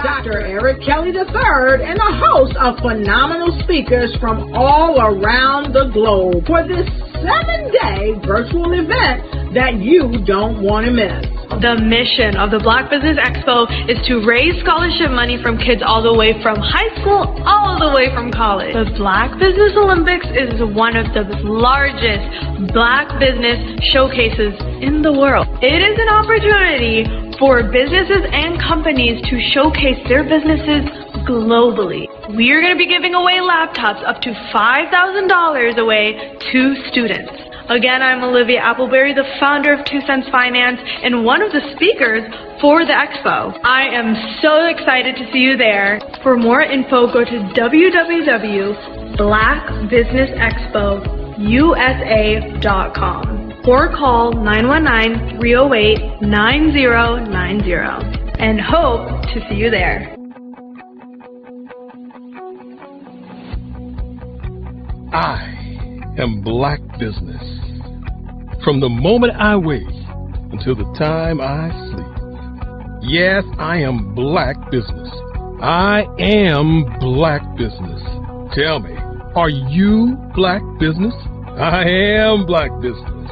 Dr. Eric Kelly III and a host of phenomenal speakers from all around the globe for this 7-day virtual event that you don't want to miss. The mission of the Black Business Expo is to raise scholarship money from kids all the way from high school all the way from college. The Black Business Olympics is one of the largest Black business showcases in the world. It is an opportunity for businesses and companies to showcase their businesses globally. We are going to be giving away laptops up to $5,000 away to students. Again, I'm Olivia Appleberry, the founder of 2 Cents Finance and one of the speakers for the expo. I am so excited to see you there. For more info, go to www.blackbusinessexpousa.com or call 919-308-9090 and hope to see you there. I am Black Business. From the moment I wake until the time I sleep. Yes, I am Black Business. I am Black Business. Tell me, are you Black Business? I am Black Business.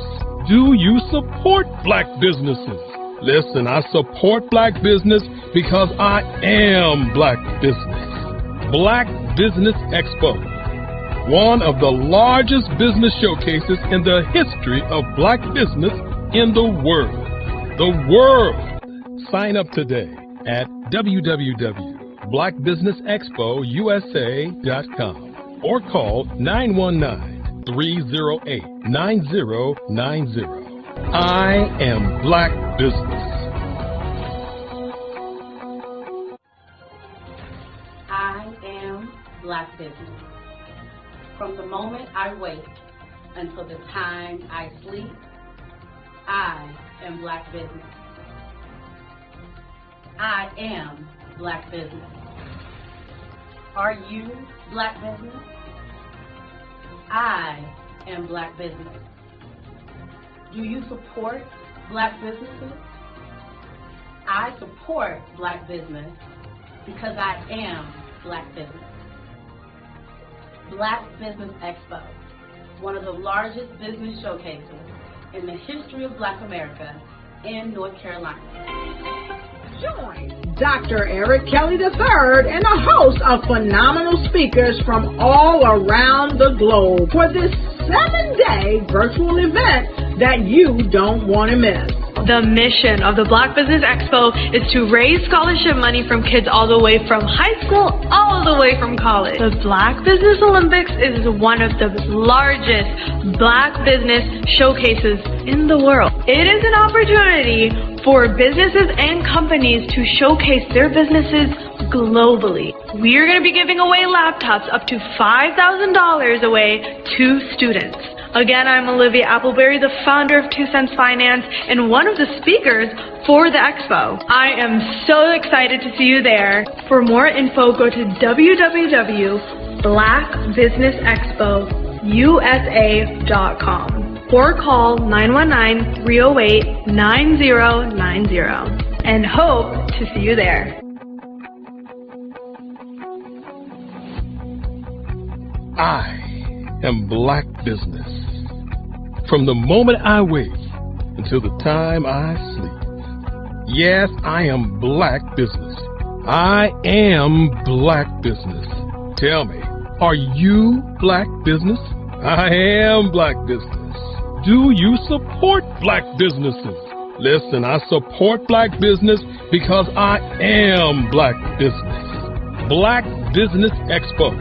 Do you support Black businesses? Listen, I support Black business because I am Black Business. Black Business Expo, one of the largest business showcases in the history of Black business in the world. The world! Sign up today at www.blackbusinessexpousa.com or call 919-308-9090. I am Black Business. I am Black Business. From the moment I wake until the time I sleep, I am Black Business. I am Black Business. Are you Black Business? I am Black Business. Do you support Black businesses? I support Black business because I am Black Business. Black Business Expo, one of the largest business showcases in the history of Black America in North Carolina. Join Dr. Eric Kelly III and a host of phenomenal speakers from all around the globe for this 7-day virtual event that you don't want to miss. The mission of the Black Business Expo is to raise scholarship money from kids all the way from high school all the way from college. The Black Business Olympics is one of the largest Black business showcases in the world. It is an opportunity for businesses and companies to showcase their businesses globally. We are going to be giving away laptops up to $5,000 away to students. Again, I'm Olivia Appleberry, the founder of 2 Cents Finance and one of the speakers for the expo. I am so excited to see you there. For more info, go to www.blackbusinessexpousa.com or call 919-308-9090 and hope to see you there. I am Black Business. From the moment I wake until the time I sleep. Yes, I am Black Business. I am Black Business. Tell me, are you Black Business? I am Black Business. Do you support Black businesses? Listen, I support Black business because I am Black Business. Black Business Expo,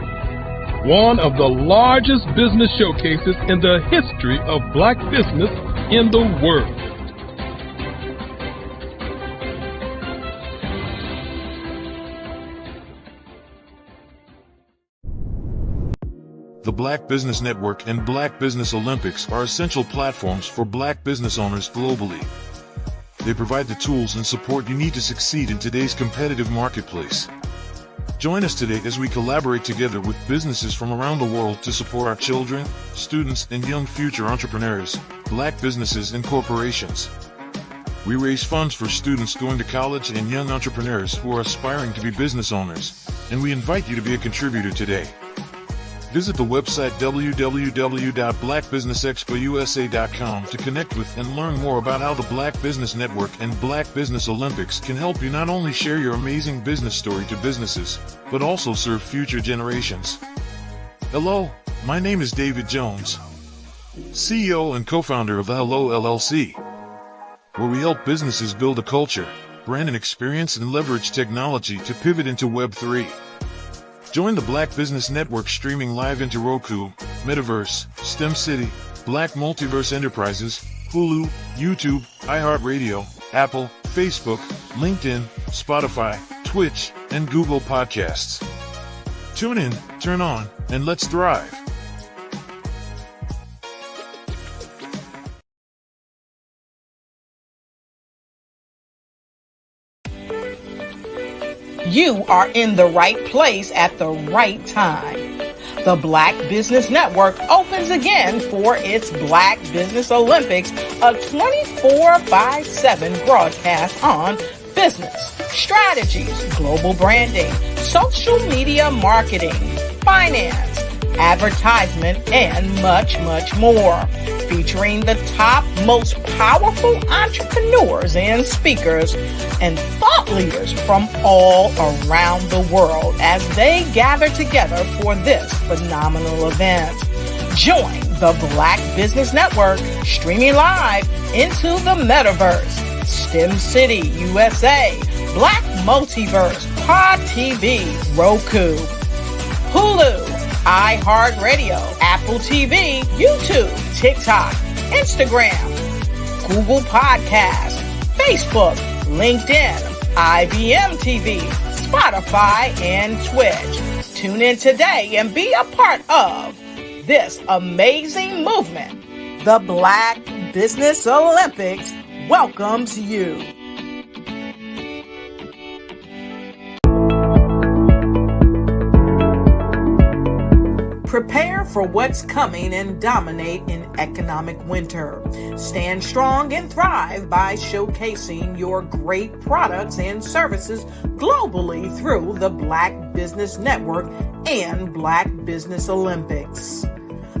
one of the largest business showcases in the history of Black business in the world. The Black Business Network and Black Business Olympics are essential platforms for Black business owners globally. They provide the tools and support you need to succeed in today's competitive marketplace. Join us today as we collaborate together with businesses from around the world to support our children, students, and young future entrepreneurs, Black businesses and corporations. We raise funds for students going to college and young entrepreneurs who are aspiring to be business owners, and we invite you to be a contributor today. Visit the website www.blackbusinessexpousa.com to connect with and learn more about how the Black Business Network and Black Business Olympics can help you not only share your amazing business story to businesses, but also serve future generations. Hello, my name is David Jones, CEO and co-founder of the Hello LLC, where we help businesses build a culture, brand an experience, and leverage technology to pivot into Web3. Join the Black Business Network streaming live into Roku, Metaverse, STEM City, Black Multiverse Enterprises, Hulu, YouTube, iHeartRadio, Apple, Facebook, LinkedIn, Spotify, Twitch, and Google Podcasts. Tune in, turn on, and let's thrive. You are in the right place at the right time. The Black Business Network opens again for its Black Business Olympics, a 24/7 broadcast on business, strategies, global branding, social media marketing, finance, advertisement, and much, much more. Featuring the top, most powerful entrepreneurs and speakers and thought leaders from all around the world as they gather together for this phenomenal event. Join the Black Business Network streaming live into the Metaverse, STEM City USA, Black Multiverse, Pod TV, Roku, Hulu, iHeartRadio, Apple TV, YouTube, TikTok, Instagram, Google Podcasts, Facebook, LinkedIn, IBM TV, Spotify, and Twitch. Tune in today and be a part of this amazing movement. The Black Business Olympics welcomes you. Prepare for what's coming and dominate in economic winter. Stand strong and thrive by showcasing your great products and services globally through the Black Business Network and Black Business Olympics.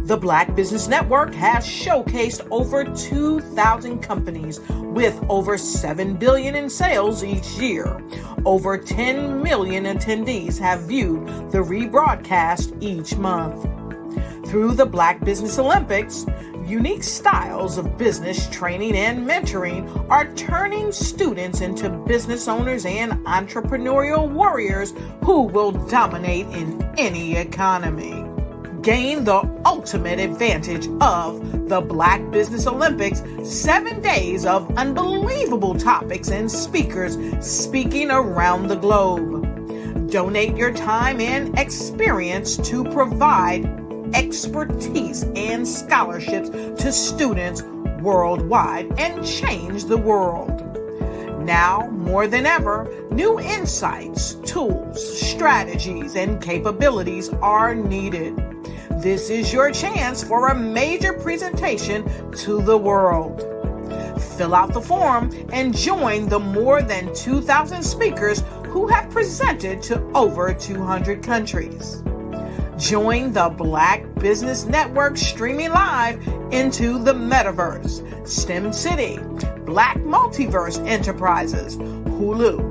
The Black Business Network has showcased over 2,000 companies with over $7 billion in sales each year. Over 10 million attendees have viewed the rebroadcast each month. Through the Black Business Olympics, unique styles of business training and mentoring are turning students into business owners and entrepreneurial warriors who will dominate in any economy. Gain the ultimate advantage of the Black Business Olympics, 7 days of unbelievable topics and speakers speaking around the globe. Donate your time and experience to provide expertise and scholarships to students worldwide and change the world. Now, more than ever, new insights, tools, strategies, and capabilities are needed. This is your chance for a major presentation to the world. Fill out the form and join the more than 2,000 speakers who have presented to over 200 countries. Join the Black Business Network streaming live into the Metaverse, STEM City, Black Multiverse Enterprises, Hulu,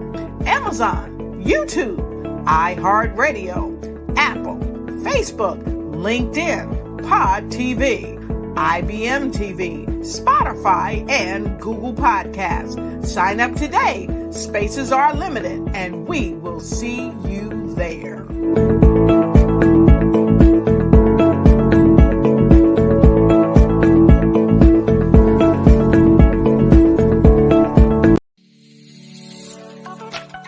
Amazon, YouTube, iHeartRadio, Apple, Facebook, LinkedIn, Pod TV, IBM TV, Spotify, and Google Podcasts. Sign up today. Spaces are limited, and we will see you there.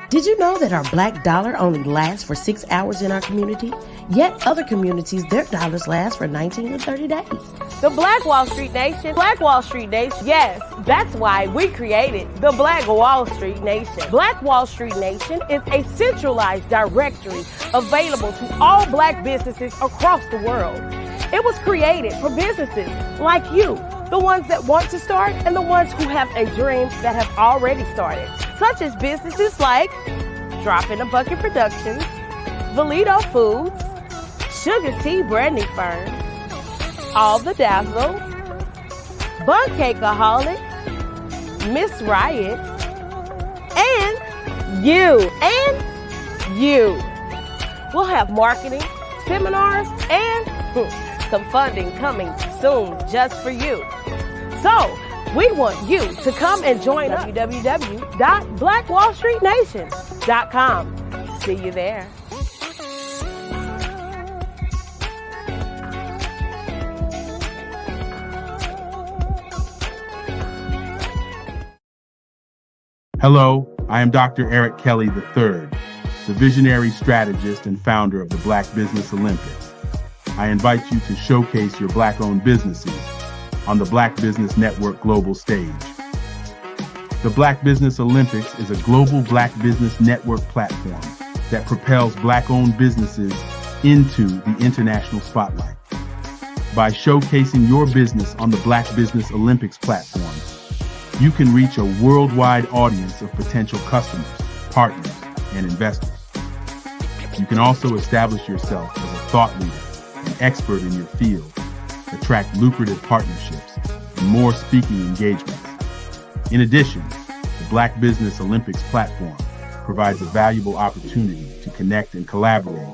Did you know that our black dollar only lasts for 6 hours in our community? Yet other communities, their dollars last for 19 to 30 days. The Black Wall Street Nation. Black Wall Street Nation. Yes, that's why we created the Black Wall Street Nation. Black Wall Street Nation is a centralized directory available to all black businesses across the world. It was created for businesses like you the ones that want to start, and the ones who have a dream that have already started, such as businesses like Drop in a Bucket Productions, Valito Foods, Sugar Tea Branding Firm, All the Dazzle, Bun Cakeaholic, Miss Riot, and you. We'll have marketing, seminars, and some funding coming soon just for you. So, we want you to come and join www.blackwallstreetnation.com. See you there. Hello, I am Dr. Eric Kelly III, the visionary strategist and founder of the Black Business Olympics. I invite you to showcase your Black-owned businesses on the Black Business Network global stage. The Black Business Olympics is a global Black Business Network platform that propels Black-owned businesses into the international spotlight. By showcasing your business on the Black Business Olympics platform, you can reach a worldwide audience of potential customers, partners, and investors. You can also establish yourself as a thought leader, an expert in your field, attract lucrative partnerships, and more speaking engagements. In addition, the Black Business Olympics platform provides a valuable opportunity to connect and collaborate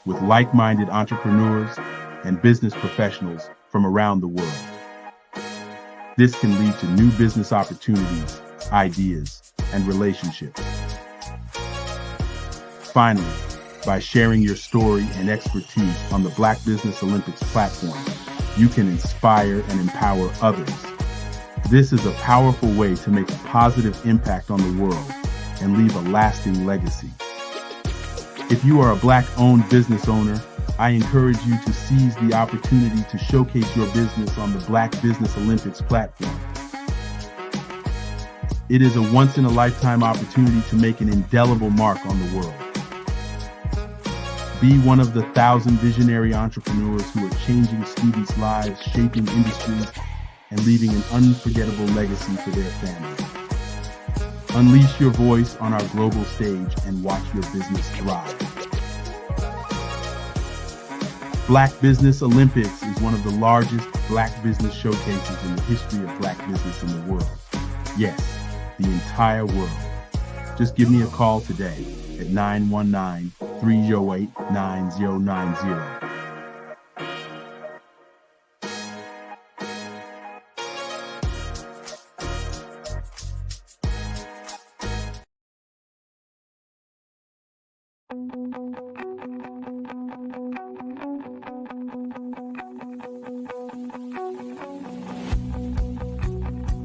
with like-minded entrepreneurs and business professionals from around the world. This can lead to new business opportunities, ideas, and relationships. Finally, by sharing your story and expertise on the Black Business Olympics platform, you can inspire and empower others. This is a powerful way to make a positive impact on the world and leave a lasting legacy. If you are a Black-owned business owner, I encourage you to seize the opportunity to showcase your business on the Black Business Olympics platform. It is a once-in-a-lifetime opportunity to make an indelible mark on the world. Be one of the 1,000 visionary entrepreneurs who are changing students' lives, shaping industries, and leaving an unforgettable legacy for their families. Unleash your voice on our global stage and watch your business thrive. Black Business Olympics is one of the largest Black business showcases in the history of Black business in the world. Yes, the entire world. Just give me a call today at 919-308-9090.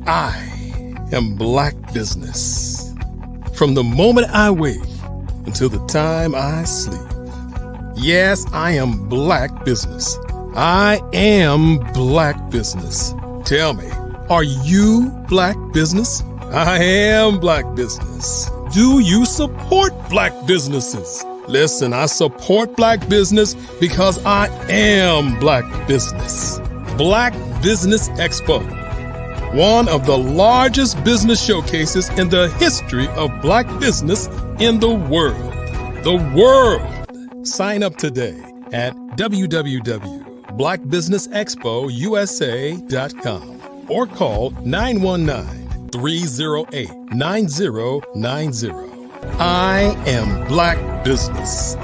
I am Black Business. From the moment I wake until the time I sleep. Yes, I am Black Business. I am Black Business. Tell me, are you Black Business? I am Black Business. Do you support Black businesses? Listen, I support Black business because I am Black Business. Black Business Expo, one of the largest business showcases in the history of Black business in the world. The world! Sign up today at www.blackbusinessexpousa.com or call 919-308-9090. I am Black Business.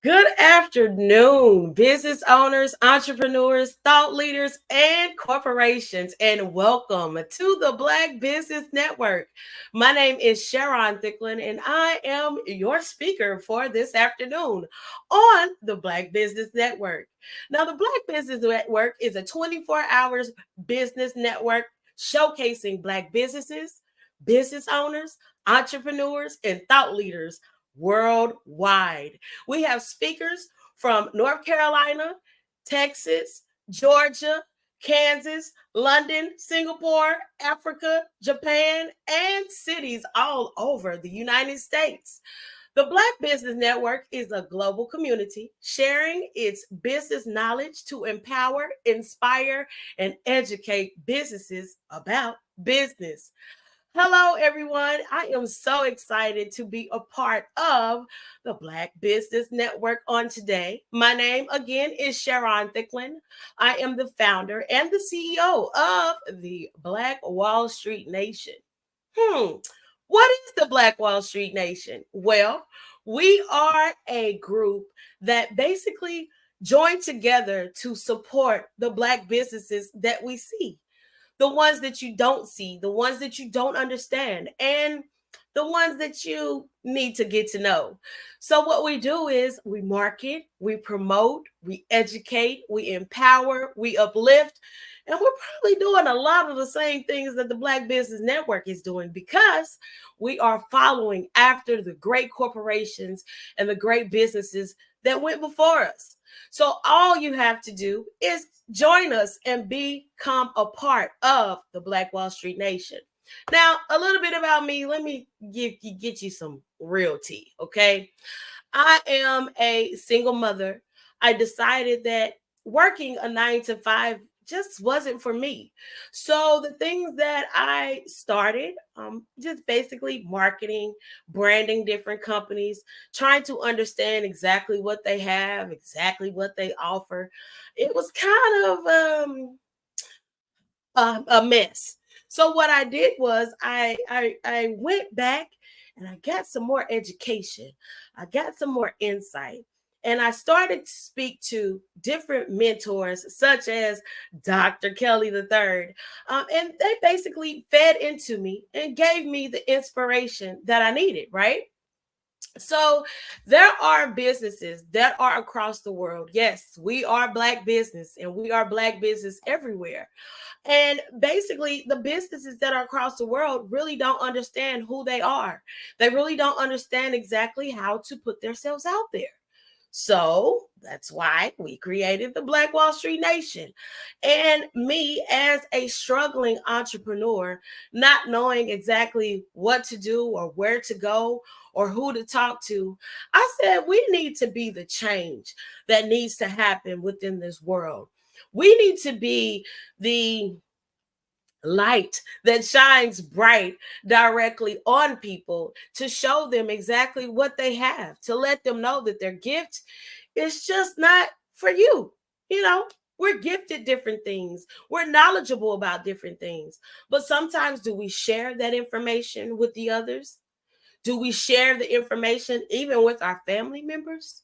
Good afternoon, business owners, entrepreneurs, thought leaders, and corporations, and welcome to the Black Business Network. My name is Sharon Thicklin, and I am your speaker for this afternoon on the Black Business Network. Now, the Black Business Network is a 24-hour business network showcasing Black businesses, business owners, entrepreneurs, and thought leaders worldwide. We have speakers from North Carolina, Texas, Georgia, Kansas, London, Singapore, Africa, Japan, and cities all over the United States. The Black Business Network is a global community sharing its business knowledge to empower, inspire, and educate businesses about business. Hello, everyone. I am so excited to be a part of the Black Business Network on today. My name, again, is Sharon Thicklin. I am the founder and the CEO of the Black Wall Street Nation. What is the Black Wall Street Nation? Well, we are a group that basically joined together to support the Black businesses that we see, the ones that you don't see, the ones that you don't understand, and the ones that you need to get to know. So what we do is we market, we promote, we educate, we empower, we uplift, and we're probably doing a lot of the same things that the Black Business Network is doing because we are following after the great corporations and the great businesses that went before us. So all you have to do is join us and become a part of the Black Wall Street Nation. Now, a little bit about me. Let me get you some real tea, okay? I am a single mother. I decided that working a 9 to 5 just wasn't for me. So the things that I started, just basically marketing, branding different companies, trying to understand exactly what they have, exactly what they offer. It was kind of a mess. So what I did was I went back and I got some more education. I got some more insight. And I started to speak to different mentors, such as Dr. Kelly III. And they basically fed into me and gave me the inspiration that I needed, right? So there are businesses that are across the world. Yes, we are Black business and we are Black business everywhere. And basically, the businesses that are across the world really don't understand who they are. They really don't understand exactly how to put themselves out there. So that's why we created the Black Wall Street Nation. And me, as a struggling entrepreneur, not knowing exactly what to do or where to go or who to talk to, I said we need to be the change that needs to happen within this world. We need to be the light that shines bright directly on people to show them exactly what they have, to let them know that their gift is just not for you. You know, we're gifted different things. We're knowledgeable about different things. But sometimes do we share that information with the others? Do we share the information even with our family members?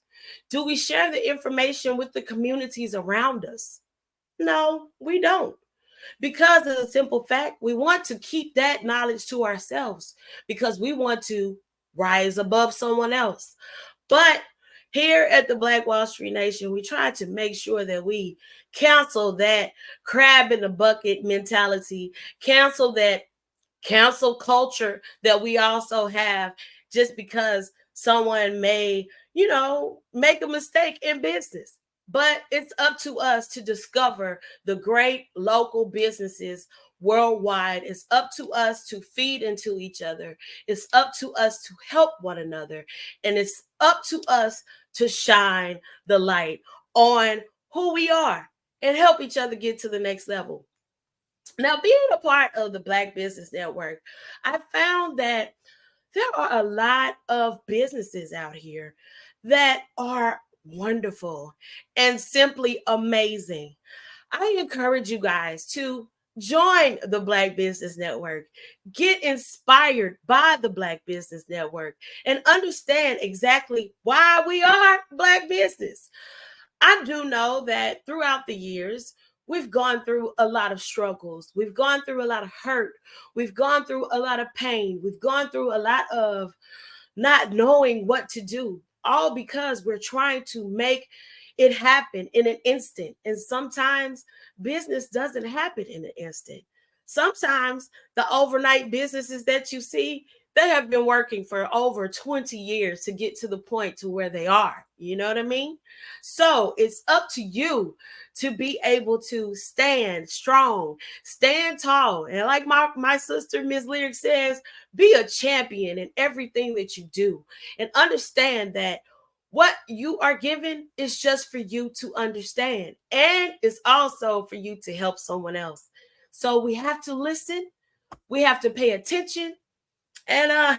Do we share the information with the communities around us? No, we don't. Because of the simple fact, we want to keep that knowledge to ourselves because we want to rise above someone else. But here at the Black Wall Street Nation, we try to make sure that we cancel that crab in the bucket mentality, cancel that cancel culture that we also have just because someone may, make a mistake in business. But it's up to us to discover the great local businesses worldwide. It's up to us to feed into each other. It's up to us to help one another. And it's up to us to shine the light on who we are and help each other get to the next level. Now, being a part of the Black Business Network, I found that there are a lot of businesses out here that are wonderful and simply amazing. I encourage you guys to join the Black Business Network, get inspired by the Black Business Network, and understand exactly why we are Black business. I do know that throughout the years, we've gone through a lot of struggles. We've gone through a lot of hurt. We've gone through a lot of pain. We've gone through a lot of not knowing what to do, all because we're trying to make it happen in an instant. And sometimes business doesn't happen in an instant. Sometimes the overnight businesses that you see, they have been working for over 20 years to get to the point to where they are. You know what I mean? So it's up to you to be able to stand strong, stand tall. And like my sister, Ms. Lyric says, be a champion in everything that you do, and understand that what you are given is just for you to understand, and it's also for you to help someone else. So we have to listen, we have to pay attention, and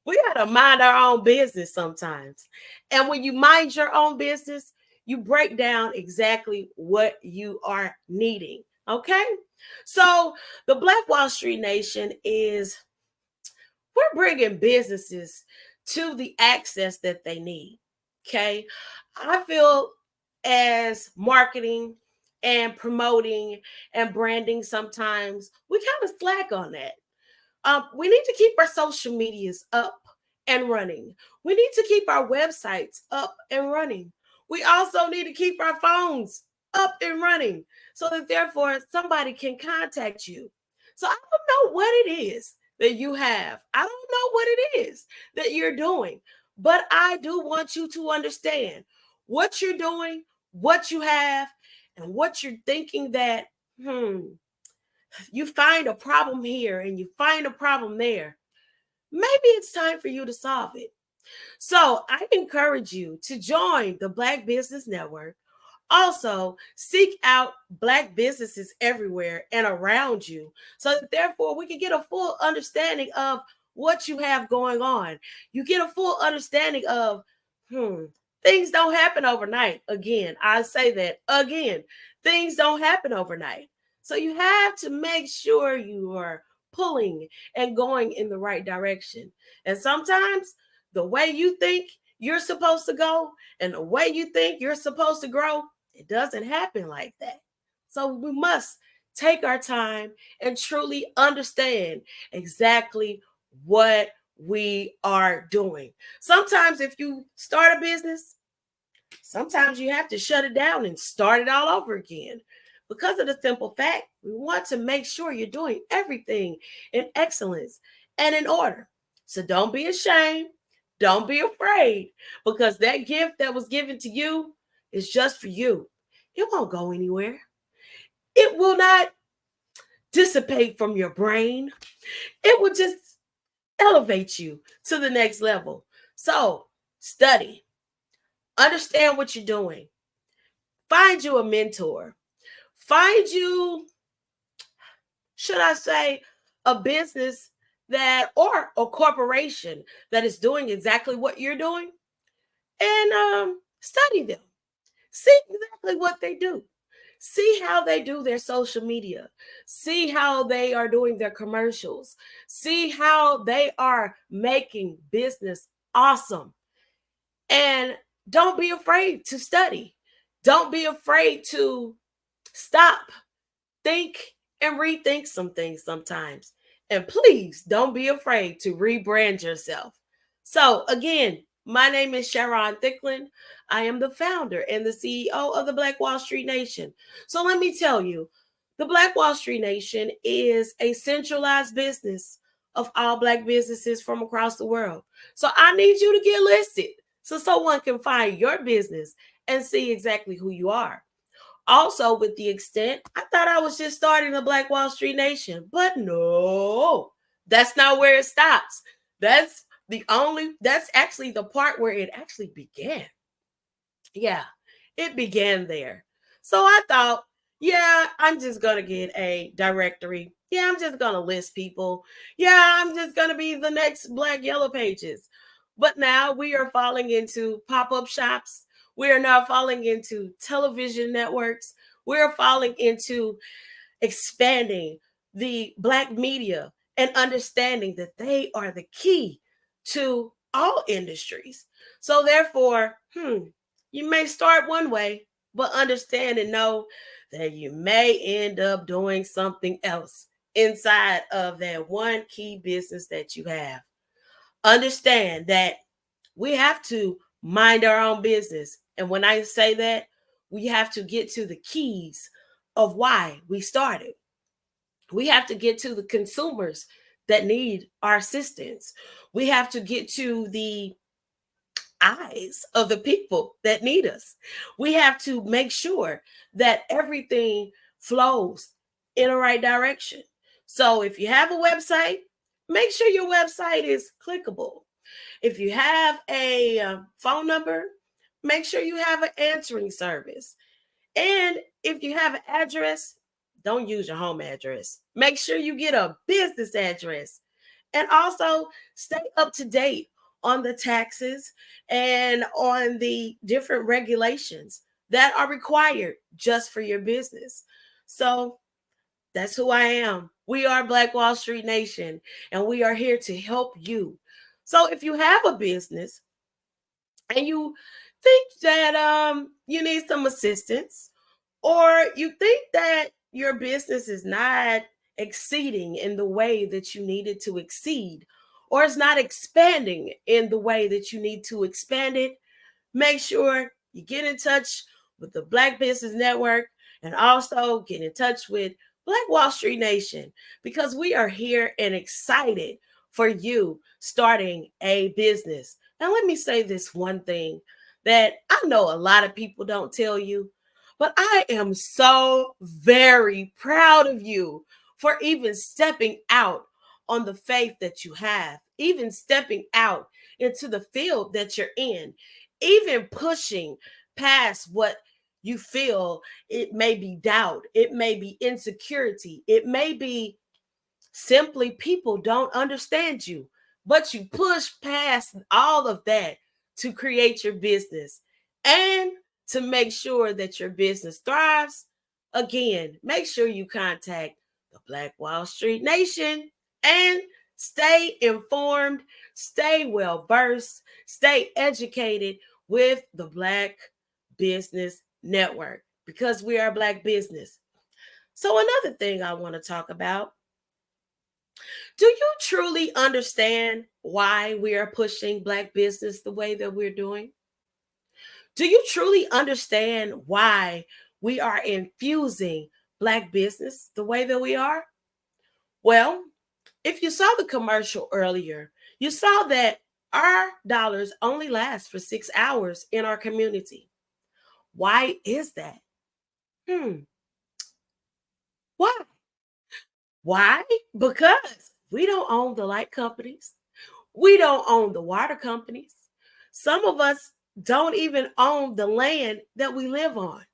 we got to mind our own business sometimes. And when you mind your own business, you break down exactly what you are needing. Okay? So the Black Wall Street Nation we're bringing businesses to the access that they need. Okay? I feel as marketing and promoting and branding, sometimes we kind of slack on that. We need to keep our social medias up and running. We need to keep our websites up and running. We also need to keep our phones up and running so that therefore somebody can contact you. So I don't know what it is that you have. I don't know what it is that you're doing, but I do want you to understand what you're doing, what you have, and what you're thinking that, you find a problem here and you find a problem there. Maybe it's time for you to solve it. So I encourage you to join the Black Business Network. Also, seek out Black businesses everywhere and around you so that therefore we can get a full understanding of what you have going on. You get a full understanding of, things don't happen overnight. Again, I say that again, things don't happen overnight. So you have to make sure you are pulling and going in the right direction. And sometimes the way you think you're supposed to go and the way you think you're supposed to grow, it doesn't happen like that. So we must take our time and truly understand exactly what we are doing. Sometimes if you start a business, sometimes you have to shut it down and start it all over again. Because of the simple fact, we want to make sure you're doing everything in excellence and in order. So don't be ashamed. Don't be afraid, because that gift that was given to you is just for you. It won't go anywhere. It will not dissipate from your brain. It will just elevate you to the next level. So study, understand what you're doing. Find you a mentor. Find you, should I say, a business that, or a corporation that is doing exactly what you're doing, and study them. See exactly what they do. See how they do their social media. See how they are doing their commercials. See how they are making business awesome. And don't be afraid to study. Don't be afraid to stop, think, and rethink some things sometimes. And please don't be afraid to rebrand yourself. So again, my name is Sharon Thicklin. I am the founder and the CEO of the Black Wall Street Nation. So let me tell you, the Black Wall Street Nation is a centralized business of all Black businesses from across the world. So I need you to get listed so someone can find your business and see exactly who you are. Also, with the extent, I thought I was just starting the Black Wall Street Nation, but no, that's not where it stops. That's actually the part where it actually began. Yeah, it began there. So I thought, yeah, I'm just going to get a directory. Yeah, I'm just going to list people. Yeah, I'm just going to be the next Black Yellow Pages. But now we are falling into pop-up shops. We are now falling into television networks. We're falling into expanding the Black media and understanding that they are the key to all industries. So therefore, you may start one way, but understand and know that you may end up doing something else inside of that one key business that you have. Understand that we have to mind our own business. And when I say that, we have to get to the keys of why we started. We have to get to the consumers that need our assistance. We have to get to the eyes of the people that need us. We have to make sure that everything flows in the right direction. So if you have a website, make sure your website is clickable. If you have a phone number, make sure you have an answering service. And if you have an address, don't use your home address. Make sure you get a business address. And also stay up to date on the taxes and on the different regulations that are required just for your business. So that's who I am. We are Black Wall Street Nation, and we are here to help you. So if you have a business and you think that you need some assistance, or you think that your business is not exceeding in the way that you need it to exceed, or it's not expanding in the way that you need to expand it, make sure you get in touch with the Black Business Network and also get in touch with Black Wall Street Nation, because we are here and excited for you starting a business. And let me say this one thing that I know a lot of people don't tell you, but I am so very proud of you for even stepping out on the faith that you have, even stepping out into the field that you're in, even pushing past what you feel. It may be doubt, it may be insecurity, it may be simply people don't understand you, but you push past all of that to create your business and to make sure that your business thrives. Again, make sure you contact the Black Wall Street Nation and stay informed, stay well versed, stay educated with the Black Business Network, because we are Black business. So another thing I want to talk about, do you truly understand why we are pushing Black business the way that we're doing? Do you truly understand why we are infusing Black business the way that we are? Well, if you saw the commercial earlier, you saw that our dollars only last for 6 hours in our community. Why is that? Why? Why? Because we don't own the light companies. We don't own the water companies. Some of us don't even own the land that we live on.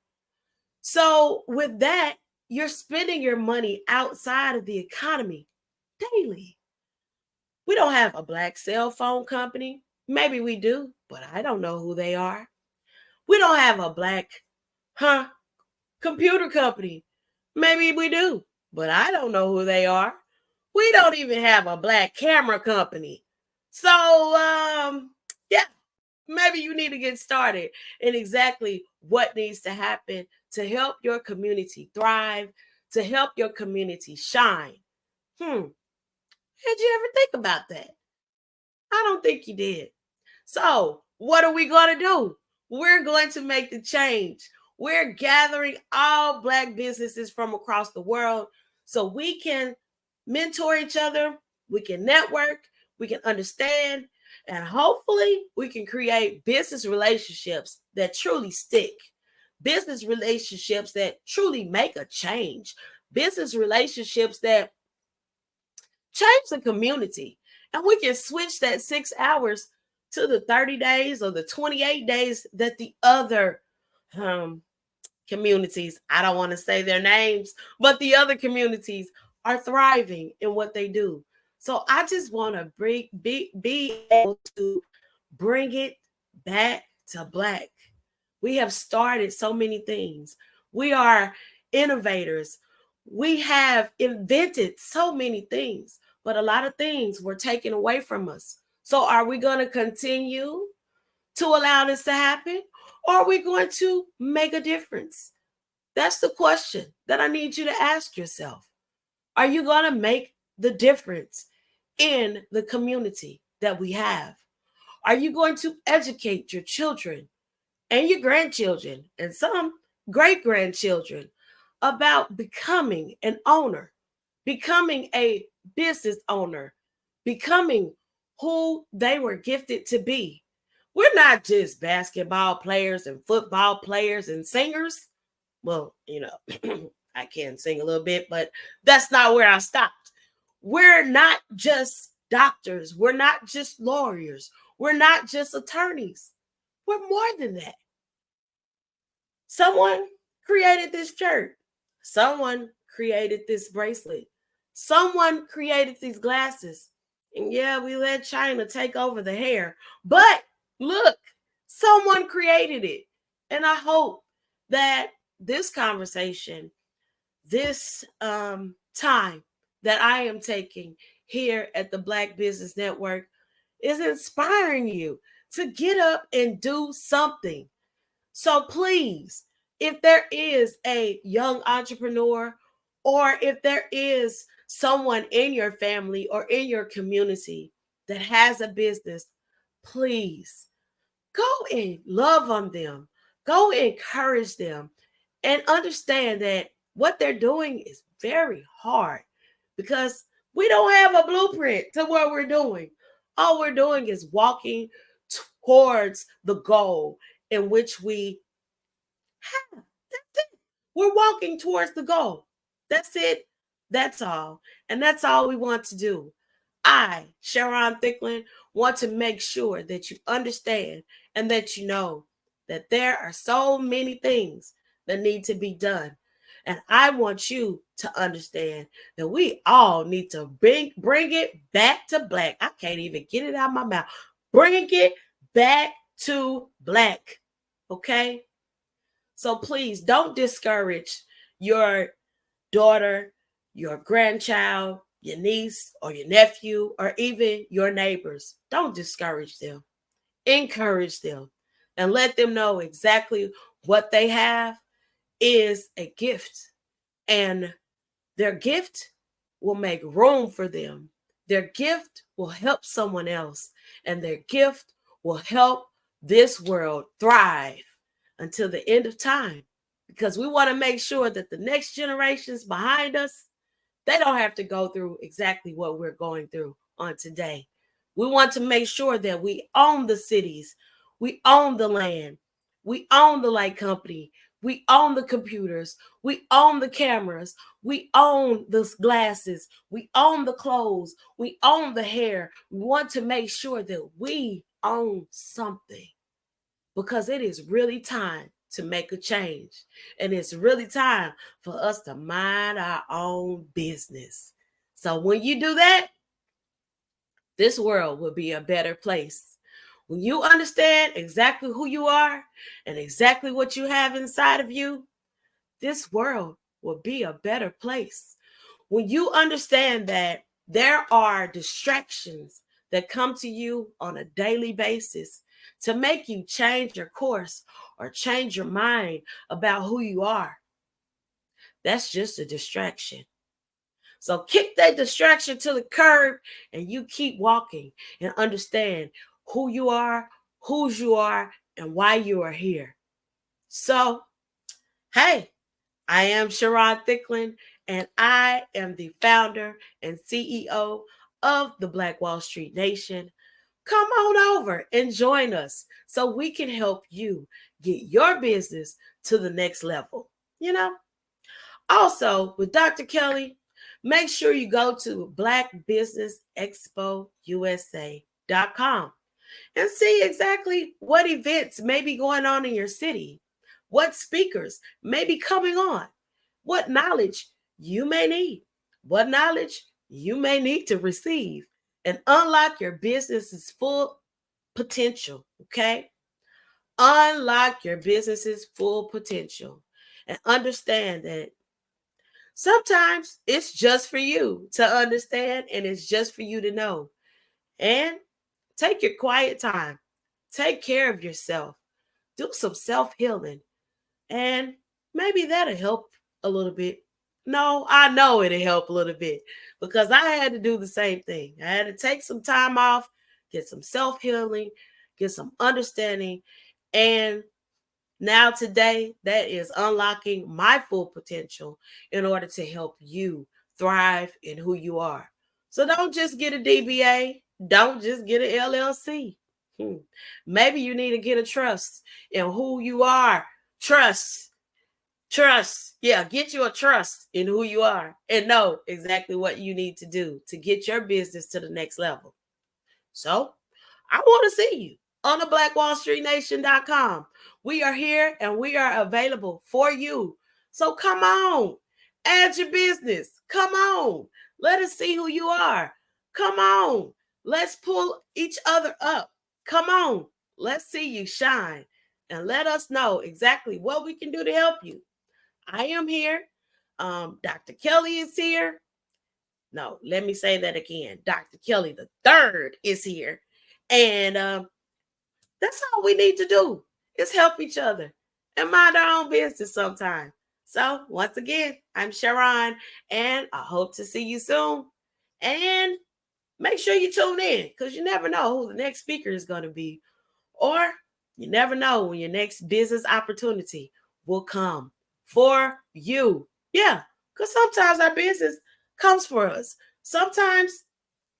So with that, you're spending your money outside of the economy daily. We don't have a Black cell phone company. Maybe we do, but I don't know who they are. We don't have a Black computer company. Maybe we do, but I don't know who they are. We don't even have a Black camera company. So, yeah, maybe you need to get started in exactly what needs to happen to help your community thrive, to help your community shine. Did you ever think about that? I don't think you did. So what are we going to do? We're going to make the change. We're gathering all Black businesses from across the world so we can mentor each other, we can network, we can understand, and hopefully we can create business relationships that truly stick, business relationships that truly make a change, business relationships that change the community. And we can switch that 6 hours to the 30 days or the 28 days that the other communities, I don't want to say their names, but the other communities are thriving in what they do. So I just want to be able to bring it back to Black. We have started so many things. We are innovators. We have invented so many things, but a lot of things were taken away from us. So are we going to continue to allow this to happen? Or are we going to make a difference? That's the question that I need you to ask yourself. Are you going to make the difference in the community that we have? Are you going to educate your children and your grandchildren and some great-grandchildren about becoming an owner, becoming a business owner becoming who they were gifted to be. We're not just basketball players and football players and singers. Well, I can sing a little bit, but that's not where I stopped. We're not just doctors. We're not just lawyers. We're not just attorneys. We're more than that. Someone created this shirt. Someone created this bracelet. Someone created these glasses. And yeah, we let China take over the hair. But look, someone created it. And I hope that this conversation, this time that I am taking here at the Black Business Network is inspiring you to get up and do something. So please, if there is a young entrepreneur, or if there is someone in your family or in your community that has a business, please go and love on them. Go encourage them and understand that what they're doing is very hard because we don't have a blueprint to what we're doing. All we're doing is walking towards the goal in which we have. That's it. We're walking towards the goal. That's it. That's all. And that's all we want to do. I, Sharon Thicklin, want to make sure that you understand and that you know that there are so many things that need to be done. And I want you to understand that we all need to bring it back to black. I can't even get it out of my mouth. Bring it back to black. Okay? So please don't discourage your daughter, your grandchild, your niece or your nephew, or even your neighbors. Don't discourage them. Encourage them and let them know exactly what they have is a gift. And their gift will make room for them. Their gift will help someone else. And their gift will help this world thrive until the end of time. Because we want to make sure that the next generations behind us, they don't have to go through exactly what we're going through on today. We want to make sure that we own the cities, we own the land, we own the light company, we own the computers, we own the cameras, we own the glasses, we own the clothes, we own the hair. We want to make sure that we own something because it is really time to make a change. And it's really time for us to mind our own business. So when you do that, this world will be a better place. When you understand exactly who you are and exactly what you have inside of you, this world will be a better place. When you understand that there are distractions that come to you on a daily basis to make you change your course or change your mind about who you are, that's just a distraction. So kick that distraction to the curb and you keep walking and understand who you are, whose you are, and why you are here. So, hey, I am Sharon Thicklin, and I am the founder and CEO of the Black Wall Street Nation. Come on over and join us so we can help you get your business to the next level. Also, with Dr. Kelly, make sure you go to Black Business Expo USA.com and see exactly what events may be going on in your city, what speakers may be coming on, what knowledge you may need, what knowledge you may need to receive and unlock your business's full potential, okay? Unlock your business's full potential and understand that sometimes it's just for you to understand and it's just for you to know. And take your quiet time. Take care of yourself. Do some self-healing. And maybe that'll help a little bit. No, I know it'll help a little bit because I had to do the same thing. I had to take some time off, get some self-healing, get some understanding. And now today, that is unlocking my full potential in order to help you thrive in who you are. So don't just get a DBA. Don't just get an LLC. Maybe you need to get a trust in who you are. Trust. Yeah, get you a trust in who you are and know exactly what you need to do to get your business to the next level. So I want to see you on the blackwallstreetnation.com. We are here and we are available for you. So come on, add your business. Come on, let us see who you are. Come on, let's pull each other up. Come on, let's see you shine and let us know exactly what we can do to help you. I am here. Dr. Kelly is here. No, let me say that again. Dr. Kelly the third is here. And that's all we need to do is help each other and mind our own business sometime. So once again, I'm Sharon, and I hope to see you soon. And make sure you tune in because you never know who the next speaker is going to be. Or you never know when your next business opportunity will come for you. Yeah, because sometimes our business comes for us. Sometimes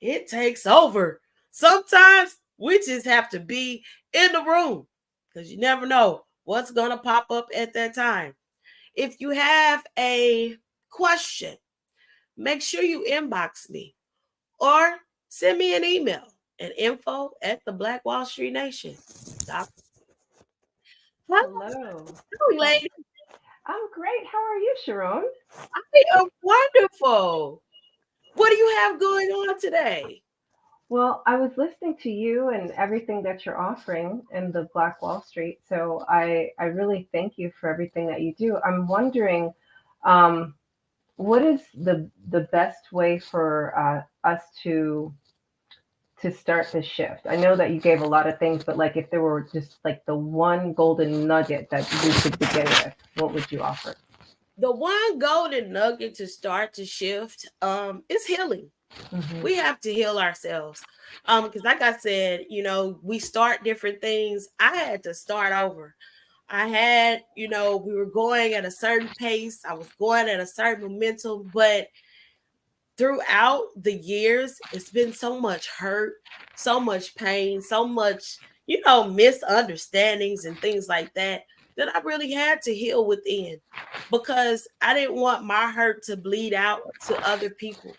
it takes over. Sometimes we just have to be in the room because you never know what's going to pop up at that time. If you have a question, make sure you inbox me or send me an email at info@theblackWallStreetNation.com. Hello. Hello, lady. I'm great. How are you, Sharon? I am wonderful. What do you have going on today? Well, I was listening to you and everything that you're offering in the Black Wall Street. So I really thank you for everything that you do. I'm wondering, what is the best way for us to start the shift? I know that you gave a lot of things, but like if there were just like the one golden nugget that we could begin with, what would you offer? The one golden nugget to start to shift is healing. Mm-hmm. We have to heal ourselves. Because like I said, we start different things. I had to start over. I had, we were going at a certain pace. I was going at a certain momentum, but throughout the years, it's been so much hurt, so much pain, so much, misunderstandings and things like that I really had to heal within because I didn't want my hurt to bleed out to other people.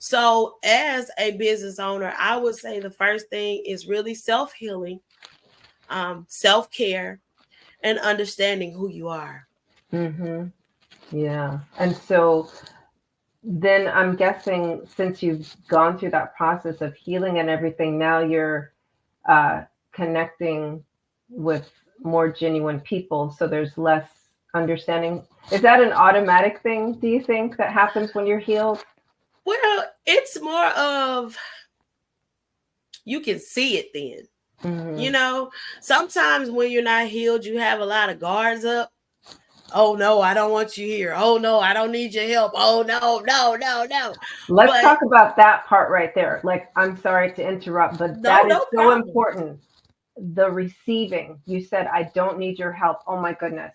So as a business owner, I would say the first thing is really self-healing, self-care, and understanding who you are. Mm-hmm. Yeah. And so then I'm guessing since you've gone through that process of healing and everything, now you're connecting with more genuine people. So there's less understanding. Is that an automatic thing, do you think, that happens when you're healed? Well, it's more of you can see it then. Mm-hmm. Sometimes when you're not healed, you have a lot of guards up. Oh, no, I don't want you here. Oh, no, I don't need your help. Oh, no. Let's talk about that part right there. Like, I'm sorry to interrupt, but that is so important. The receiving. You said, I don't need your help. Oh, my goodness.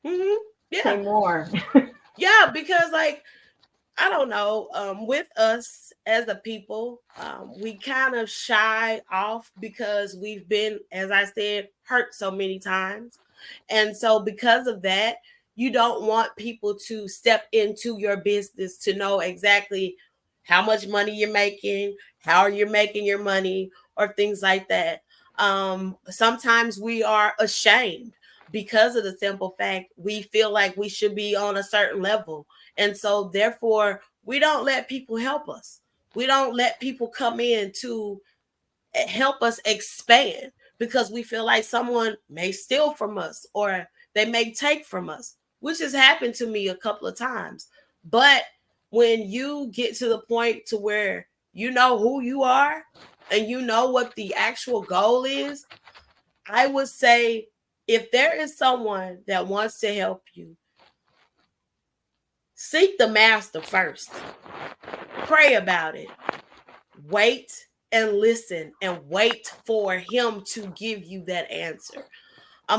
Mm-hmm. Yeah. Say more. Yeah, because I don't know, with us as a people, we kind of shy off because we've been, as I said, hurt so many times. And so because of that, you don't want people to step into your business to know exactly how much money you're making, how you're making your money, or things like that. Sometimes we are ashamed because of the simple fact we feel like we should be on a certain level. And so therefore, we don't let people help us. We don't let people come in to help us expand because we feel like someone may steal from us or they may take from us, which has happened to me a couple of times. But when you get to the point to where you know who you are and you know what the actual goal is, I would say if there is someone that wants to help you, seek the master first. Pray about it. Wait and listen and wait for him to give you that answer.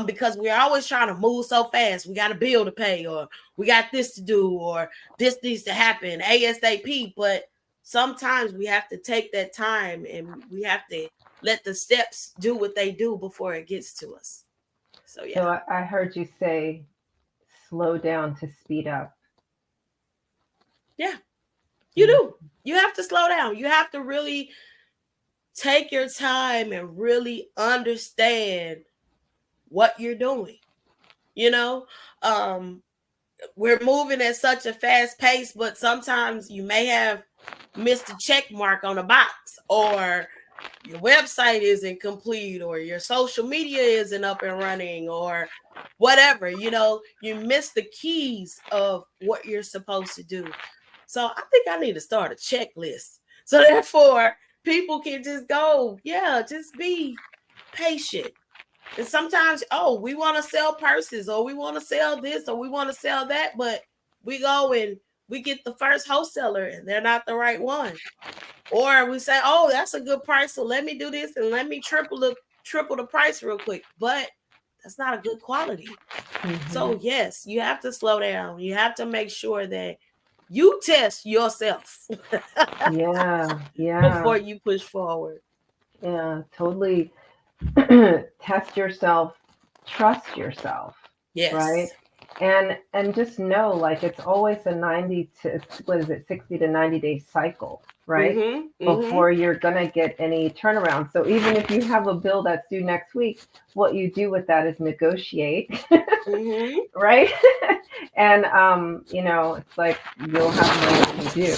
Because we're always trying to move so fast. We got a bill to pay, or we got this to do, or this needs to happen ASAP. But sometimes we have to take that time and we have to let the steps do what they do before it gets to us. So yeah. So I heard you say slow down to speed up. Yeah, you do. You have to slow down. You have to really take your time and really understand what you're doing. You know, we're moving at such a fast pace, but sometimes you may have missed a check mark on a box, or your website isn't complete, or your social media isn't up and running, or whatever. You know, you miss the keys of what you're supposed to do. So I think I need to start a checklist. So therefore, people can just go, yeah, just be patient. And sometimes, we want to sell purses, or we want to sell this, or we want to sell that, but we go and we get the first wholesaler and they're not the right one. Or we say, oh, that's a good price, so let me do this and let me triple the price real quick. But that's not a good quality. Mm-hmm. So yes, you have to slow down. You have to make sure that you test yourself. Yeah. Before you push forward. Yeah, totally. Test yourself, trust yourself. Yes. Right. And just know, like, it's always a 60 to 90 day cycle, right? Mm-hmm. Before you're gonna get any turnaround. So even if you have a bill that's due next week, what you do with that is negotiate. Mm-hmm. Right? And it's like you'll have money to do.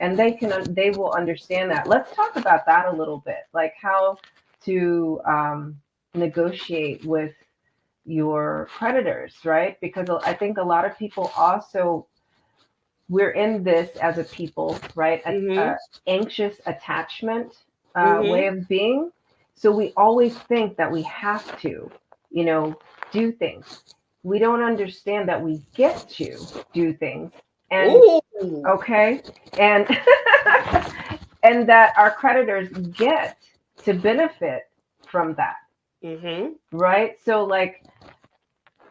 And they will understand that. Let's talk about that a little bit, like how to negotiate with your creditors, right? Because I think a lot of people also, we're in this as a people, right? Mm-hmm. Anxious attachment way of being. So we always think that we have to, do things. We don't understand that we get to do things. And okay. And and that our creditors get to benefit from that. Mm-hmm. Right? So like,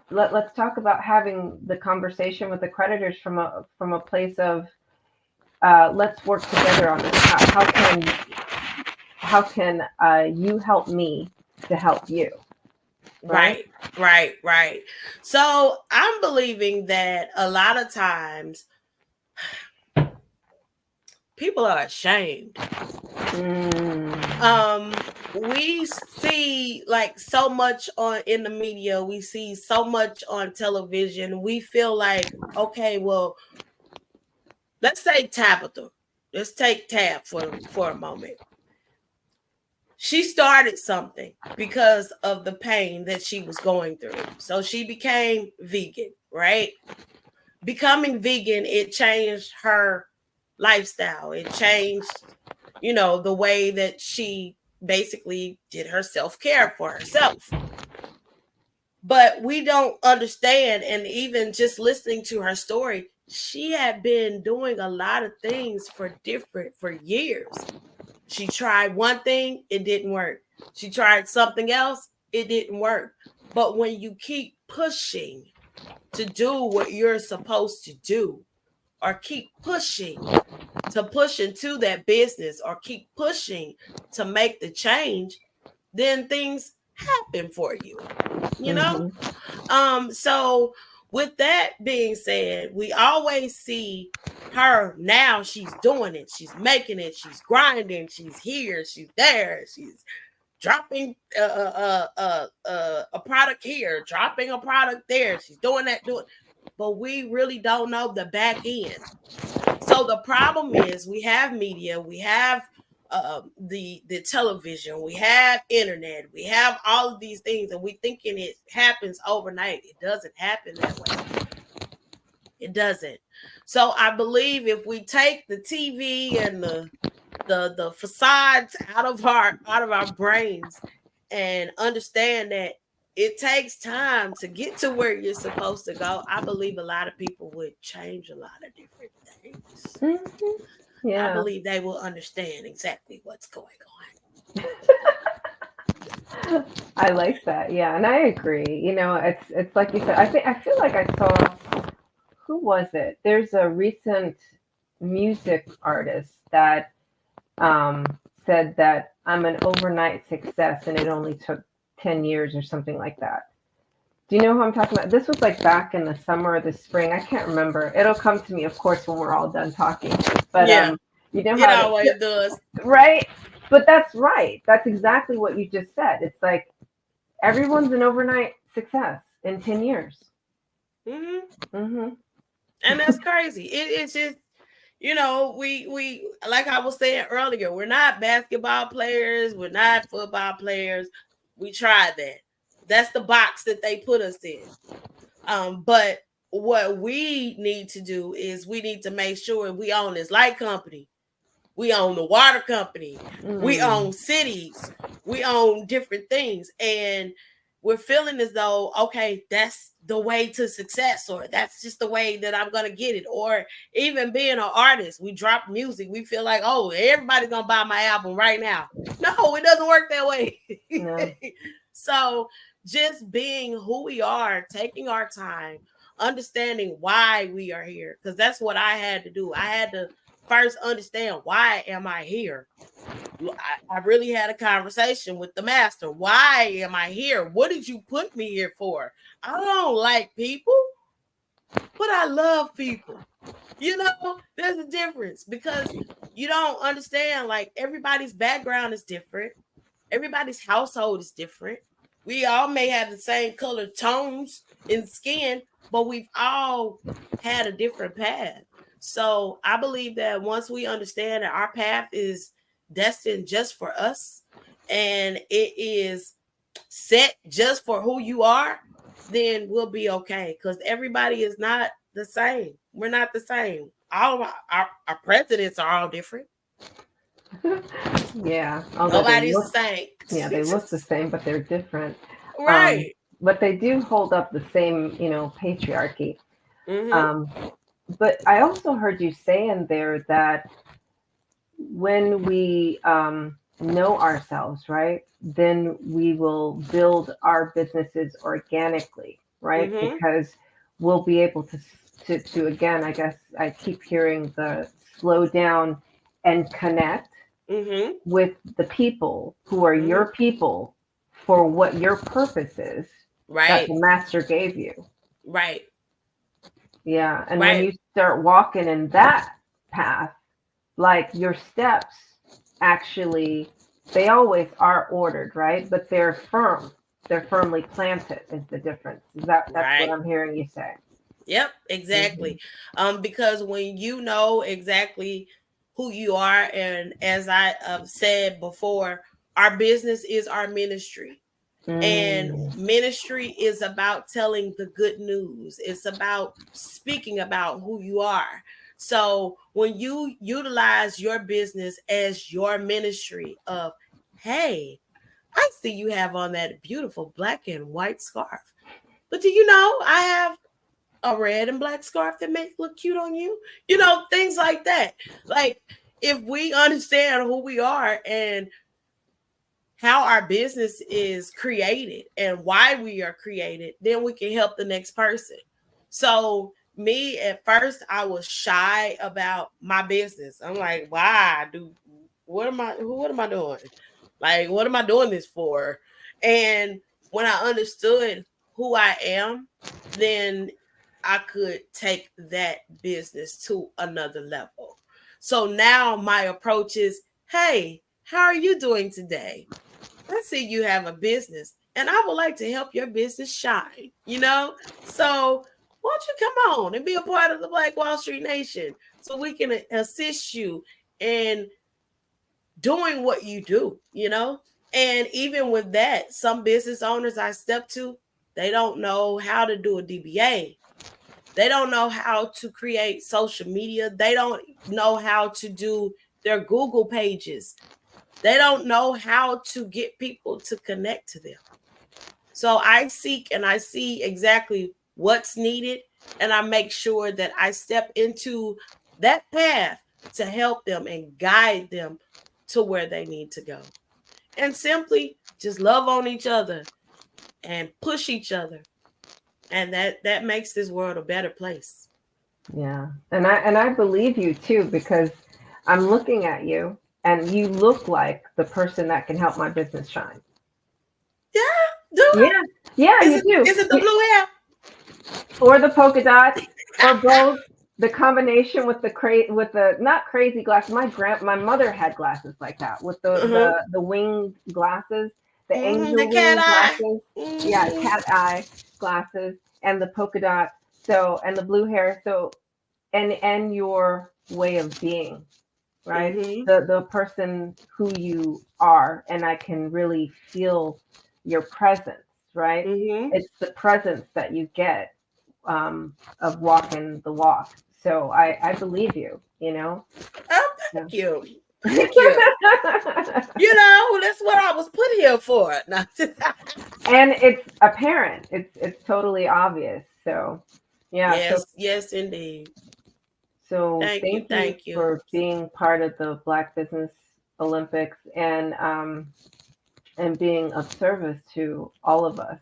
let's talk about having the conversation with the creditors from a place of let's work together on this. How can you help me to help you? Right. So I'm believing that a lot of times people are ashamed. We see like so much in the media. We see so much on television. We feel like, okay, well, let's say Tabitha. Let's take Tab for a moment. She started something because of the pain that she was going through. So she became vegan, right? Becoming vegan, it changed her lifestyle. It changed, the way that she basically did her self-care for herself. But we don't understand, and even just listening to her story, she had been doing a lot of things for years. She tried one thing, it didn't work. She tried something else, it didn't work. But when you keep pushing to do what you're supposed to do, or keep pushing to push into that business, or keep pushing to make the change, then things happen for you, Mm-hmm. So with that being said, we always see her now. She's doing it. She's making it. She's grinding. She's here. She's there. She's dropping a product here, dropping a product there. She's doing that, but we really don't know the back end. So the problem is we have media, we have the television, we have internet, we have all of these things, and we thinking it happens overnight. It doesn't happen that way. It doesn't. So I believe if we take the TV and the facades out of our brains and understand that it takes time to get to where you're supposed to go, I believe a lot of people would change a lot of different things. Mm-hmm. Yeah. I believe they will understand exactly what's going on. I like that. Yeah, and I agree. It's like you said. I feel like I saw, who was it? There's a recent music artist that said that I'm an overnight success and it only took 10 years or something like that. Do you know who I'm talking about? This was like back in the summer or the spring. I can't remember. It'll come to me, of course, when we're all done talking. But Yeah, you know it how always does. right? But that's right. That's exactly what you just said. It's like everyone's an overnight success in 10 years. And that's crazy. It's just, we like I was saying earlier, we're not basketball players, we're not football players. We tried that. That's the box that they put us in. But what we need to do is we need to make sure we own this light company. We own the water company. We own cities. We own different things. And we're feeling as though, okay, that's the way to success, or that's just the way that I'm going to get it. Or even being an artist, we drop music. We feel like, oh, everybody's going to buy my album right now. No, it doesn't work that way. No. So just being who we are, taking our time, understanding why we are here. Because that's what I had to do. I had to first understand, why am I here? I really had a conversation with the master. Why am I here? What did you put me here for? I don't like people, but I love people. There's a difference, because you don't understand, like, everybody's background is different. Everybody's household is different. We all may have the same color tones in skin, but we've all had a different path. So I believe that once we understand that our path is destined just for us, and it is set just for who you are, then we'll be okay. Because everybody is not the same. We're not the same. All of our presidents are all different. Yeah. Nobody's the same. Yeah, they look the same, but they're different. Right. But they do hold up the same, patriarchy. But I also heard you say in there that when we know ourselves, right, then we will build our businesses organically, right? Because we'll be able to again, I guess I keep hearing the slow down and connect with the people who are your people for what your purpose is, that the master gave you. Right. Yeah. And when you start walking in that path, like, your steps actually, they always are ordered, right? But they're firm. They're firmly planted is the difference. That's what I'm hearing you say. Yep, exactly. Because when you know exactly who you are, and as I said before, our business is our ministry. And ministry is about telling the good news. It's about speaking about who you are. So when you utilize your business as your ministry of, hey, I see you have on that beautiful black and white scarf, but do you know I have a red and black scarf that makes look cute on you? Things like that. Like, if we understand who we are and how our business is created and why we are created, then we can help the next person. So me, at first, I was shy about my business. I'm like, what am I doing? Like, what am I doing this for? And when I understood who I am, then I could take that business to another level. So now my approach is, hey, how are you doing today? I see you have a business, and I would like to help your business shine, So why don't you come on and be a part of the Black Wall Street Nation so we can assist you in doing what you do, And even with that, some business owners I step to, they don't know how to do a DBA. They don't know how to create social media. They don't know how to do their Google pages. They don't know how to get people to connect to them. So I seek and I see exactly what's needed, and I make sure that I step into that path to help them and guide them to where they need to go. And simply just love on each other and push each other. And that makes this world a better place. Yeah. And I believe you too, because I'm looking at you and you look like the person that can help my business shine. Yeah, do Yeah. I? Yeah, Is you it do. is it the blue hair? Or the polka dots, or both. The combination with with the not crazy glasses. My mother had glasses like that with Mm-hmm. the winged glasses, the Mm-hmm. The angel cat wing eye. glasses. Yeah, Mm-hmm. cat eye glasses and the polka dot. So and the blue hair. So and your way of being, right? Mm-hmm. The person who you are, and I can really feel your presence, right? Mm-hmm. It's the presence that you get of walking the walk. So I believe you, you know. Oh, Yeah. thank you. Thank you. That's what I was put here for. No. And it's apparent. It's totally obvious. So yeah. So Yes, yes, indeed. so Thank you, thank you thank you. for being part of the Black Business Olympics and being of service to all of us.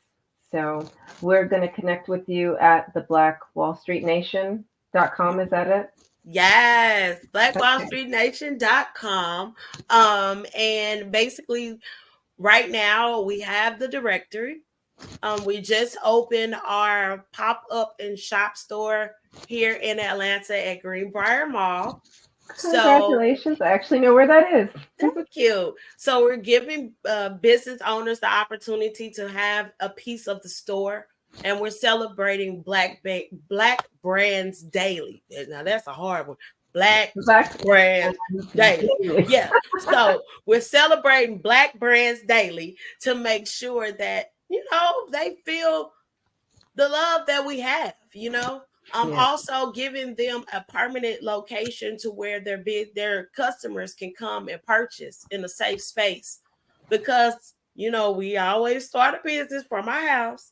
So we're going to connect with you at the blackwallstreetnation.com. Is that it? Yes, Okay. blackwallstreetnation.com. And basically right now we have the directory. We just opened our pop-up and shop store here in Atlanta at Greenbrier Mall. So Congratulations. I actually know where that is. thank you. So we're giving business owners the opportunity to have a piece of the store, and we're celebrating Black brands daily. Now that's a hard one. Black Black brands daily. Daily. Yeah. So we're celebrating Black brands daily to make sure that they feel the love that we have. Yeah. Also giving them a permanent location to where their customers can come and purchase in a safe space, because we always start a business from our house,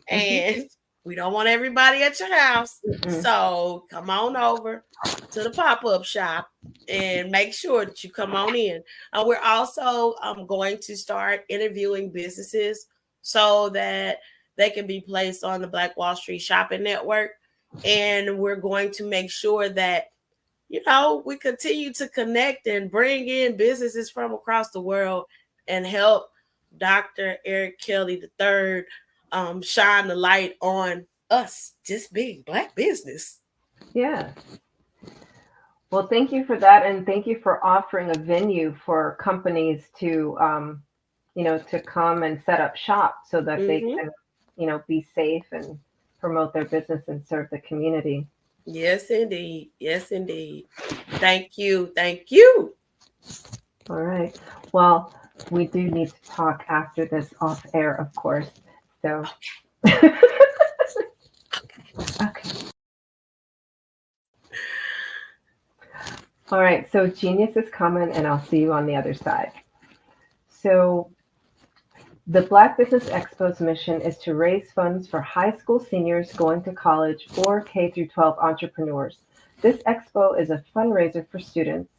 and we don't want everybody at your house. Mm-mm. So come on over to the pop-up shop and make sure that you come on in. We're also going to start interviewing businesses so that they can be placed on the Black Wall Street Shopping Network. And we're going to make sure that we continue to connect and bring in businesses from across the world and help Dr. Eric Kelly III shine the light on us just being Black business. Yeah. Well, thank you for that, and thank you for offering a venue for companies to come and set up shop so that they Mm-hmm. can, be safe and promote their business and serve the community. Yes, indeed. Yes, indeed. Thank you. Thank you. All right. Well, we do need to talk after this off air, of course. So, okay. All right. So, Genius is coming, and I'll see you on the other side. So, the Black Business Expo's mission is to raise funds for high school seniors going to college or K through 12 entrepreneurs. This expo is a fundraiser for students,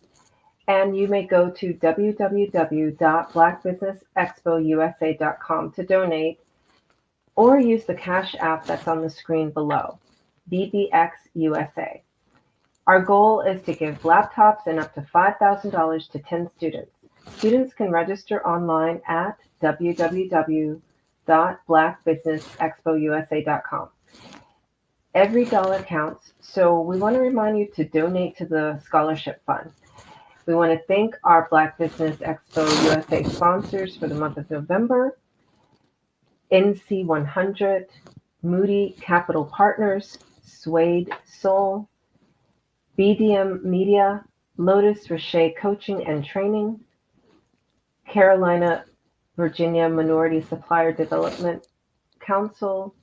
and you may go to www.blackbusinessexpousa.com to donate or use the Cash App that's on the screen below, BBXUSA. Our goal is to give laptops and up to $5,000 to 10 students. Students can register online at www.blackbusinessexpousa.com. Every dollar counts, so we want to remind you to donate to the scholarship fund. We want to thank our Black Business Expo USA sponsors for the month of November: NC100, Moody Capital Partners, Suede Soul, BDM Media, Lotus Richey Coaching and Training, Carolina, Virginia Minority Supplier Development Council,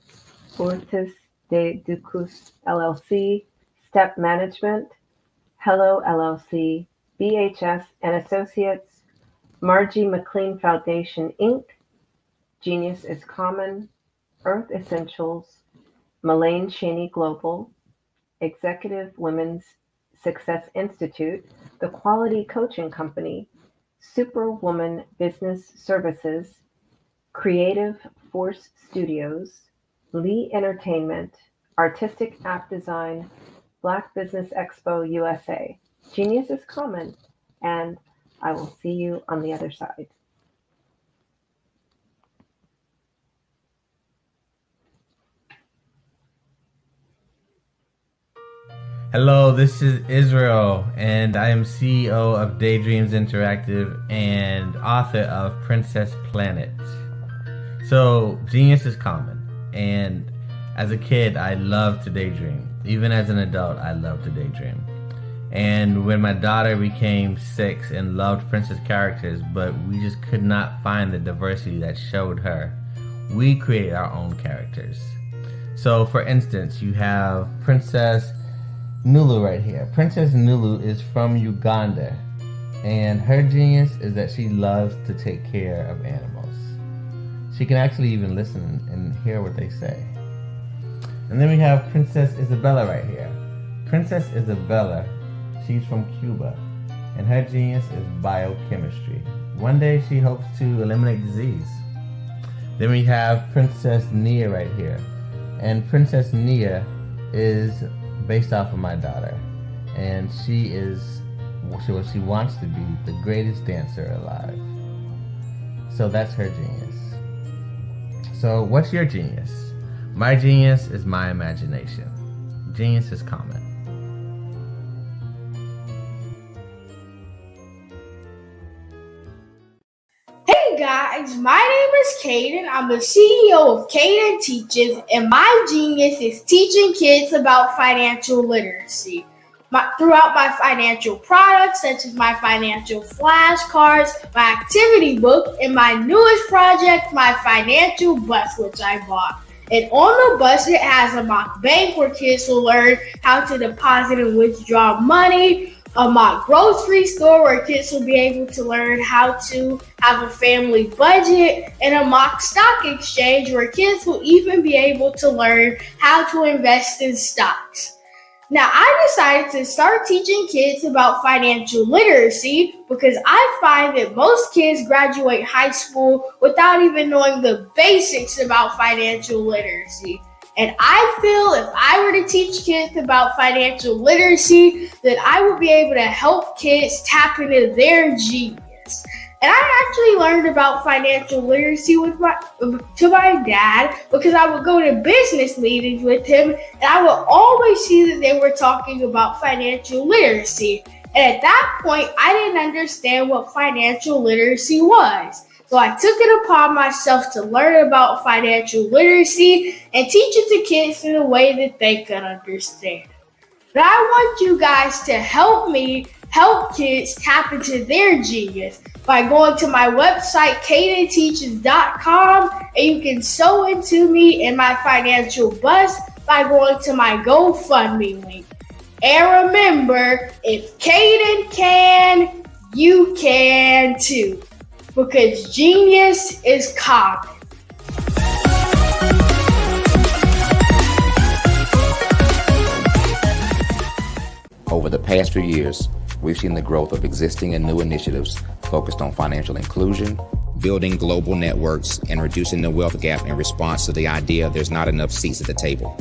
Ortiz de Ducus LLC, Step Management, Hello LLC, BHS and Associates, Margie McLean Foundation Inc., Genius is Common, Earth Essentials, Mullane Cheney Global, Executive Women's Success Institute, The Quality Coaching Company, Superwoman Business Services, Creative Force Studios, Lee Entertainment, Artistic App Design, Black Business Expo USA. Genius is common, and I will see you on the other side. Hello, this is Israel, and I am CEO of Daydreams Interactive and author of Princess Planet. So, genius is common, and as a kid, I loved to daydream. Even as an adult, I loved to daydream. And when my daughter became 6 and loved princess characters, but we just could not find the diversity that showed her, we created our own characters. So, for instance, you have Princess Nulu right here. Princess Nulu is from Uganda, and her genius is that she loves to take care of animals. She can actually even listen and hear what they say. And then we have Princess Isabella right here. Princess Isabella, she's from Cuba, and her genius is biochemistry. One day she hopes to eliminate disease. Then we have Princess Nia right here, and Princess Nia is based off of my daughter, and she is what she wants to be, the greatest dancer alive. So that's her genius. So what's your genius? My genius is my imagination. Genius is common. Hey guys, my name is Caden. I'm the CEO of Caden Teaches, and my genius is teaching kids about financial literacy. Throughout my financial products, such as my financial flashcards, my activity book, and my newest project, my financial bus, which I bought. And on the bus, it has a mock bank where kids will learn how to deposit and withdraw money, a mock grocery store where kids will be able to learn how to have a family budget, and a mock stock exchange where kids will even be able to learn how to invest in stocks. Now, I decided to start teaching kids about financial literacy because I find that most kids graduate high school without even knowing the basics about financial literacy. And I feel if I were to teach kids about financial literacy, that I would be able to help kids tap into their genius. And I actually learned about financial literacy to my dad because I would go to business meetings with him, and I would always see that they were talking about financial literacy. And at that point, I didn't understand what financial literacy was. So I took it upon myself to learn about financial literacy and teach it to kids in a way that they could understand. But I want you guys to help me help kids tap into their genius by going to my website, cadenteaches.com, and you can sew into me in my financial bus by going to my GoFundMe link. And remember, if Caden can, you can too. Because genius is common. Over the past few years, we've seen the growth of existing and new initiatives focused on financial inclusion, building global networks, and reducing the wealth gap in response to the idea there's not enough seats at the table.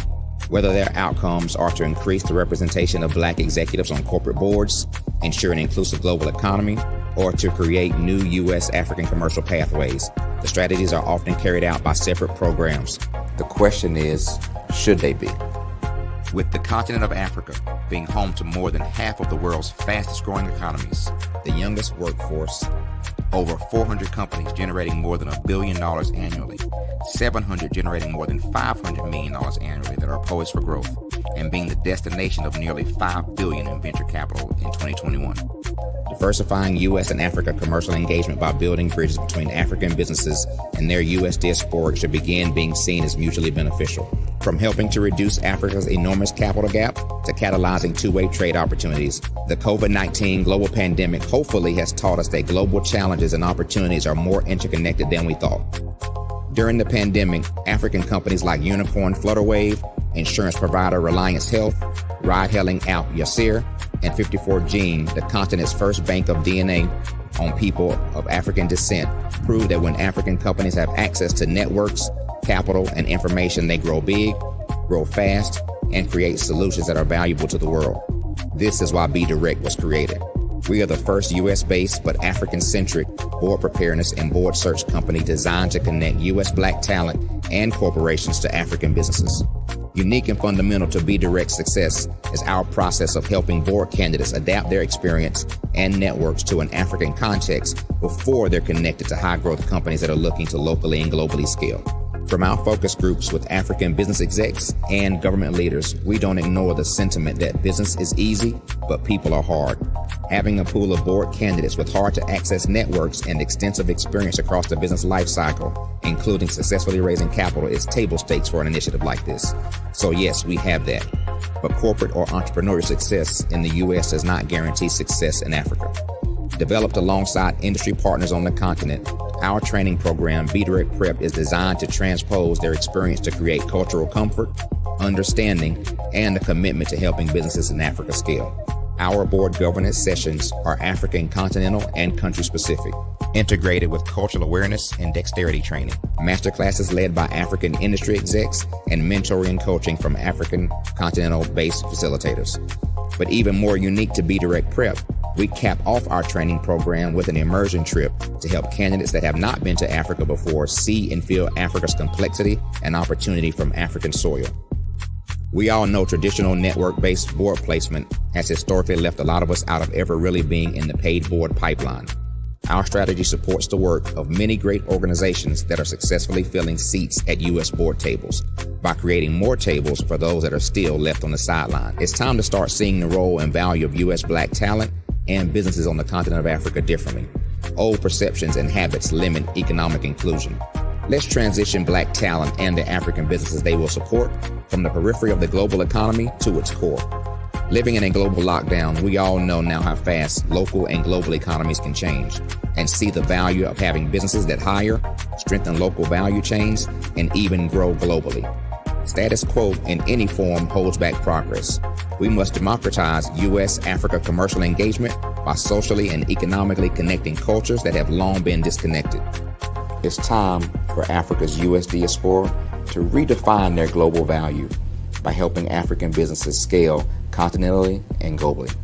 Whether their outcomes are to increase the representation of Black executives on corporate boards, ensure an inclusive global economy, or to create new U.S. African commercial pathways, the strategies are often carried out by separate programs. The question is, should they be? With the continent of Africa being home to more than half of the world's fastest growing economies, the youngest workforce, over 400 companies generating more than $1 billion annually, 700 generating more than $500 million annually that are poised for growth, and being the destination of nearly $5 billion in venture capital in 2021. Diversifying U.S. and Africa commercial engagement by building bridges between African businesses and their U.S. diaspora should begin being seen as mutually beneficial. From helping to reduce Africa's enormous capital gap to catalyzing two-way trade opportunities, the COVID-19 global pandemic hopefully has taught us that global challenges and opportunities are more interconnected than we thought. During the pandemic, African companies like Unicorn Flutterwave, insurance provider Reliance Health, ride-hailing app Yasir, and 54Gene, the continent's first bank of DNA on people of African descent, proved that when African companies have access to networks, capital, and information, they grow big, grow fast, and create solutions that are valuable to the world. This is why Be Direct was created. We are the first U.S.-based but African-centric board preparedness and board search company designed to connect U.S. Black talent and corporations to African businesses. Unique and fundamental to Be Direct's success is our process of helping board candidates adapt their experience and networks to an African context before they're connected to high-growth companies that are looking to locally and globally scale. From our focus groups with African business execs and government leaders, we don't ignore the sentiment that business is easy, but people are hard. Having a pool of board candidates with hard-to-access networks and extensive experience across the business life cycle, including successfully raising capital, is table stakes for an initiative like this. So yes, we have that. But corporate or entrepreneurial success in the U.S. does not guarantee success in Africa. Developed alongside industry partners on the continent, our training program, Be Direct Prep, is designed to transpose their experience to create cultural comfort, understanding, and a commitment to helping businesses in Africa scale. Our board governance sessions are African, continental, and country-specific, integrated with cultural awareness and dexterity training, masterclasses led by African industry execs, and mentoring and coaching from African continental-based facilitators. But even more unique to Be Direct Prep, we cap off our training program with an immersion trip to help candidates that have not been to Africa before see and feel Africa's complexity and opportunity from African soil. We all know traditional network-based board placement has historically left a lot of us out of ever really being in the paid board pipeline. Our strategy supports the work of many great organizations that are successfully filling seats at U.S. board tables by creating more tables for those that are still left on the sideline. It's time to start seeing the role and value of U.S. Black talent and businesses on the continent of Africa differently. Old perceptions and habits limit economic inclusion. Let's transition Black talent and the African businesses they will support from the periphery of the global economy to its core. Living in a global lockdown, we all know now how fast local and global economies can change, and see the value of having businesses that hire, strengthen local value chains, and even grow globally. Status quo in any form holds back progress. We must democratize U.S.-Africa commercial engagement by socially and economically connecting cultures that have long been disconnected. It's time for Africa's U.S. diaspora to redefine their global value by helping African businesses scale continentally and globally.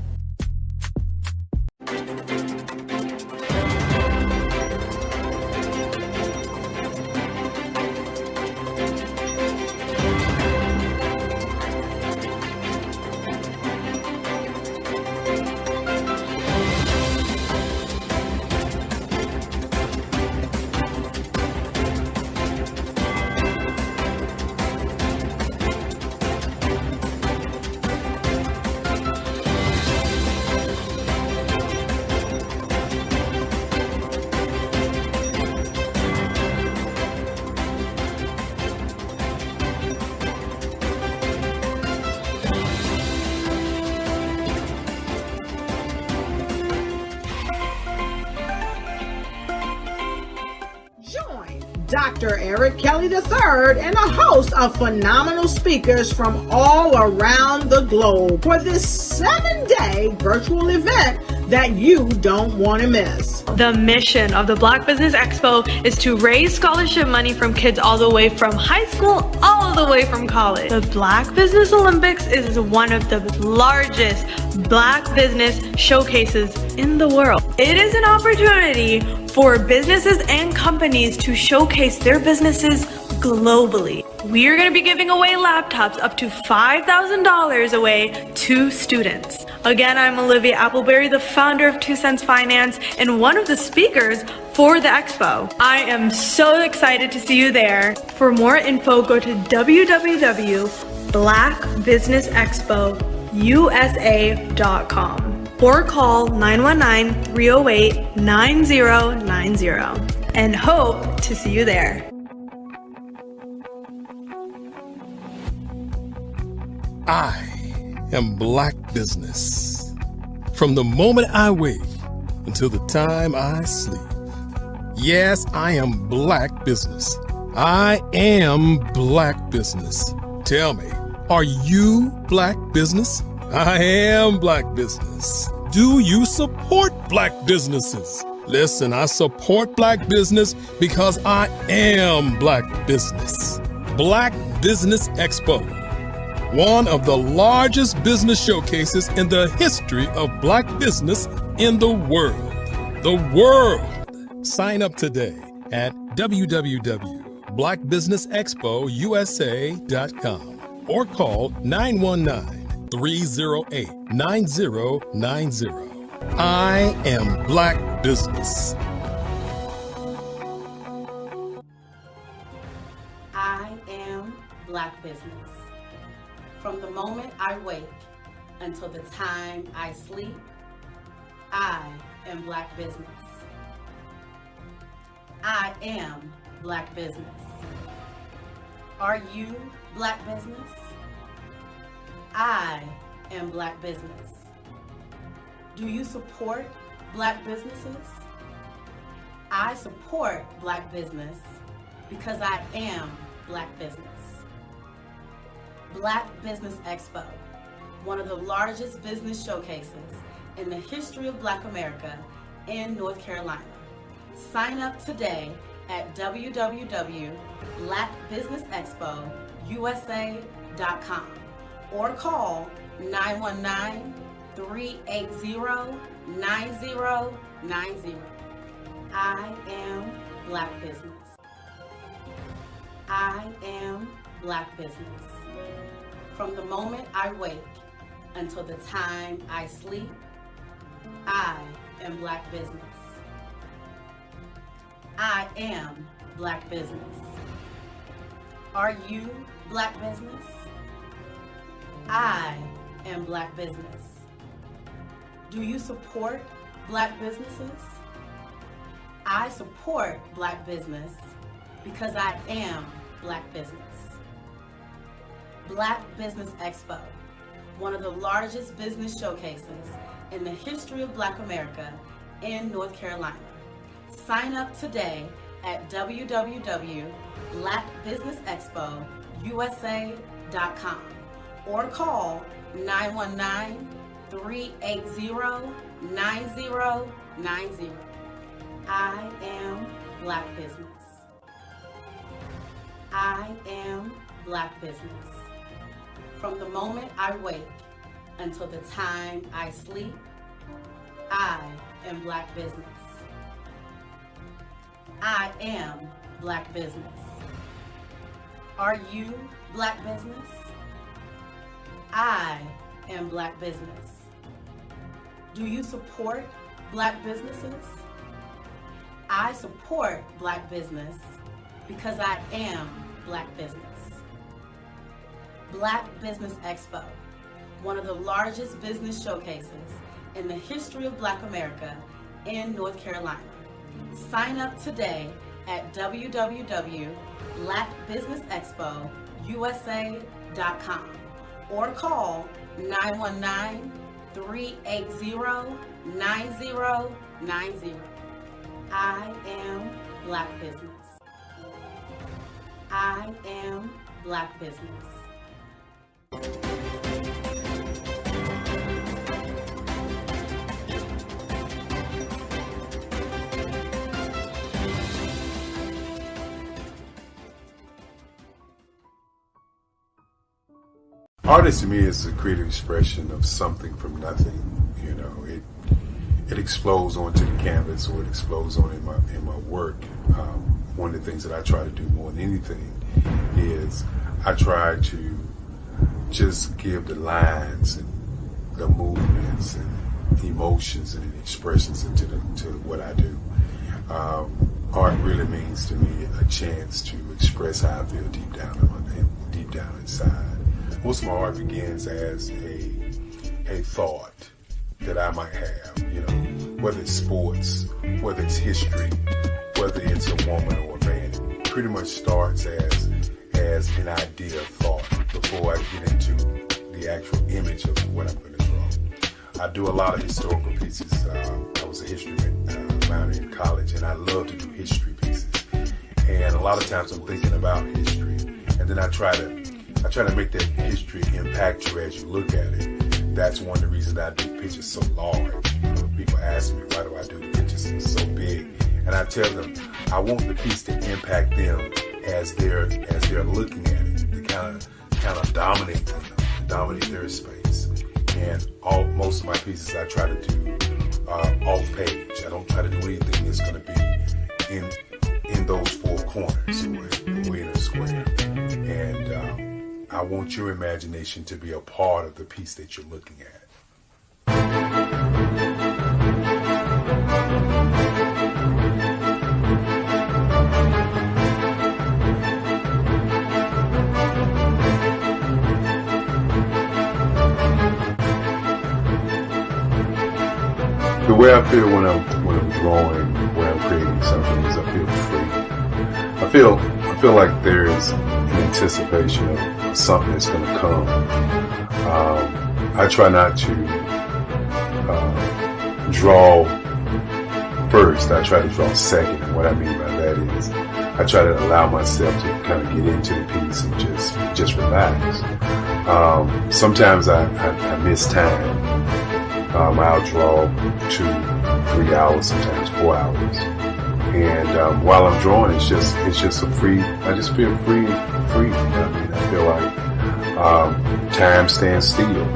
Dr. Eric Kelly III and a host of phenomenal speakers from all around the globe for this 7-day virtual event that you don't want to miss. The mission of the Black Business Expo is to raise scholarship money from kids all the way from high school all the way from college. The Black Business Olympics is one of the largest Black business showcases in the world. It is an opportunity for businesses and companies to showcase their businesses globally. We are going to be giving away laptops up to $5,000 away to students. Again, I'm Olivia Appleberry, the founder of 2 Cents Finance and one of the speakers for the expo. I am so excited to see you there. For more info, go to www.blackbusinessexpousa.com or call 919-308-9090 and hope to see you there. I am Black Business. From the moment I wake until the time I sleep. Yes, I am Black Business. I am Black Business. Tell me, are you Black Business? I am Black Business. Do you support Black businesses? Listen, I support Black business because I am Black Business. Black Business Expo one of the largest business showcases in the history of black business in the world. The world! Sign up today at www.blackbusinessexpousa.com or call 919-308-9090. I am Black Business. I am Black Business. From the moment I wake until the time I sleep, I am Black Business. I am Black Business. Are you Black Business? I am Black Business. Do you support Black businesses? I support Black business because I am Black business. Black Business Expo, one of the largest business showcases in the history of Black America in North Carolina. Sign up today at www.blackbusinessexpousa.com or call 919-380-9090. I am Black Business. I am Black Business. From the moment I wake until the time I sleep, I am Black Business. I am Black Business. Are you Black Business? I am Black Business. Do you support Black businesses? I support Black business because I am Black business. Black Business Expo, one of the largest business showcases in the history of Black America in North Carolina. Sign up today at www.blackbusinessexpousa.com or call 919-380-9090. I am Black Business. I am Black Business. From the moment I wake until the time I sleep, I am Black Business. I am Black Business. Are you Black Business? I am Black Business. Do you support Black businesses? I support Black business because I am Black business. Black Business Expo, one of the largest business showcases in the history of Black America in North Carolina. Sign up today at www.blackbusinessexpousa.com or call 919-380-9090. I am Black Business. I am Black Business. Artist to me is a creative expression of something from nothing. You know, it explodes onto the canvas, or it explodes on in my work. One of the things that I try to do more than anything is I try to just give the lines and the movements and emotions and expressions into what I do. Art really means to me a chance to express how I feel deep down inside. Most of my art begins as a thought that I might have, you know, whether it's sports, whether it's history, whether it's a woman or a man. It pretty much starts as an idea of thought before I get into the actual image of what I'm going to draw. I do a lot of historical pieces. I was a history minor in college, and I love to do history pieces. And a lot of times I'm thinking about history, and then I try to make that history impact you as you look at it. That's one of the reasons I do pictures so large. People ask me, why do I do the pictures so big? And I tell them, I want the piece to impact them as they're looking at it, to kind of dominate them. dominate their space. And most of my pieces I try to do off page. I don't try to do anything that's going to be in those four corners or in a square. And I want your imagination to be a part of the piece that you're looking at. The way I feel when I'm drawing, when I'm creating something, is I feel free. I feel like there is an anticipation of something that's going to come. I try not to draw first. I try to draw second. And what I mean by that is I try to allow myself to kind of get into the piece and just relax. Sometimes I miss time. I'll draw 2-3 hours, sometimes 4 hours, and while I'm drawing, it's just a free. I just feel free. I mean, I feel like time stands still.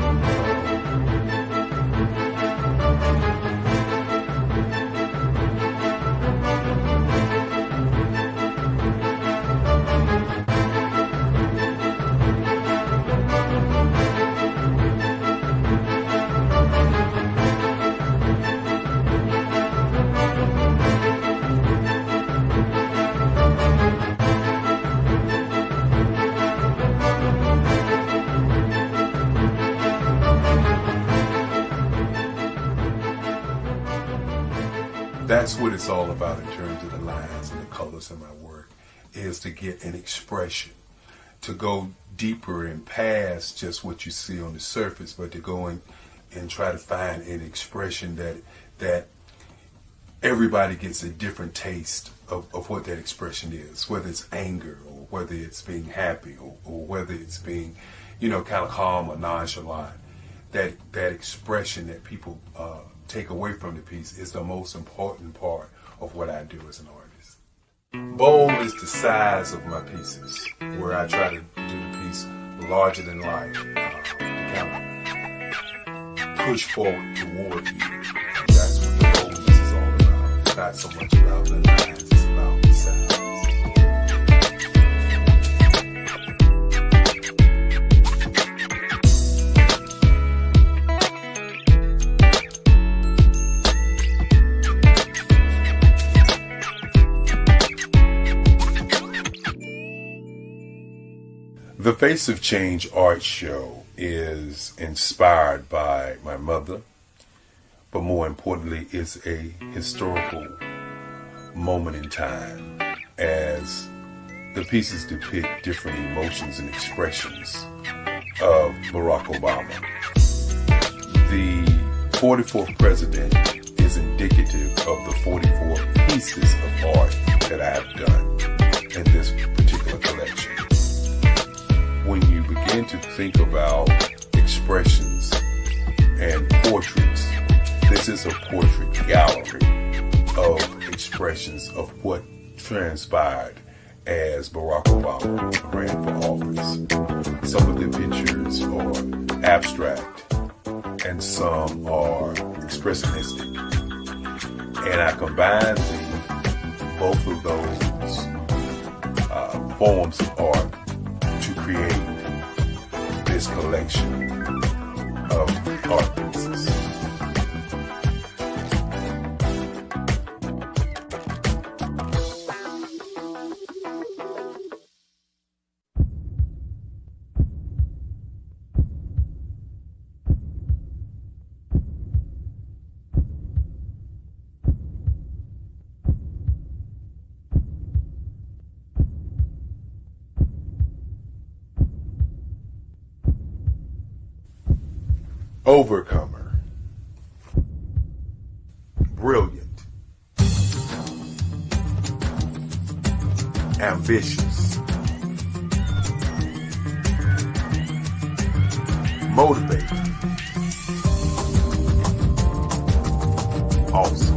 That's what it's all about in terms of the lines and the colors of my work, is to get an expression, to go deeper and past just what you see on the surface, but to go in and try to find an expression that everybody gets a different taste of what that expression is, whether it's anger or whether it's being happy or whether it's being, kind of calm or nonchalant. That expression that people take away from the piece is the most important part of what I do as an artist. Bold is the size of my pieces, where I try to do the piece larger than life, to kind of push forward toward you. That's what the boldness is all about. It's not so much about the lines, it's about the size. The Face of Change art show is inspired by my mother, but more importantly, it's a historical moment in time as the pieces depict different emotions and expressions of Barack Obama. The 44th president is indicative of the 44 pieces of art that I have done in this particular collection. When you begin to think about expressions and portraits, this is a portrait gallery of expressions of what transpired as Barack Obama ran for office. Some of the pictures are abstract and some are expressionistic. And I combine both of those forms of art to create this collection of art pieces. Overcomer, brilliant, ambitious, motivated, awesome,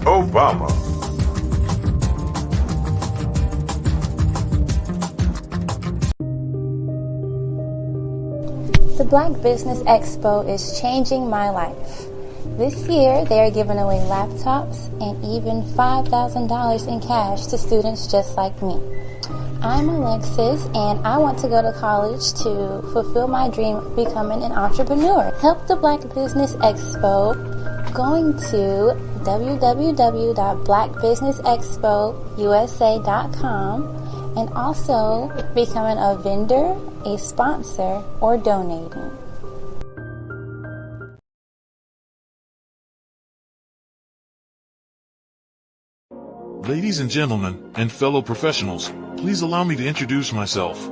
Obama. Black Business Expo is changing my life. This year, they are giving away laptops and even $5,000 in cash to students just like me. I'm Alexis, and I want to go to college to fulfill my dream of becoming an entrepreneur. Help the Black Business Expo going to www.blackbusinessexpousa.com and also becoming a vendor, a sponsor, or donating. Ladies and gentlemen, and fellow professionals, please allow me to introduce myself.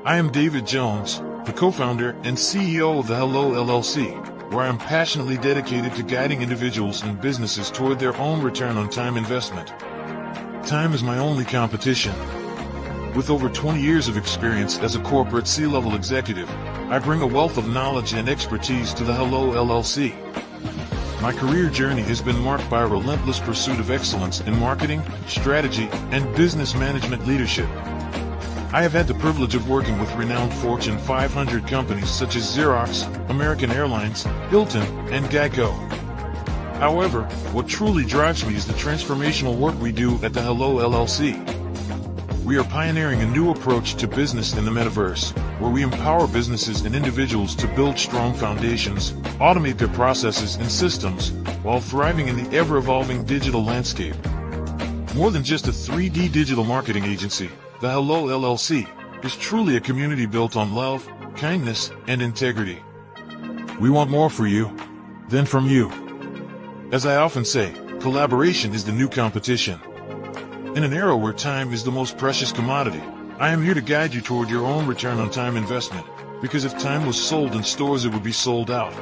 I am David Jones, the co-founder and CEO of the Hello LLC, where I am passionately dedicated to guiding individuals and businesses toward their own return on time investment. Time is my only competition. With over 20 years of experience as a corporate C-level executive, I bring a wealth of knowledge and expertise to the Hello LLC. My career journey has been marked by a relentless pursuit of excellence in marketing, strategy, and business management leadership. I have had the privilege of working with renowned Fortune 500 companies such as Xerox, American Airlines, Hilton, and Geico. However, what truly drives me is the transformational work we do at the Hello LLC. We are pioneering a new approach to business in the metaverse, where we empower businesses and individuals to build strong foundations, automate their processes and systems, while thriving in the ever-evolving digital landscape. More than just a 3D digital marketing agency, the Hello LLC is truly a community built on love, kindness, and integrity. We want more for you than from you. As I often say, collaboration is the new competition. In an era where time is the most precious commodity, I am here to guide you toward your own return on time investment, because if time was sold in stores, it would be sold out.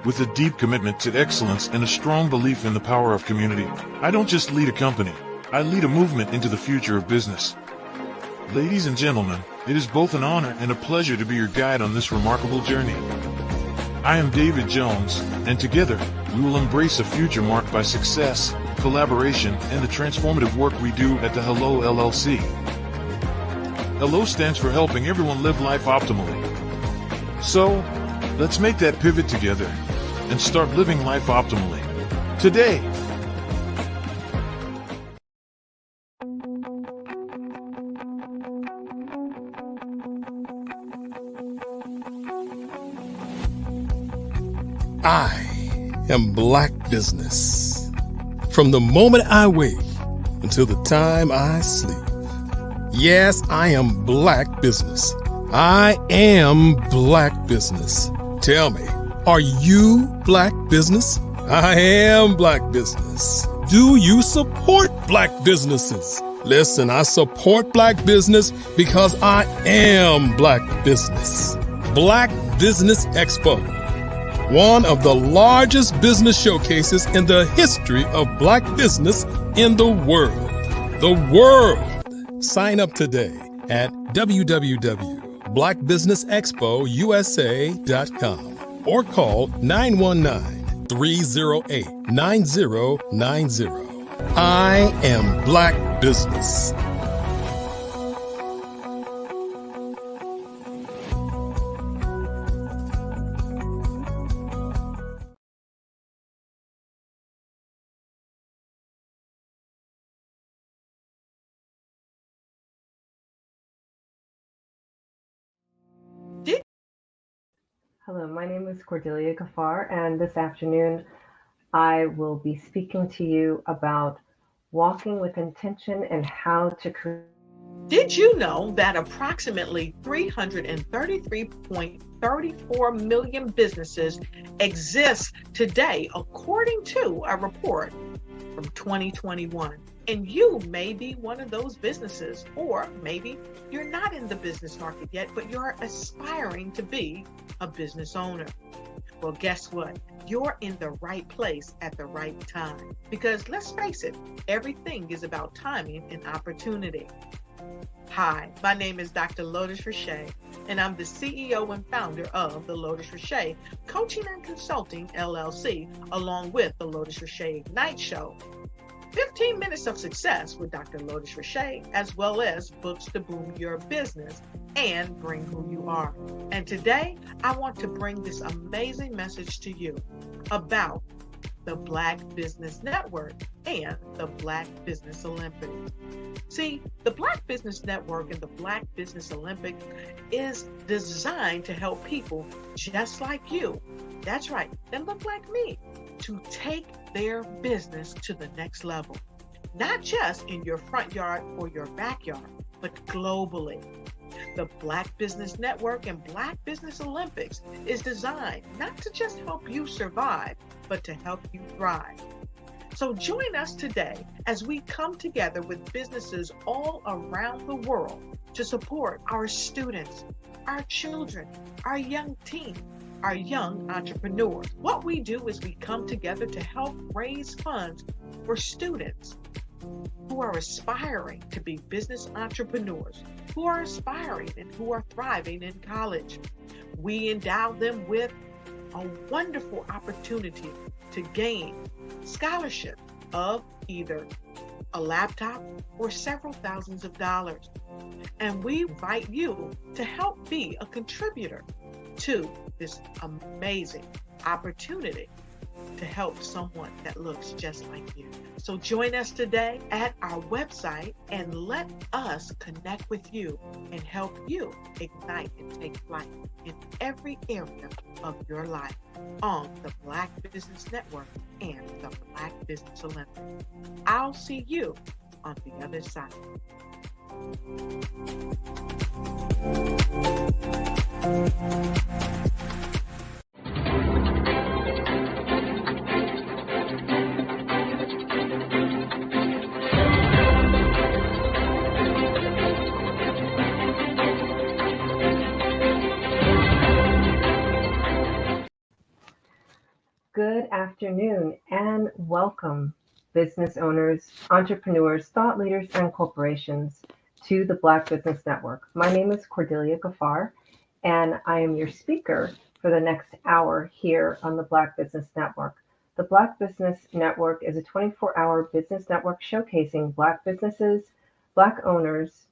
With a deep commitment to excellence and a strong belief in the power of community, I don't just lead a company, I lead a movement into the future of business. Ladies and gentlemen, it is both an honor and a pleasure to be your guide on this remarkable journey. I am David Jones, and together, we will embrace a future marked by success, collaboration, and the transformative work we do at the Hello LLC. Hello stands for helping everyone live life optimally. So, let's make that pivot together and start living life optimally today. I am Black Business. From the moment I wake until the time I sleep. Yes, I am Black Business. I am Black Business. Tell me, are you Black Business? I am Black Business. Do you support Black businesses? Listen, I support Black business because I am Black Business. Black Business Expo, one of the largest business showcases in the history of Black business in the world. The world! Sign up today at www.blackbusinessexpousa.com or call 919-308-9090. I am Black Business. Hello, my name is Cordelia Gafar, and this afternoon I will be speaking to you about walking with intention and how to create. Did you know that approximately 333.34 million businesses exist today, according to a report from 2021? And you may be one of those businesses, or maybe you're not in the business market yet, but you're aspiring to be a business owner. Well, guess what? You're in the right place at the right time. Because let's face it, everything is about timing and opportunity. Hi, my name is Dr. Lotus Richey, and I'm the CEO and founder of the Lotus Richey Coaching and Consulting LLC, along with the Lotus Richey Ignite Show. 15 minutes of success with Dr. Lotus Richey, as well as books to boom your business, and bring who you are. And today, I want to bring this amazing message to you about the Black Business Network and the Black Business Olympics. See, the Black Business Network and the Black Business Olympics is designed to help people just like you, that's right, that look like me, to take their business to the next level. Not just in your front yard or your backyard, but globally. The Black Business Network and Black Business Olympics is designed not to just help you survive, but to help you thrive. So join us today as we come together with businesses all around the world to support our students, our children, our young teens, our young entrepreneurs. What we do is we come together to help raise funds for students who are aspiring to be business entrepreneurs, who are aspiring and who are thriving in college. We endow them with a wonderful opportunity to gain scholarship of either a laptop or several thousands of dollars. And we invite you to help be a contributor to this amazing opportunity to help someone that looks just like you. So join us today at our website and let us connect with you and help you ignite and take flight in every area of your life on the Black Business Network and the Black Business Olympics. I'll see you on the other side. Good afternoon and welcome, business owners, entrepreneurs, thought leaders, and corporations to the Black Business Network. My name is Cordelia Gaffar, and I am your speaker for the next hour here on the Black Business Network. The Black Business Network is a 24-hour business network showcasing Black businesses, Black owners,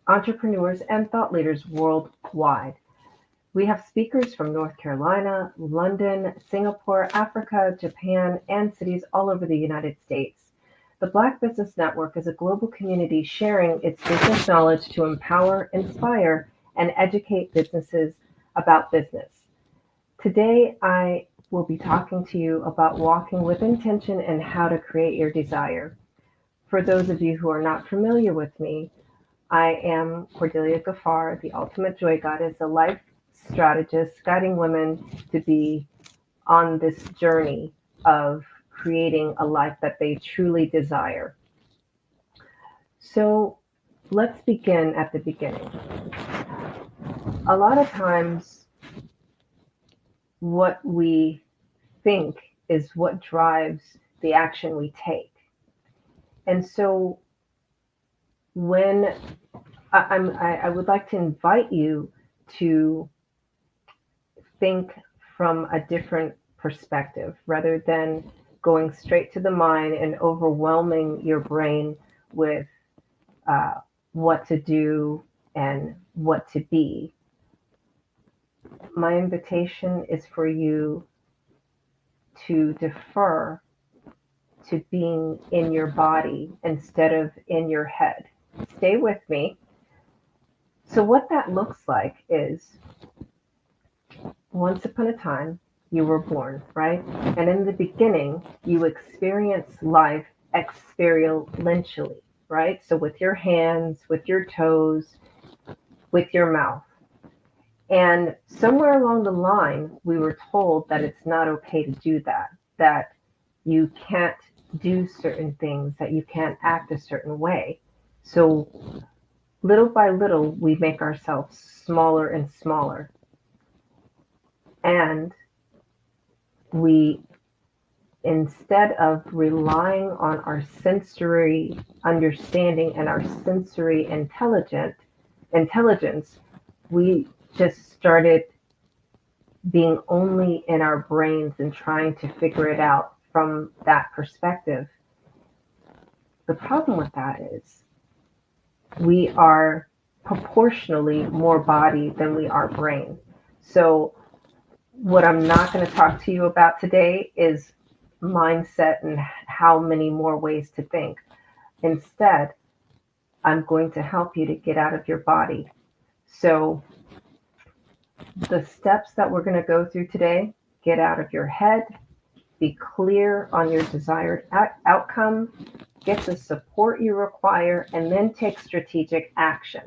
entrepreneurs, and thought leaders worldwide. We have speakers from North Carolina, London, Singapore, Africa, Japan, and cities all over the United States. The Black Business Network is a global community sharing its business knowledge to empower, inspire, and educate businesses about business. Today, I will be talking to you about walking with intention and how to create your desire. For those of you who are not familiar with me, I am Cordelia Gaffar, the Ultimate Joy Goddess, a life strategist guiding women to be on this journey of creating a life that they truly desire. So let's begin at the beginning. A lot of times, what we think is what drives the action we take. And so when I would like to invite you to think from a different perspective rather than going straight to the mind and overwhelming your brain with what to do and what to be. My invitation is for you to defer to being in your body instead of in your head. Stay with me. So what that looks like is, once upon a time, you were born, right? And in the beginning, you experience life experientially, right? So with your hands, with your toes, with your mouth. And somewhere along the line, we were told that it's not okay to do that, that you can't do certain things, that you can't act a certain way. So little by little, we make ourselves smaller and smaller. And we, instead of relying on our sensory understanding and our sensory intelligence, we just started being only in our brains and trying to figure it out from that perspective. The problem with that is we are proportionally more body than we are brain. So what I'm not going to talk to you about today is mindset and how many more ways to think. Instead, I'm going to help you to get out of your body. So the steps that we're going to go through today: get out of your head, be clear on your desired outcome, get the support you require, and then take strategic action.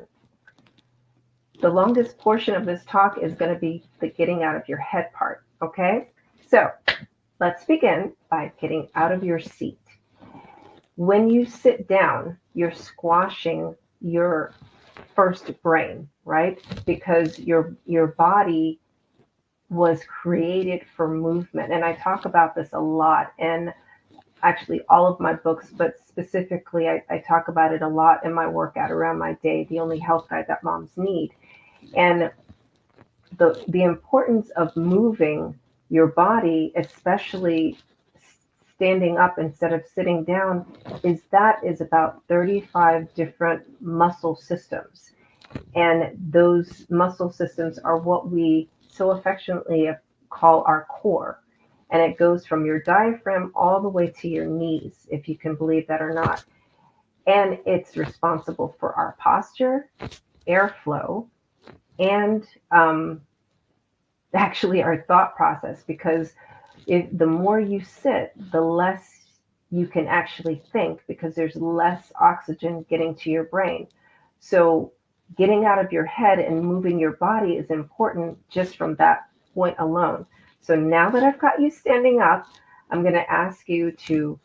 The longest portion of this talk is going to be the getting out of your head part, okay? So let's begin by getting out of your seat. When you sit down, you're squashing your first brain, right? Because your body was created for movement. And I talk about this a lot in actually all of my books, but specifically I talk about it a lot in my workout around my day, the only health guide that moms need. And the importance of moving your body, especially standing up instead of sitting down, is about 35 different muscle systems. And those muscle systems are what we so affectionately call our core. And it goes from your diaphragm all the way to your knees, if you can believe that or not. And it's responsible for our posture, airflow, and actually our thought process, because the more you sit, the less you can actually think, because there's less oxygen getting to your brain. So getting out of your head and moving your body is important just from that point alone. So now that I've got you standing up, I'm going to ask you to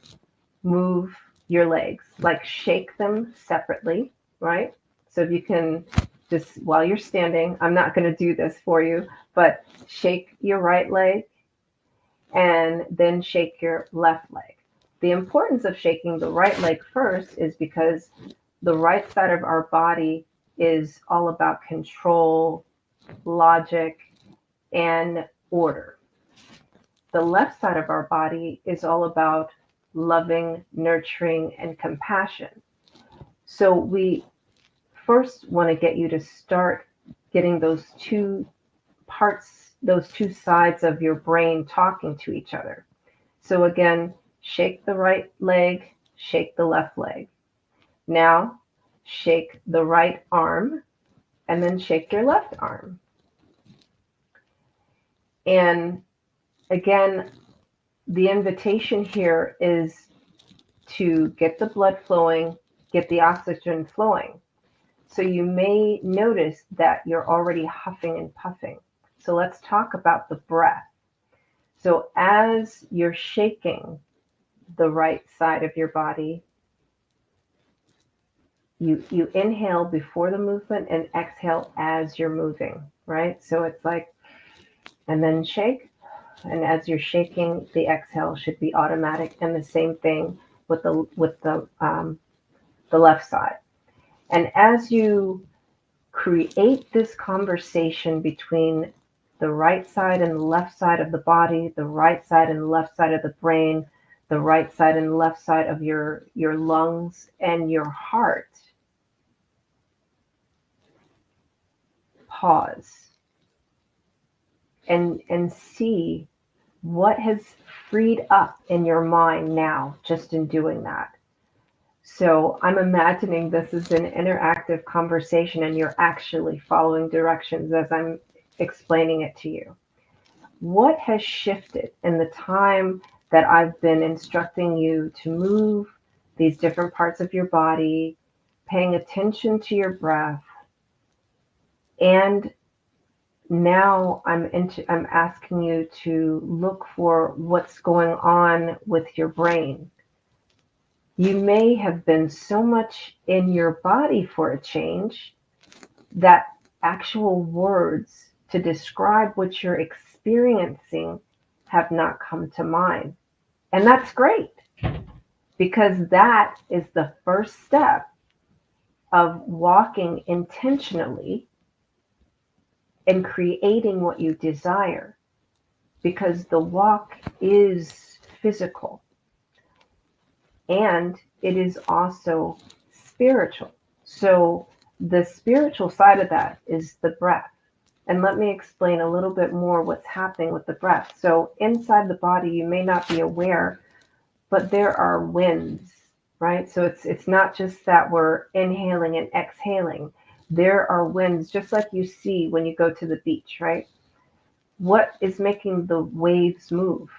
move your legs, like shake them separately, right? So if you can just, while you're standing, I'm not going to do this for you, but shake your right leg and then shake your left leg. The importance of shaking the right leg first is because the right side of our body is all about control, logic, and order. The left side of our body is all about loving, nurturing, and compassion. So we first want to get you to start getting those two parts, those two sides of your brain talking to each other. So again, shake the right leg, shake the left leg. Now, shake the right arm, and then shake your left arm. And again, the invitation here is to get the blood flowing, get the oxygen flowing. So you may notice that you're already huffing and puffing. So let's talk about the breath. So as you're shaking the right side of your body, you inhale before the movement and exhale as you're moving, right? So it's like, and then shake. And as you're shaking, the exhale should be automatic. And the same thing with the left side. And as you create this conversation between the right side and the left side of the body, the right side and the left side of the brain, the right side and the left side of your lungs and your heart, pause and see what has freed up in your mind now just in doing that. So I'm imagining this is an interactive conversation and you're actually following directions as I'm explaining it to you. What has shifted in the time that I've been instructing you to move these different parts of your body, paying attention to your breath, and now I'm asking you to look for what's going on with your brain. You may have been so much in your body for a change that actual words to describe what you're experiencing have not come to mind. And that's great, because that is the first step of walking intentionally and creating what you desire, because the walk is physical and it is also spiritual. So The spiritual side of that is the breath. And let me explain a little bit more what's happening with the breath. So inside the body, you may not be aware, but there are winds, right? So it's not just that we're inhaling and exhaling. There are winds, just like you see when you go to the beach, right? What is making the waves move?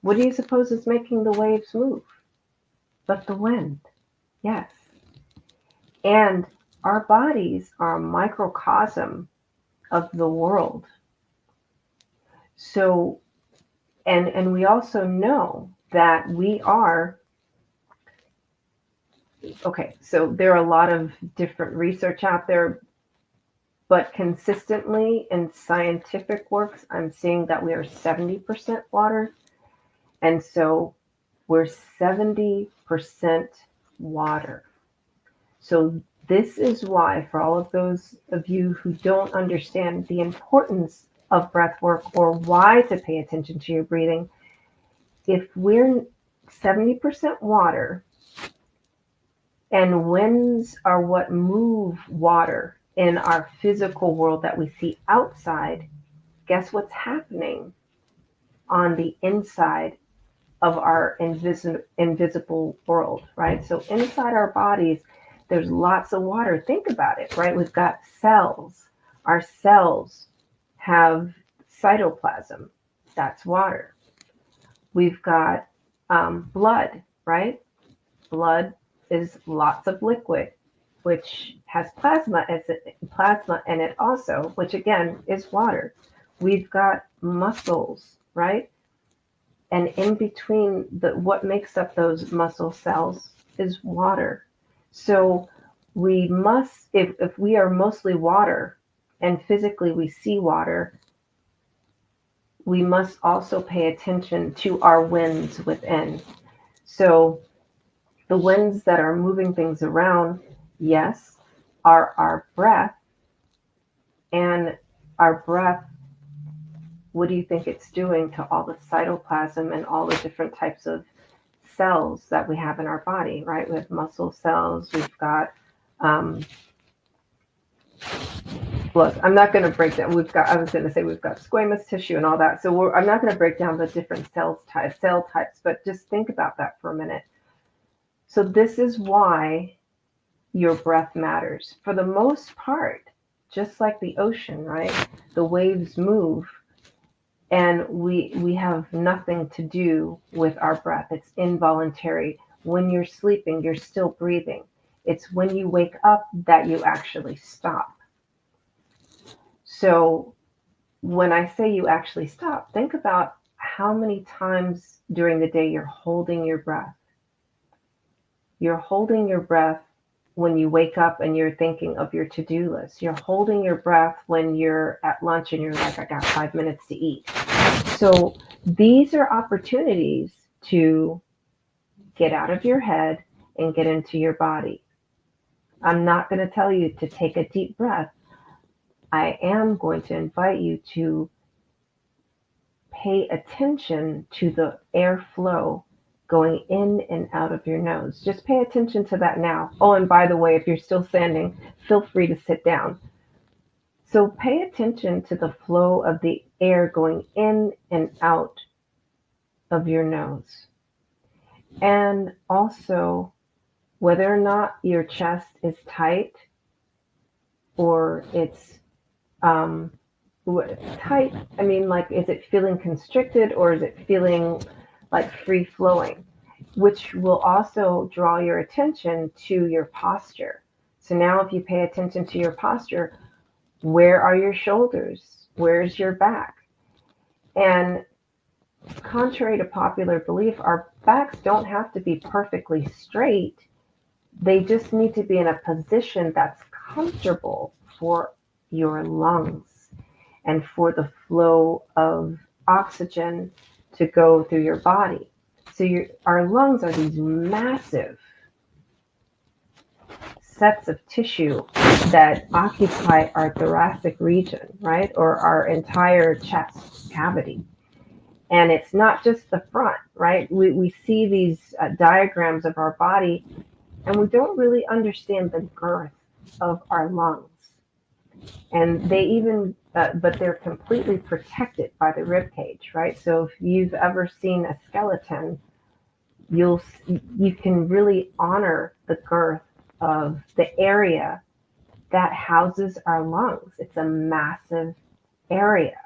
What do you suppose is making the waves move? But the wind, yes. And our bodies are a microcosm of the world. So, and we also know that we are, okay, so there are a lot of different research out there, but consistently in scientific works, I'm seeing that we are 70% water. And so we're 70% water. So this is why, for all of those of you who don't understand the importance of breath work or why to pay attention to your breathing, if we're 70% water and winds are what move water in our physical world that we see outside, guess what's happening on the inside of our invisible world, right? So inside our bodies, there's lots of water. Think about it, right? We've got cells. Our cells have cytoplasm. That's water. We've got blood, right? Blood is lots of liquid, which has plasma in it also, which again is water. We've got muscles, right? And in between what makes up those muscle cells is water. So we must, if we are mostly water and physically we see water, we must also pay attention to our winds within. So the winds that are moving things around, yes, are our breath. And our breath, what do you think it's doing to all the cytoplasm and all the different types of cells that we have in our body, right? We have muscle cells, we've got, look, I'm not going to break down, we've got squamous tissue and all that. So I'm not going to break down the different cell types, but just think about that for a minute. So this is why your breath matters. For the most part, just like the ocean, right? The waves move. And we have nothing to do with our breath. It's involuntary. When you're sleeping, you're still breathing. It's when you wake up that you actually stop. So when I say you actually stop, think about how many times during the day you're holding your breath. You're holding your breath when you wake up and you're thinking of your to-do list. You're holding your breath when you're at lunch and you're like, I got 5 minutes to eat. So these are opportunities to get out of your head and get into your body. I'm not going to tell you to take a deep breath. I am going to invite you to pay attention to the airflow going in and out of your nose. Just pay attention to that now. Oh, and by the way, if you're still standing, feel free to sit down. So pay attention to the flow of the air going in and out of your nose. And also whether or not your chest is tight or it's tight. I mean, like, is it feeling constricted or is it feeling like free flowing, which will also draw your attention to your posture. So now if you pay attention to your posture, where are your shoulders? Where's your back? And contrary to popular belief, our backs don't have to be perfectly straight. They just need to be in a position that's comfortable for your lungs and for the flow of oxygen to go through your body. So our lungs are these massive sets of tissue that occupy our thoracic region, right? Or our entire chest cavity. And it's not just the front, right? We see these diagrams of our body and we don't really understand the girth of our lungs. And they even, but they're completely protected by the rib cage, right? So if you've ever seen a skeleton, you can really honor the girth of the area that houses our lungs. It's a massive area.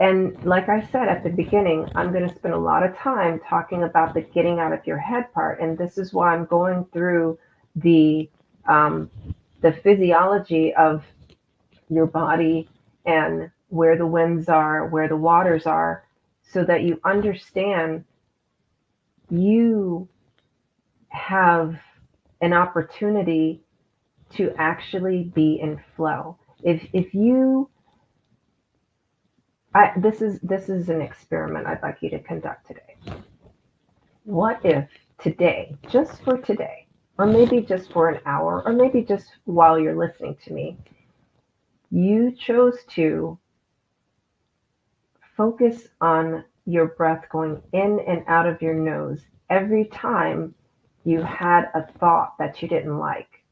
And like I said at the beginning, I'm going to spend a lot of time talking about the getting out of your head part. And this is why I'm going through the physiology of your body and where the winds are, where the waters are, so that you understand you have an opportunity to actually be in flow. If you, this is an experiment I'd like you to conduct today. What if today, just for today, or maybe just for an hour, or maybe just while you're listening to me, you chose to focus on your breath going in and out of your nose every time you had a thought that you didn't like,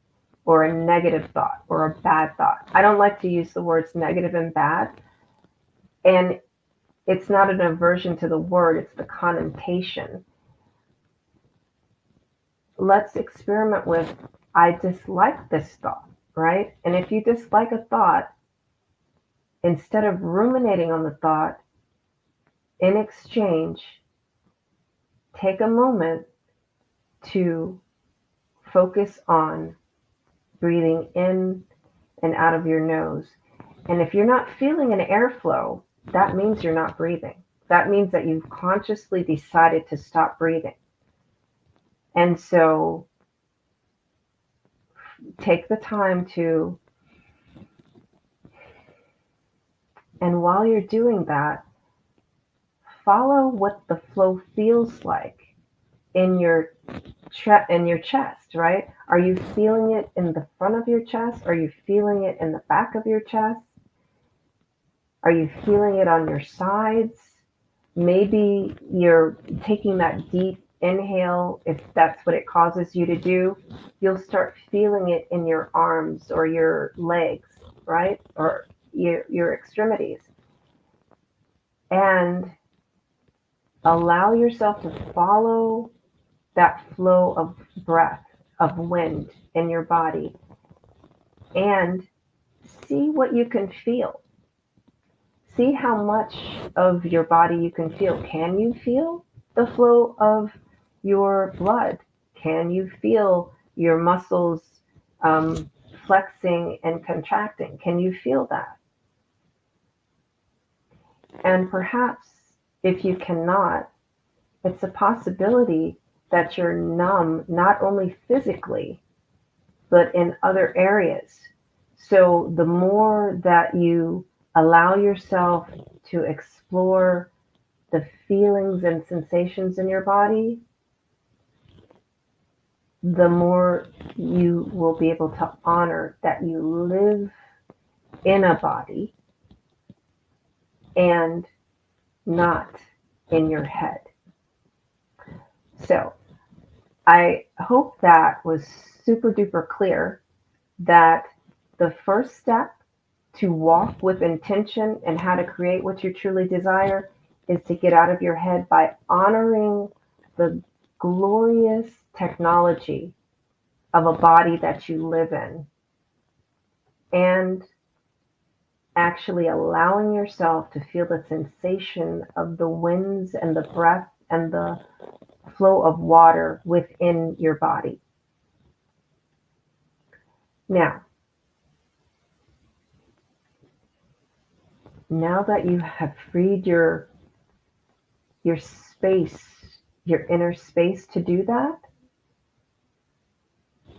or a negative thought, or a bad thought. I don't like to use the words negative and bad. And it's not an aversion to the word, it's the connotation. Let's experiment with, I dislike this thought, right? And if you dislike a thought, instead of ruminating on the thought, in exchange, take a moment to focus on breathing in and out of your nose. And if you're not feeling an airflow, that means you're not breathing. That means that you've consciously decided to stop breathing. And so take the time to, and while you're doing that, follow what the flow feels like in your chest, right? Are you feeling it in the front of your chest? Are you feeling it in the back of your chest? Are you feeling it on your sides? Maybe you're taking that deep inhale. If that's what it causes you to do, you'll start feeling it in your arms or your legs, right? Or your extremities. And allow yourself to follow that flow of breath, of wind in your body, and see what you can feel. See how much of your body you can feel. Can you feel the flow of your blood? Can you feel your muscles flexing and contracting? Can you feel that? And perhaps if you cannot, it's a possibility that you're numb, not only physically, but in other areas. So the more that you allow yourself to explore the feelings and sensations in your body, the more you will be able to honor that you live in a body and not in your head. So I hope that was super duper clear, that the first step to walk with intention and how to create what you truly desire is to get out of your head by honoring the glorious technology of a body that you live in, and actually allowing yourself to feel the sensation of the winds and the breath and the flow of water within your body. Now that you have freed your space, your inner space to do that,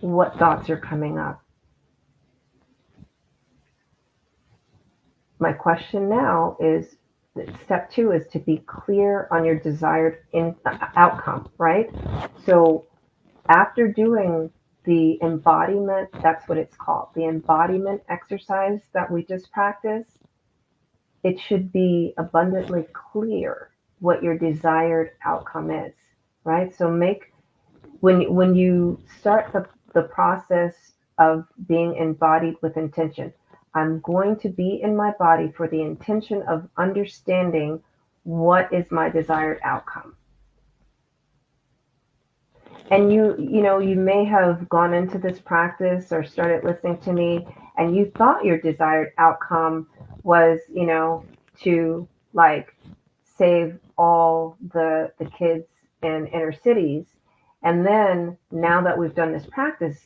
what thoughts are coming up? My question now is, step 2 is to be clear on your desired outcome, right? So after doing the embodiment, that's what it's called, the embodiment exercise that we just practiced, it should be abundantly clear what your desired outcome is, right? So when you start the process of being embodied with intention. I'm going to be in my body for the intention of understanding what is my desired outcome. And you may have gone into this practice or started listening to me, and you thought your desired outcome was, to like save all the kids in inner cities. And then now that we've done this practice,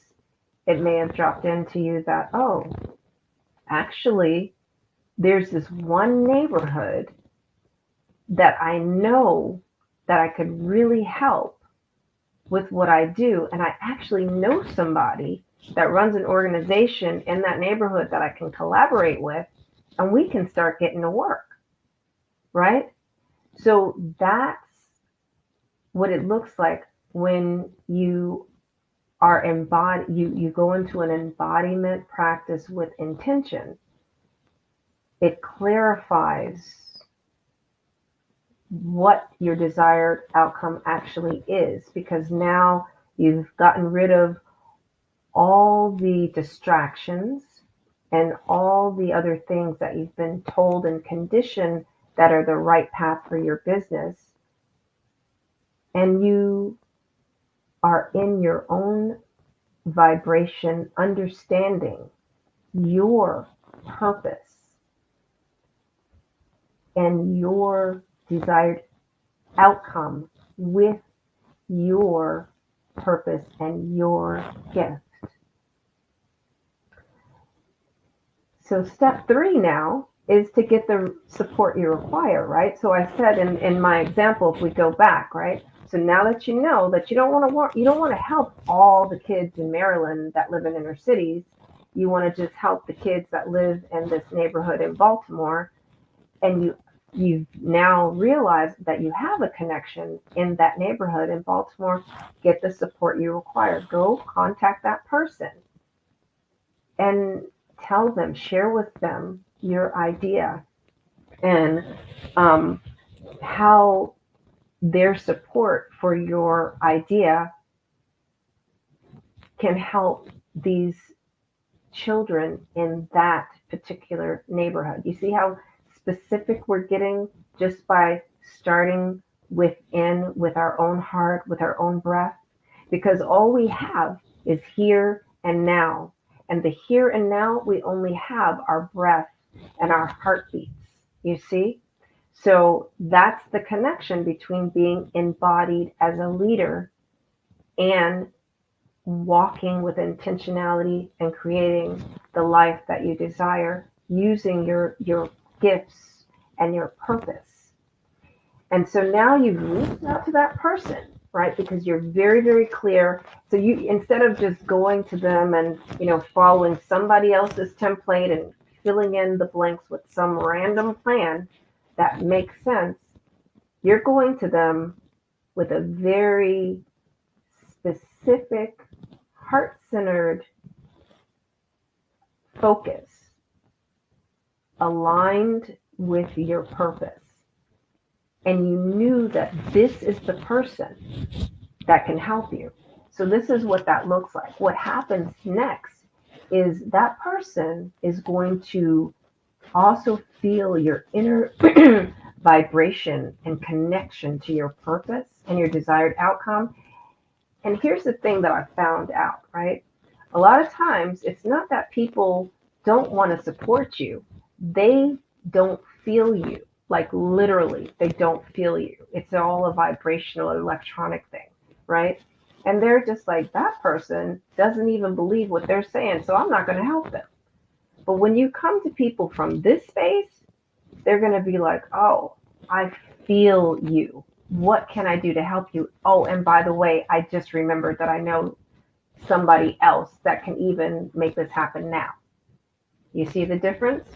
it may have dropped into you that, oh, actually, there's this one neighborhood that I know that I could really help with what I do. And I actually know somebody that runs an organization in that neighborhood that I can collaborate with, and we can start getting to work, right? So that's what it looks like when you are embodied, you go into an embodiment practice with intention. It clarifies what your desired outcome actually is, because now you've gotten rid of all the distractions and all the other things that you've been told and conditioned that are the right path for your business. And you are in your own vibration, understanding your purpose and your desired outcome with your purpose and your gift. So step 3 now is to get the support you require, right? So I said in my example, if we go back, right? So now that you know that you don't want to help all the kids in Maryland that live in inner cities, you want to just help the kids that live in this neighborhood in Baltimore, and you've now realized that you have a connection in that neighborhood in Baltimore. Get the support you require. Go contact that person and tell them, share with them your idea and how their support for your idea can help these children in that particular neighborhood. You see how specific we're getting just by starting within, with our own heart, with our own breath? Because all we have is here and now. And the here and now, we only have our breath and our heartbeats, you see? So that's the connection between being embodied as a leader and walking with intentionality and creating the life that you desire using your gifts and your purpose. And so now you've reached out to that person, right? Because you're very, very clear. So you, instead of just going to them and, following somebody else's template and filling in the blanks with some random plan that makes sense, you're going to them with a very specific, heart-centered focus aligned with your purpose. And you knew that this is the person that can help you. So this is what that looks like. What happens next is that person is going to also feel your inner vibration and connection to your purpose and your desired outcome. And here's the thing that I found out, right? A lot of times it's not that people don't want to support you. They don't feel you. Like literally, they don't feel you. It's all a vibrational electronic thing, right? And they're just like, that person doesn't even believe what they're saying, so I'm not going to help them. But when you come to people from this space, they're going to be like, oh, I feel you. What can I do to help you? Oh, and by the way, I just remembered that I know somebody else that can even make this happen now. You see the difference?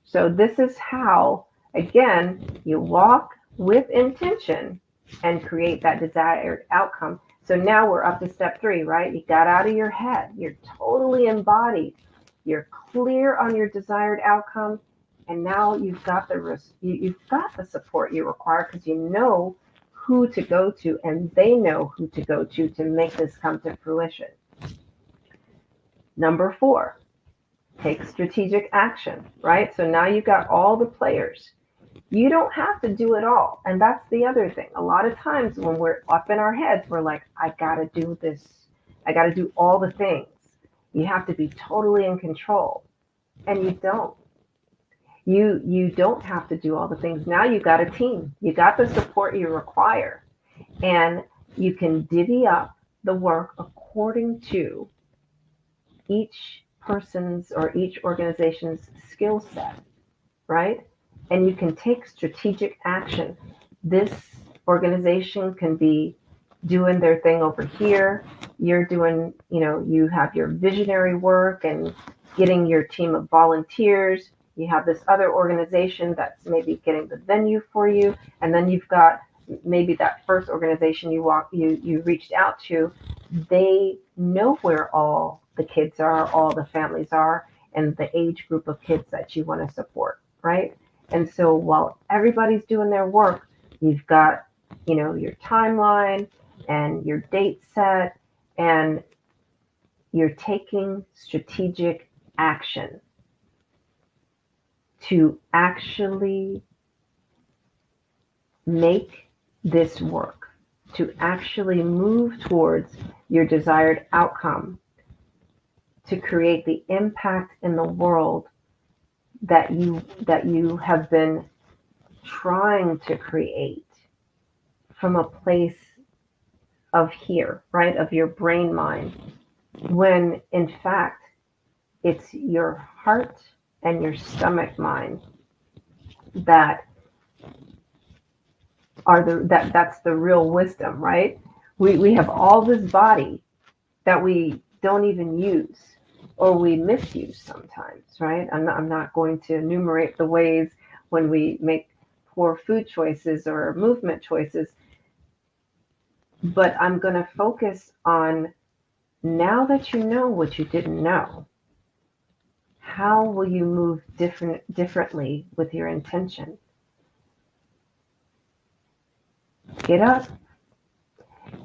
So this is how, again, you walk with intention and create that desired outcome. So now we're up to step 3, right? You got out of your head. You're totally embodied. You're clear on your desired outcome. And now you've got the support you require, because you know who to go to, and they know who to go to make this come to fruition. Number 4, take strategic action, right? So now you've got all the players. You don't have to do it all. And that's the other thing. A lot of times when we're up in our heads, we're like, I got to do this. I got to do all the things. You have to be totally in control. And you don't. You don't have to do all the things. Now you got a team. You got the support you require. And you can divvy up the work according to each person's or each organization's skill set, right? And you can take strategic action. This organization can be doing their thing over here. You're doing, you have your visionary work and getting your team of volunteers. You have this other organization that's maybe getting the venue for you. And then you've got maybe that first organization you reached out to. They know where all the kids are, all the families are, and the age group of kids that you want to support, right? And so while everybody's doing their work, you've got, your timeline and your date set, and you're taking strategic action to actually make this work, to actually move towards your desired outcome, to create the impact in the world that you have been trying to create from a place of here, right? Of your brain mind, when in fact it's your heart and your stomach mind that are that's the real wisdom, right? We have all this body that we don't even use, or we misuse sometimes, right? I'm not going to enumerate the ways when we make poor food choices or movement choices, but I'm going to focus on, now that you know what you didn't know, how will you move differently with your intention? Get up,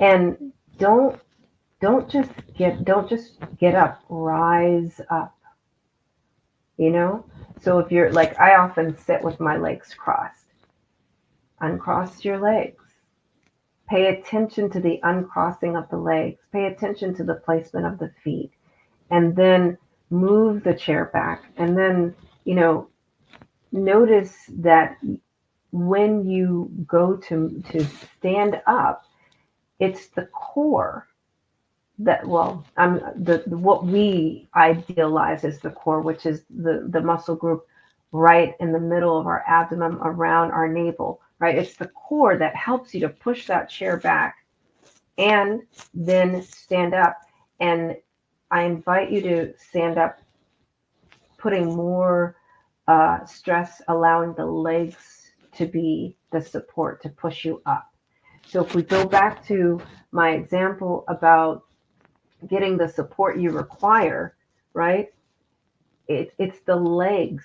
and don't just get up, rise up. So if you're like, I often sit with my legs crossed. Uncross your legs. Pay attention to the uncrossing of the legs. Pay attention to the placement of the feet. And then move the chair back. And then, notice that when you go to stand up, it's the core that, what we idealize as the core, which is the muscle group right in the middle of our abdomen, around our navel, right? It's the core that helps you to push that chair back and then stand up. And I invite you to stand up, putting more stress, allowing the legs to be the support to push you up. So if we go back to my example about getting the support you require, right? It's the legs.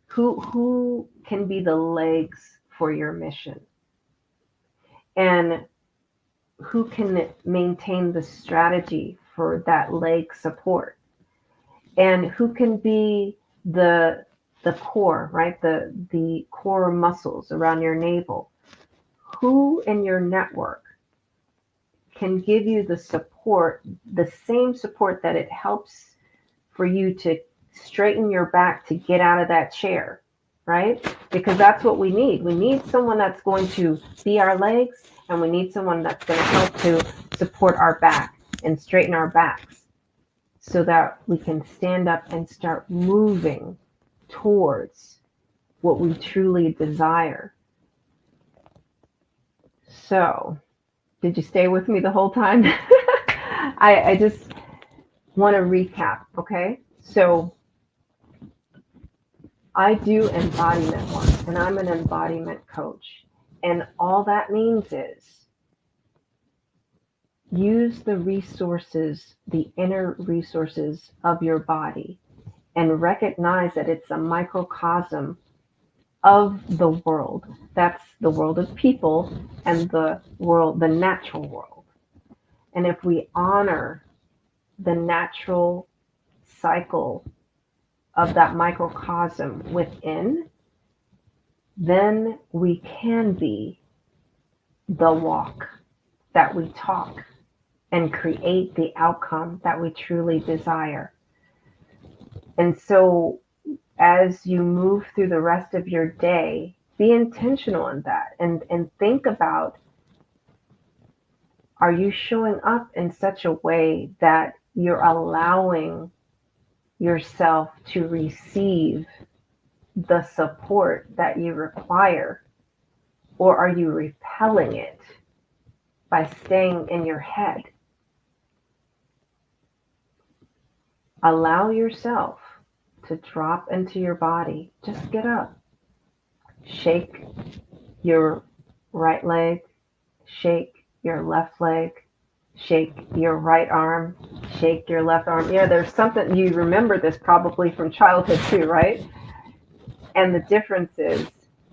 Who can be the legs for your mission? And who can maintain the strategy for that leg support? And who can be the core, right? The core muscles around your navel. Who in your network can give you the support, the same support that it helps for you to straighten your back to get out of that chair, right? Because that's what we need. We need someone that's going to be our legs, and we need someone that's going to help to support our back and straighten our backs so that we can stand up and start moving towards what we truly desire. So, did you stay with me the whole time? I just want to recap, okay? So, I do embodiment work, and I'm an embodiment coach. And all that means is use the resources, the inner resources of your body, and recognize that it's a microcosm of the world. That's the world of people and the world, the natural world. And if we honor the natural cycle of that microcosm within, then we can be the walk that we talk and create the outcome that we truly desire. And so as you move through the rest of your day, be intentional in that and think about, are you showing up in such a way that you're allowing yourself to receive the support that you require? Or are you repelling it by staying in your head? Allow yourself to drop into your body. Just get up. Shake your right leg. Shake your left leg. Shake your right arm. Shake your left arm. Yeah, there's something, you remember this probably from childhood too, right? And the difference is,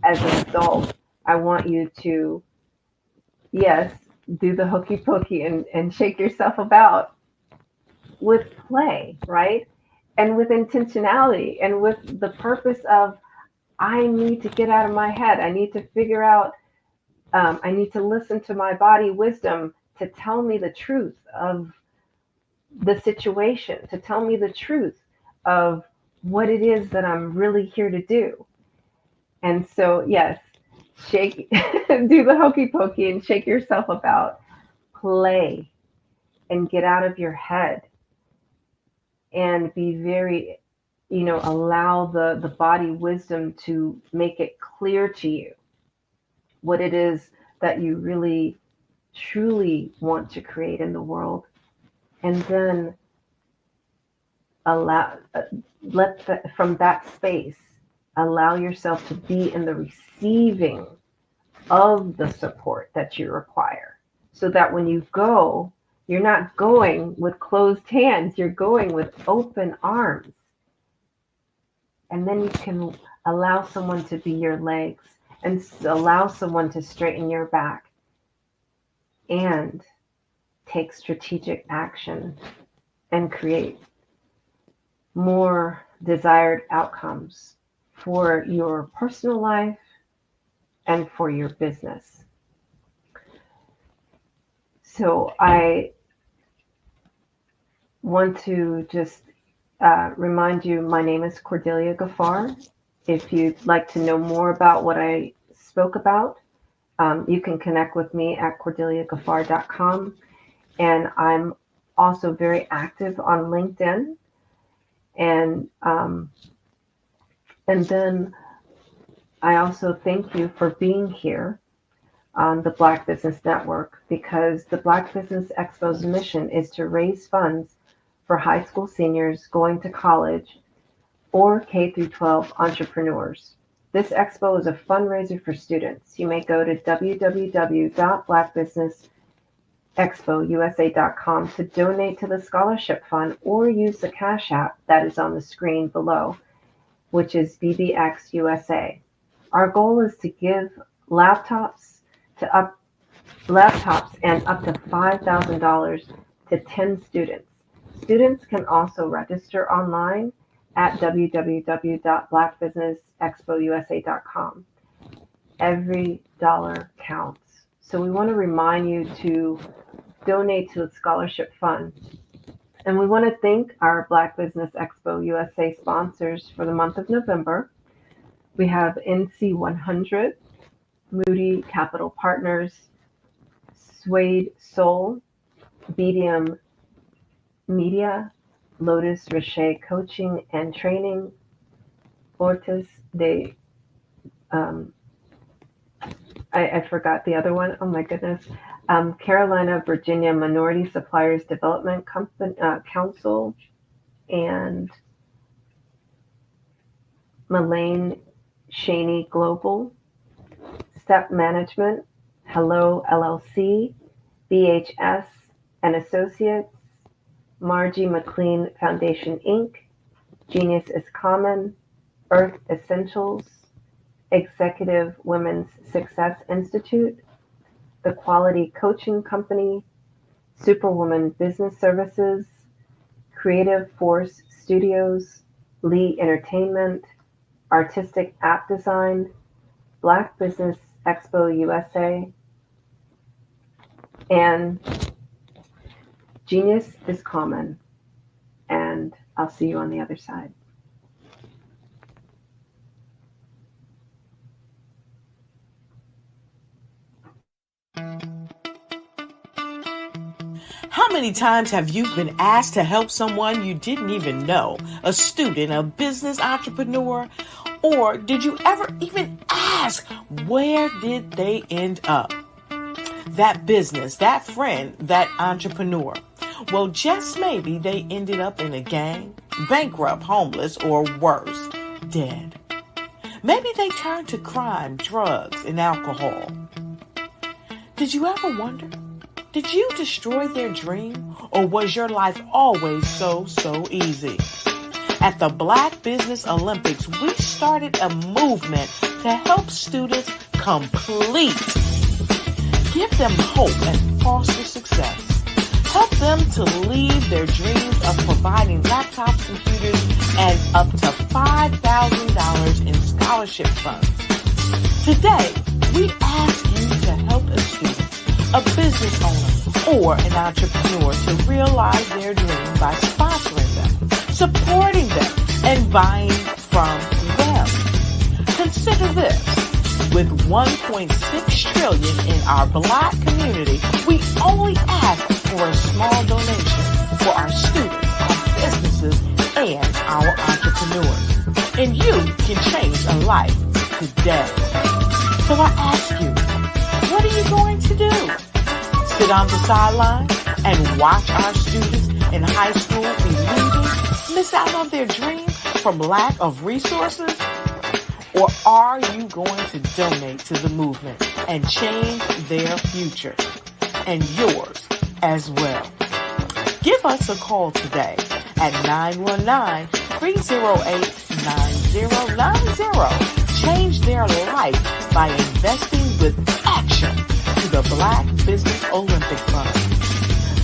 as an adult, I want you to, yes, do the hokey pokey and shake yourself about with play, right? And with intentionality and with the purpose of, I need to get out of my head. I need to figure out, I need to listen to my body wisdom to tell me the truth of the situation, to tell me the truth of what it is that I'm really here to do. And so, yes, shake, do the hokey pokey and shake yourself about, play, and get out of your head and be very, allow the body wisdom to make it clear to you what it is that you really, truly want to create in the world. And then from that space, allow yourself to be in the receiving of the support that you require, so that when you go, you're not going with closed hands, you're going with open arms. And then you can allow someone to be your legs and allow someone to straighten your back and take strategic action and create more desired outcomes for your personal life and for your business. So I want to just remind you, my name is Cordelia Gaffar. If you'd like to know more about what I spoke about, you can connect with me at cordeliagaffar.com. And I'm also very active on LinkedIn. And then I also thank you for being here on the Black Business Network, because the Black Business Expo's mission is to raise funds for high school seniors going to college or K-12 entrepreneurs. This expo is a fundraiser for students. You may go to www.blackbusinessexpousa.com to donate to the scholarship fund, or use the Cash App that is on the screen below, which is BBX USA. Our goal is to give laptops and up to $5,000 to 10 students. Students can also register online at www.blackbusinessexpousa.com. Every dollar counts. So we want to remind you to donate to the scholarship fund. And we want to thank our Black Business Expo USA sponsors for the month of November. We have NC100, Moody Capital Partners, Suede Soul, BDM Media, Lotus Rocher Coaching and Training, Fortis de, I forgot the other one. Oh my goodness. Carolina, Virginia Minority Suppliers Development Council, and Mullane Shaney Global, Step Management, Hello LLC, BHS and Associates, Margie McLean Foundation Inc., Genius is Common, Earth Essentials, Executive Women's Success Institute, The Quality Coaching Company, Superwoman Business Services, Creative Force Studios, Lee Entertainment, Artistic App Design, Black Business Expo USA, and Genius is Common. And I'll see you on the other side. How many times have you been asked to help someone you didn't even know, a student, a business entrepreneur, or did you ever even ask, where did they end up? That business, that friend, that entrepreneur. Well, just maybe they ended up in a gang, bankrupt, homeless, or worse, dead. Maybe they turned to crime, drugs, and alcohol. Did you ever wonder? Did you destroy their dream, or was your life always so easy? At the Black Business Olympics, we started a movement to help students complete. Give them hope and foster success. Help them to leave their dreams of providing laptops, computers, and up to $5,000 in scholarship funds. Today, we ask you to help a student, a business owner, or an entrepreneur to realize their dream by sponsoring them, supporting them, and buying from them. Consider this. With $1.6 trillion in our Black community, we only ask for a small donation for our students, our businesses, and our entrepreneurs. And you can change a life today. So I ask you, what are you going to do? Sit on the sideline and watch our students in high school be losing, miss out on their dream from lack of resources? Or are you going to donate to the movement and change their future and yours as well? Give us a call today at 919-308-9090. Change their life by investing with action to the Black Business Olympic Fund.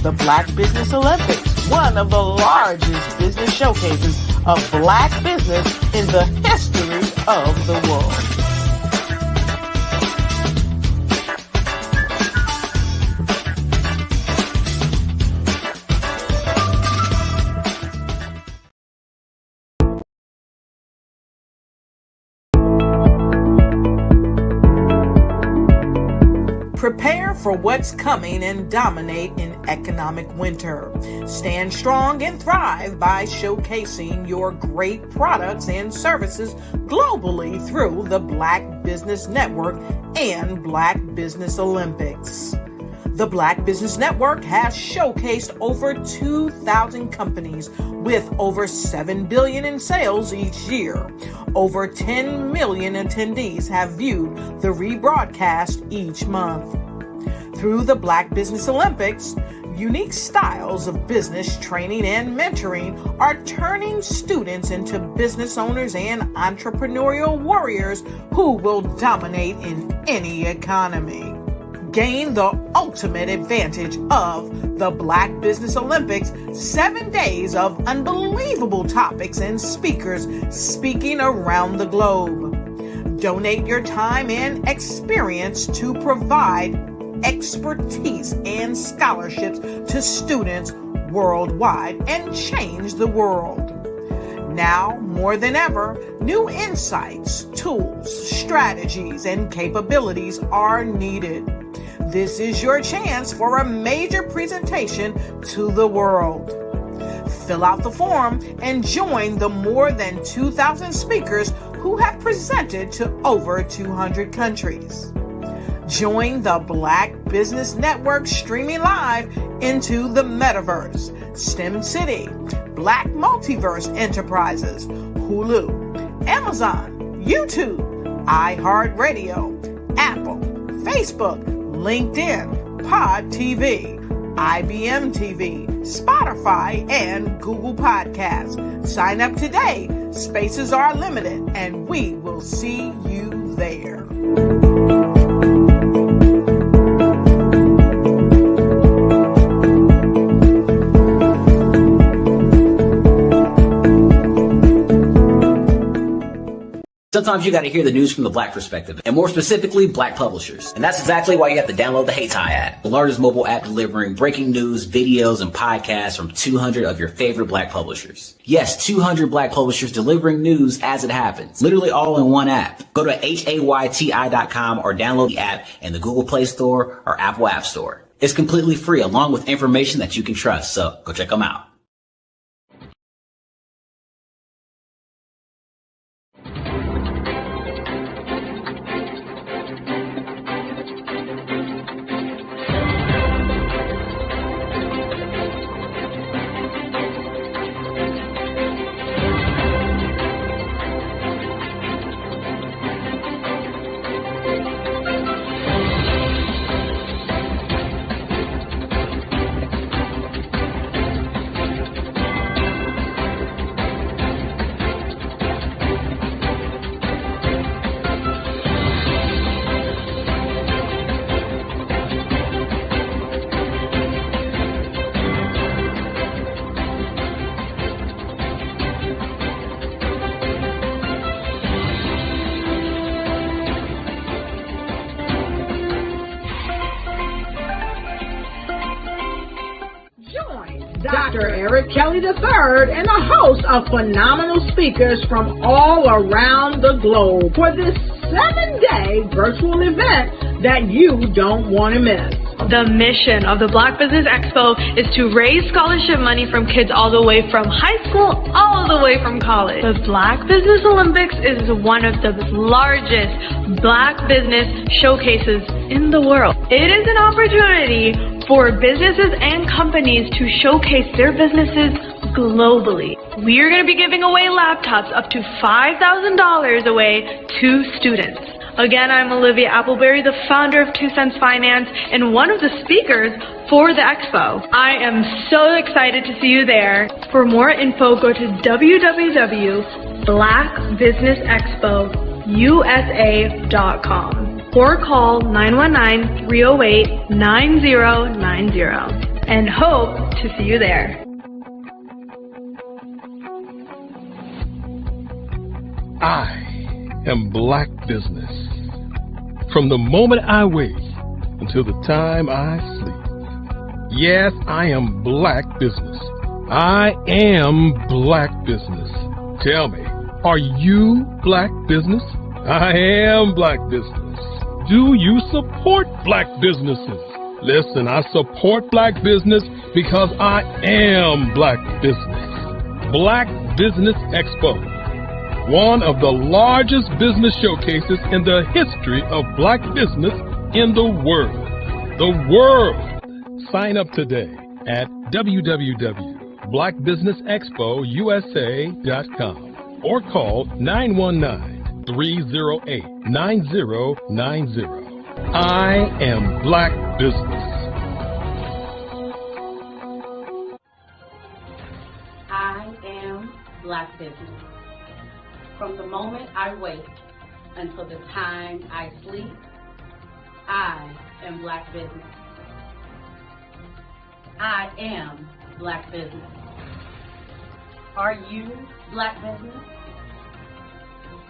The Black Business Olympics, one of the largest business showcases of Black business in the history of the world. Prepare for what's coming and dominate in economic winter. Stand strong and thrive by showcasing your great products and services globally through the Black Business Network and Black Business Olympics. The Black Business Network has showcased over 2,000 companies with over $7 billion in sales each year. Over 10 million attendees have viewed the rebroadcast each month. Through the Black Business Olympics, unique styles of business training and mentoring are turning students into business owners and entrepreneurial warriors who will dominate in any economy. Gain the ultimate advantage of the Black Business Olympics, 7 days of unbelievable topics and speakers speaking around the globe. Donate your time and experience to provide expertise and scholarships to students worldwide and change the world. Now, more than ever, new insights, tools, strategies, and capabilities are needed. This is your chance for a major presentation to the world. Fill out the form and join the more than 2,000 speakers who have presented to over 200 countries. Join the Black Business Network streaming live into the Metaverse, STEM City, Black Multiverse Enterprises, Hulu, Amazon, YouTube, iHeartRadio, Apple, Facebook, LinkedIn, Pod TV, IBM TV, Spotify, and Google Podcasts. Sign up today. Spaces are limited, and we will see you there. Sometimes you got to hear the news from the Black perspective, and more specifically, Black publishers. And that's exactly why you have to download the Hey Tie app, the largest mobile app delivering breaking news, videos, and podcasts from 200 of your favorite Black publishers. Yes, 200 Black publishers delivering news as it happens, literally all in one app. Go to HAYTI.com or download the app in the Google Play Store or Apple App Store. It's completely free, along with information that you can trust, so go check them out. Dr. Eric Kelly III and a host of phenomenal speakers from all around the globe for this 7-day virtual event that you don't want to miss. The mission of the Black Business Expo is to raise scholarship money from kids all the way from high school all the way from college. The Black Business Olympics is one of the largest Black business showcases in the world. It is an opportunity for businesses and companies to showcase their businesses globally. We are going to be giving away laptops up to $5,000 away to students. Again, I'm Olivia Appleberry, the founder of 2 Cents Finance and one of the speakers for the expo. I am so excited to see you there. For more info, go to www.blackbusinessexpousa.com or call 919-308-9090 and hope to see you there. I am Black Business. From the moment I wake until the time I sleep. Yes, I am Black Business. I am Black Business. Tell me, are you Black Business? I am Black Business. Do you support Black businesses? Listen, I support Black business because I am Black Business. Black Business Expo, one of the largest business showcases in the history of Black business in the world. The world! Sign up today at www.blackbusinessexpousa.com or call 919-308-9090. I am Black Business. I am Black Business. From the moment I wake until the time I sleep, I am Black Business. I am Black Business. Are you Black Business?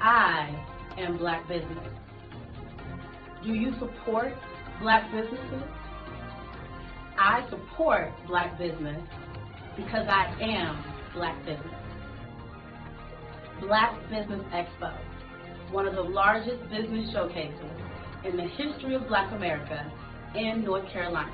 I am Black Business. Do you support Black businesses? I support Black business because I am Black Business. Black Business Expo, one of the largest business showcases in the history of Black America in North Carolina.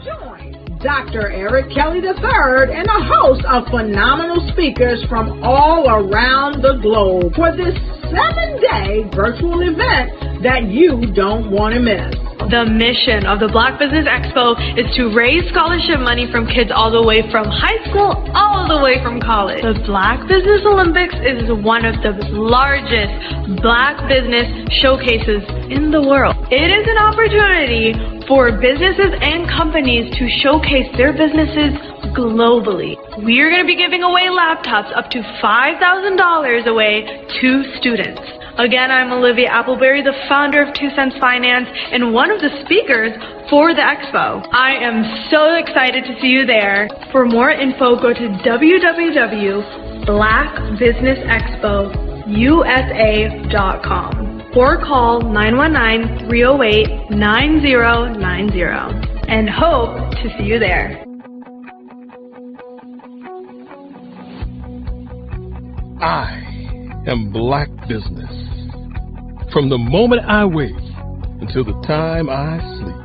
Join Dr. Eric Kelly III and a host of phenomenal speakers from all around the globe for this 7-day virtual event that you don't want to miss. The mission of the Black Business Expo is to raise scholarship money from kids all the way from high school all the way from college. The Black Business Olympics is one of the largest Black business showcases in the world. It is an opportunity for businesses and companies to showcase their businesses globally. We are going to be giving away laptops up to $5,000 away to students. Again, I'm Olivia Appleberry, the founder of 2 Cents Finance and one of the speakers for the expo. I am so excited to see you there. For more info, go to www.blackbusinessexpousa.com blackbusinessusa.com or call 919-308-9090 and hope to see you there. I am Black Business. From the moment I wake until the time I sleep.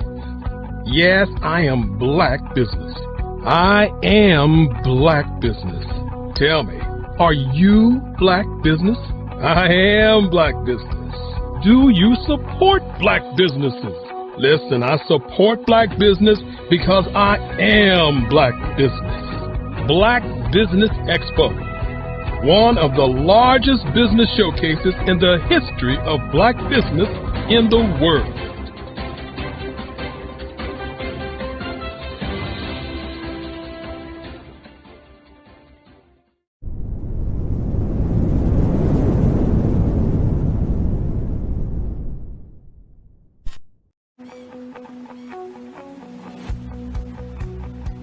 Yes, I am Black Business. I am Black Business. Tell me, are you Black Business? I am Black Business. Do you support Black businesses? Listen, I support Black business because I am Black Business. Black Business Expo, one of the largest business showcases in the history of Black business in the world.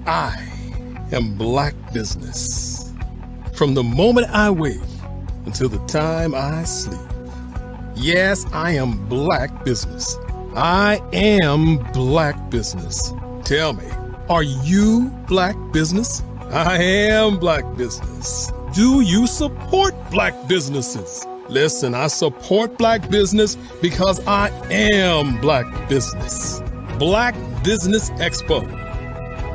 I am Black Business. From the moment I wake until the time I sleep. Yes, I am Black Business. I am Black Business. Tell me, are you Black Business? I am Black Business. Do you support Black businesses? Listen, I support Black business because I am Black Business. Black Business Expo,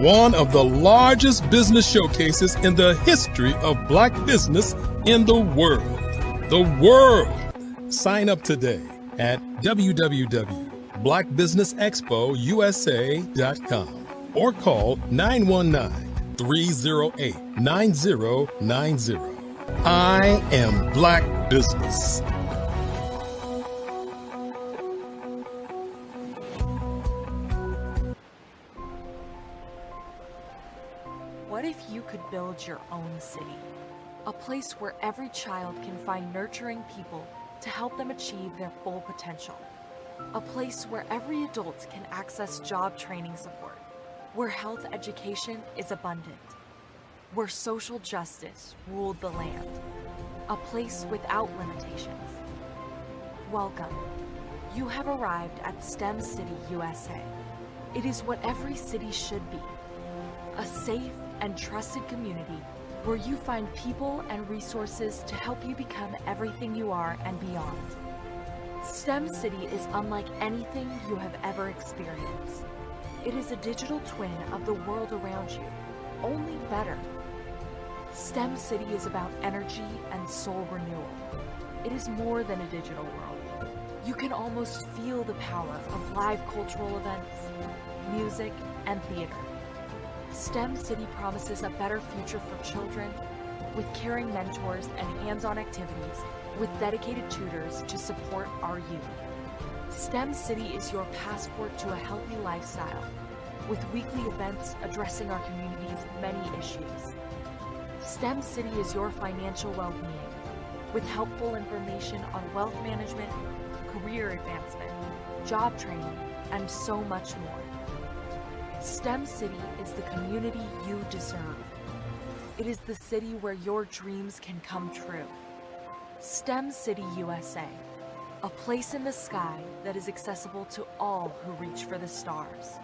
one of the largest business showcases in the history of Black business in the world. The world! Sign up today at www.blackbusinessexpousa.com or call 919-308-9090. I am Black Business. What if you could build your own city? A place where every child can find nurturing people to help them achieve their full potential. A place where every adult can access job training support, where health education is abundant, where social justice ruled the land. A place without limitations. Welcome. You have arrived at STEM City USA. It is what every city should be. A safe and trusted community where you find people and resources to help you become everything you are and beyond. STEM City is unlike anything you have ever experienced. It is a digital twin of the world around you, only better. STEM City is about energy and soul renewal. It is more than a digital world. You can almost feel the power of live cultural events, music, and theater. STEM City promises a better future for children with caring mentors and hands-on activities with dedicated tutors to support our youth. STEM City is your passport to a healthy lifestyle with weekly events addressing our community's many issues. STEM City is your financial well-being with helpful information on wealth management, career advancement, job training, and so much more. STEM City is the community you deserve. It is the city where your dreams can come true. STEM City USA, a place in the sky that is accessible to all who reach for the stars.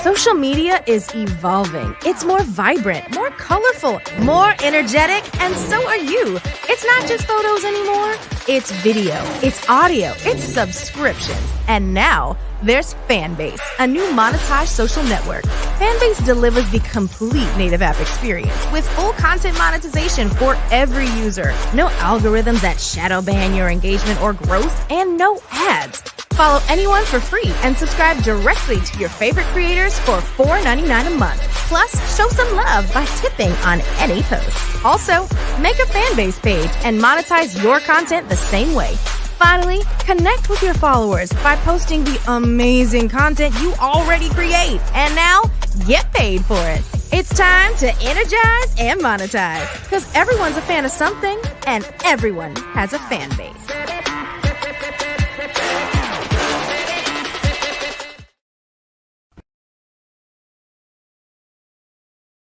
Social media is evolving. It's more vibrant, more colorful, more energetic, and so are you. It's not just photos anymore. It's video, it's audio, it's subscriptions. And now there's Fanbase, a new monetized social network. Fanbase delivers the complete native app experience with full content monetization for every user. No algorithms that shadow ban your engagement or growth, and no ads. Follow anyone for free and subscribe directly to your favorite creators for $4.99 a month. Plus, show some love by tipping on any post. Also, make a Fanbase page and monetize your content the same way. Finally, connect with your followers by posting the amazing content you already create. And now, get paid for it. It's time to energize and monetize. Because everyone's a fan of something, and everyone has a fan base.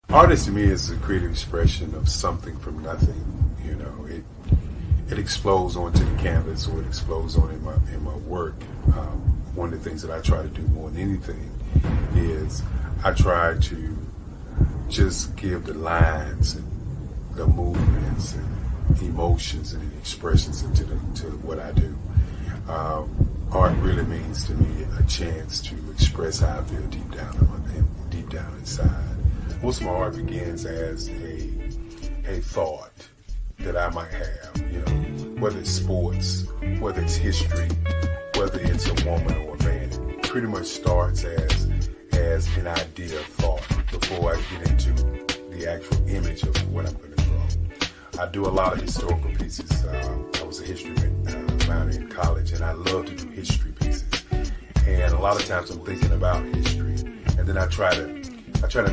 Artist to me is a creative expression of something from nothing. You know, it explodes onto the canvas, or it explodes on in my work. One of the things that I try to do more than anything is I try to just give the lines and the movements and emotions and expressions into to what I do. Art really means to me a chance to express how I feel deep down inside. Most of my art begins as a thought that I might have, you know, whether it's sports, whether it's history, whether it's a woman or a man. It pretty much starts as an idea of thought before I get into the actual image of what I'm going to draw. I do a lot of historical pieces. I was a history minor in college, and I love to do history pieces. And a lot of times I'm thinking about history, and then I try to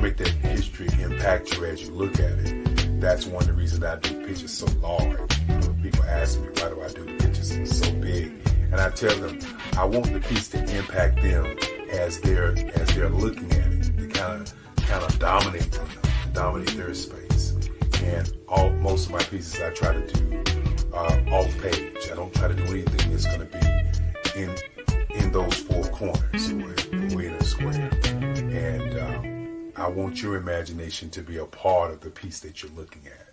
make that history impact you as you look at it. That's one of the reasons I do pictures so large. People ask me, why do I do the pictures so big? And I tell them, I want the piece to impact them as they're looking at it. To kind of dominate them, dominate their space. And most of my pieces I try to do off page. I don't try to do anything that's going to be in those four corners or in a square. And I want your imagination to be a part of the piece that you're looking at.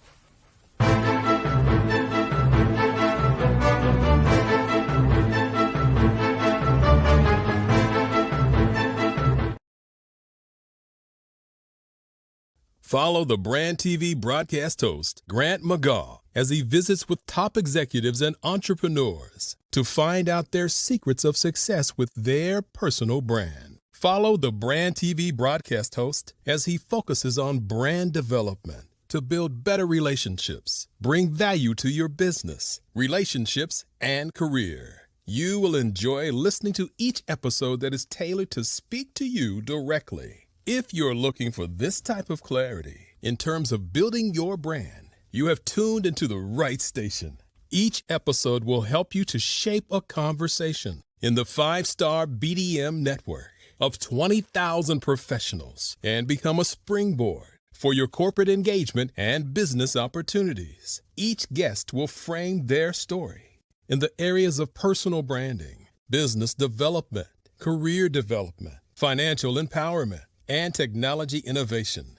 Follow the Brand TV broadcast host, Grant McGaw, as he visits with top executives and entrepreneurs to find out their secrets of success with their personal brand. Follow the Brand TV broadcast host as he focuses on brand development to build better relationships, bring value to your business, relationships, and career. You will enjoy listening to each episode that is tailored to speak to you directly. If you're looking for this type of clarity in terms of building your brand, you have tuned into the right station. Each episode will help you to shape a conversation in the 5-star BDM network of 20,000 professionals and become a springboard for your corporate engagement and business opportunities. Each guest will frame their story in the areas of personal branding, business development, career development, financial empowerment, and technology innovation.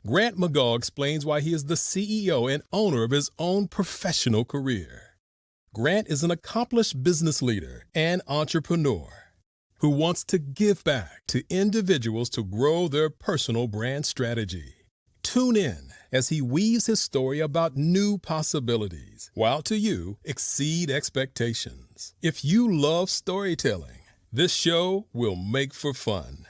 Grant McGaw explains why he is the CEO and owner of his own professional career. Grant is an accomplished business leader and entrepreneur who wants to give back to individuals to grow their personal brand strategy. Tune in as he weaves his story about new possibilities, while to you exceed expectations. If you love storytelling, this show will make for fun.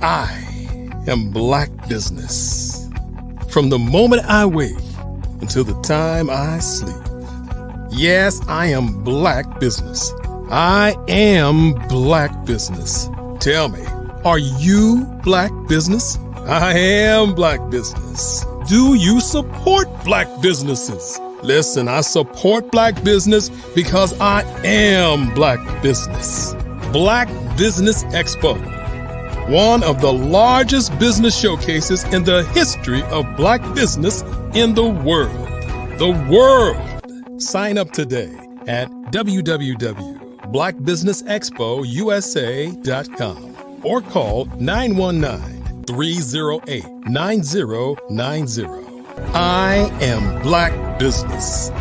I am Black Business. From the moment I wake until the time I sleep. Yes, I am Black Business. I am Black Business. Tell me, are you Black Business? I am Black Business. Do you support Black businesses? Listen, I support Black business because I am Black Business. Black Business Expo, one of the largest business showcases in the history of Black business in the world. The world! Sign up today at www.blackbusinessexpousa.com or call 919-308-9090. I am Black Business.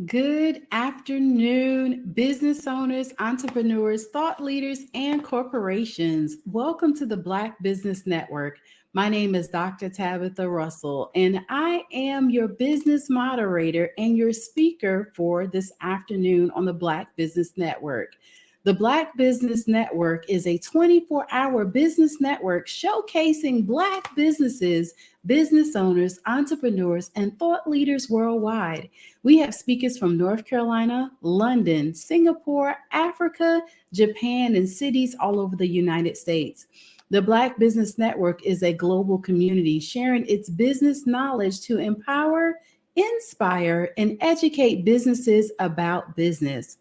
Good afternoon, business owners, entrepreneurs, thought leaders, and corporations. Welcome to the Black Business Network. My name is Dr. Tabitha Russell, and I am your business moderator and your speaker for this afternoon on the Black Business Network. The Black Business Network is a 24-hour business network showcasing Black businesses, business owners, entrepreneurs, and thought leaders worldwide. We have speakers from North Carolina, London, Singapore, Africa, Japan, and cities all over the United States. The Black Business Network is a global community sharing its business knowledge to empower, inspire, and educate businesses about business.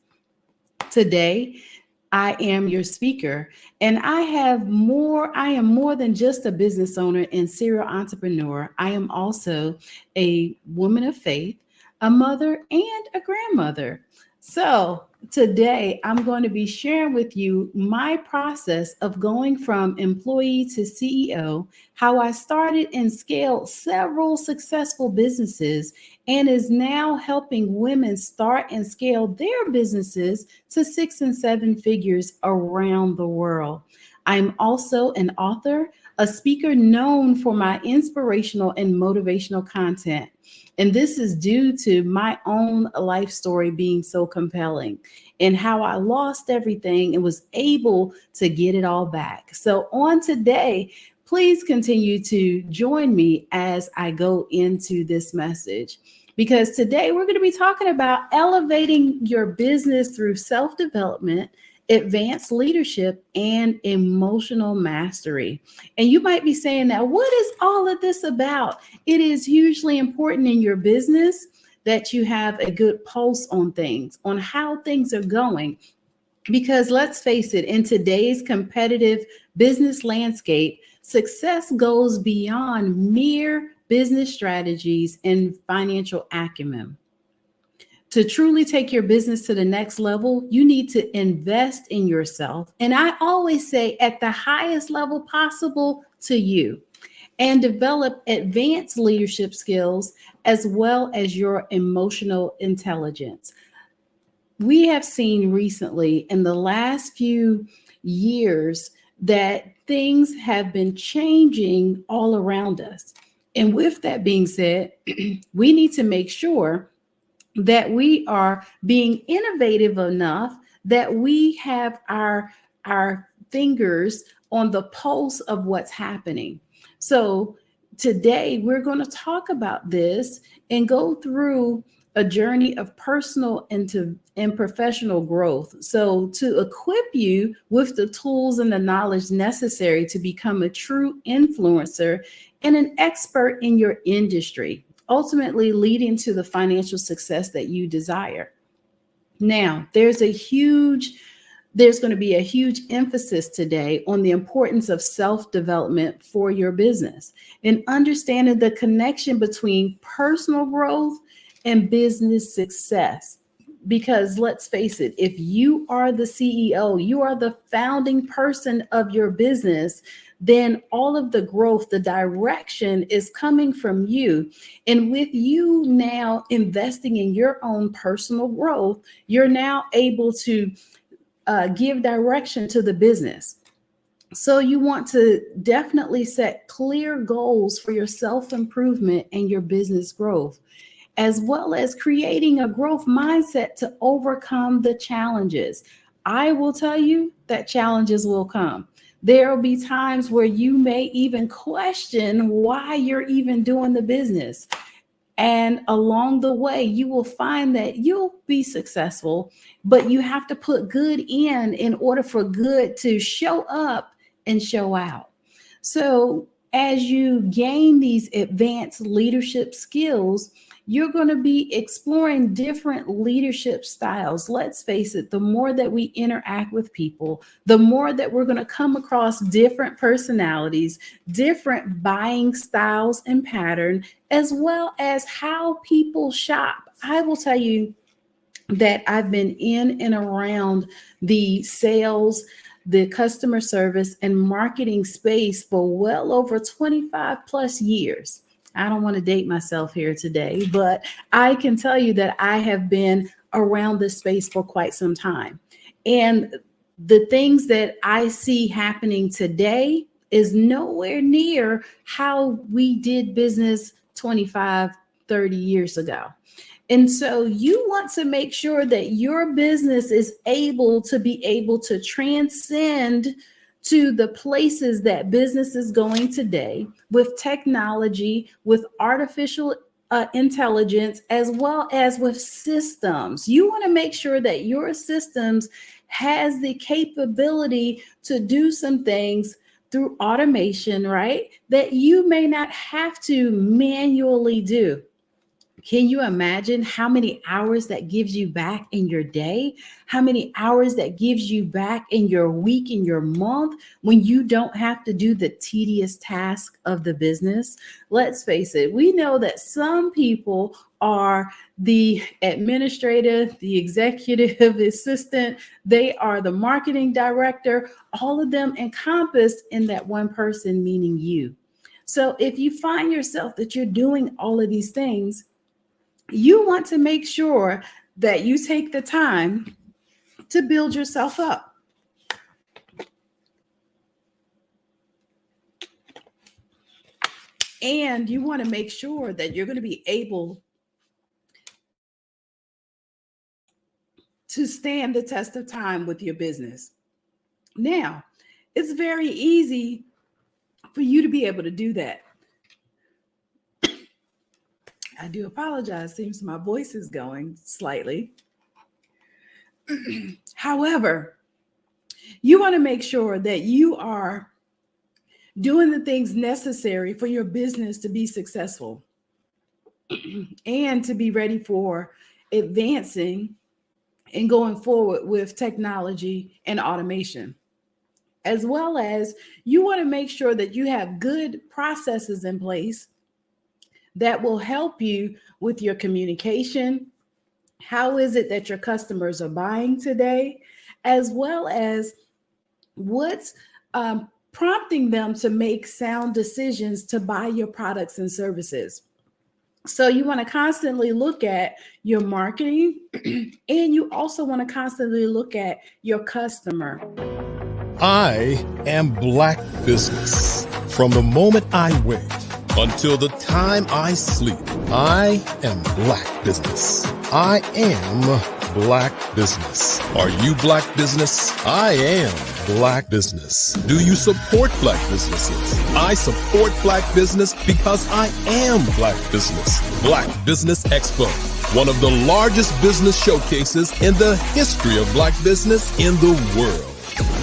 Today, I am your speaker, and I am more than just a business owner and serial entrepreneur. I am also a woman of faith, a mother, and a grandmother. So today I'm going to be sharing with you my process of going from employee to CEO, how I started and scaled several successful businesses and is now helping women start and scale their businesses to 6 and 7 figures around the world. I'm also an author, a speaker known for my inspirational and motivational content. And this is due to my own life story being so compelling and how I lost everything and was able to get it all back. So on today, please continue to join me as I go into this message, because today we're going to be talking about elevating your business through self-development, advanced leadership, and emotional mastery. And you might be saying, now, what is all of this about? It is hugely important in your business that you have a good pulse on things, on how things are going. Because let's face it, in today's competitive business landscape, success goes beyond mere business strategies and financial acumen. To truly take your business to the next level, you need to invest in yourself. And I always say at the highest level possible to you, and develop advanced leadership skills as well as your emotional intelligence. We have seen recently in the last few years that things have been changing all around us. And with that being said, we need to make sure that we are being innovative enough that we have our fingers on the pulse of what's happening. So today we're going to talk about this and go through a journey of personal and professional growth. So to equip you with the tools and the knowledge necessary to become a true influencer and an expert in your industry, ultimately leading to the financial success that you desire. Now, there's going to be a huge emphasis today on the importance of self-development for your business and understanding the connection between personal growth and business success. Because let's face it, if you are the CEO, you are the founding person of your business, then all of the growth, the direction is coming from you. And with you now investing in your own personal growth, you're now able to give direction to the business. So you want to definitely set clear goals for your self-improvement and your business growth, as well as creating a growth mindset to overcome the challenges. I will tell you that challenges will come. There will be times where you may even question why you're even doing the business. And along the way, you will find that you'll be successful, but you have to put good in order for good to show up and show out. So as you gain these advanced leadership skills, you're going to be exploring different leadership styles. Let's face it, the more that we interact with people, the more that we're going to come across different personalities, different buying styles and pattern, as well as how people shop. I will tell you that I've been in and around the sales, the customer service, and marketing space for well over 25 plus years. I don't want to date myself here today, but I can tell you that I have been around this space for quite some time. And the things that I see happening today is nowhere near how we did business 25, 30 years ago. And so you want to make sure that your business is able to transcend to the places that business is going today with technology, with artificial intelligence, as well as with systems. You want to make sure that your systems has the capability to do some things through automation, right? That you may not have to manually do. Can you imagine how many hours that gives you back in your day? How many hours that gives you back in your week, in your month, when you don't have to do the tedious task of the business? Let's face it, we know that some people are the administrator, the executive assistant, they are the marketing director, all of them encompassed in that one person, meaning you. So if you find yourself that you're doing all of these things, you want to make sure that you take the time to build yourself up. And you want to make sure that you're going to be able to stand the test of time with your business. Now, it's very easy for you to be able to do that. I do apologize. Seems my voice is going slightly. However, you want to make sure that you are doing the things necessary for your business to be successful and to be ready for advancing and going forward with technology and automation. As well as you want to make sure that you have good processes in place that will help you with your communication. How is it that your customers are buying today? As well as what's prompting them to make sound decisions to buy your products and services. So you want to constantly look at your marketing, and you also want to constantly look at your customer. I am Black Business. From the moment I wake until the time I sleep, I am Black Business. I am Black Business. Are you Black Business? I am Black Business. Do you support Black businesses? I support Black business because I am Black Business. Black Business Expo, one of the largest business showcases in the history of Black business in the world.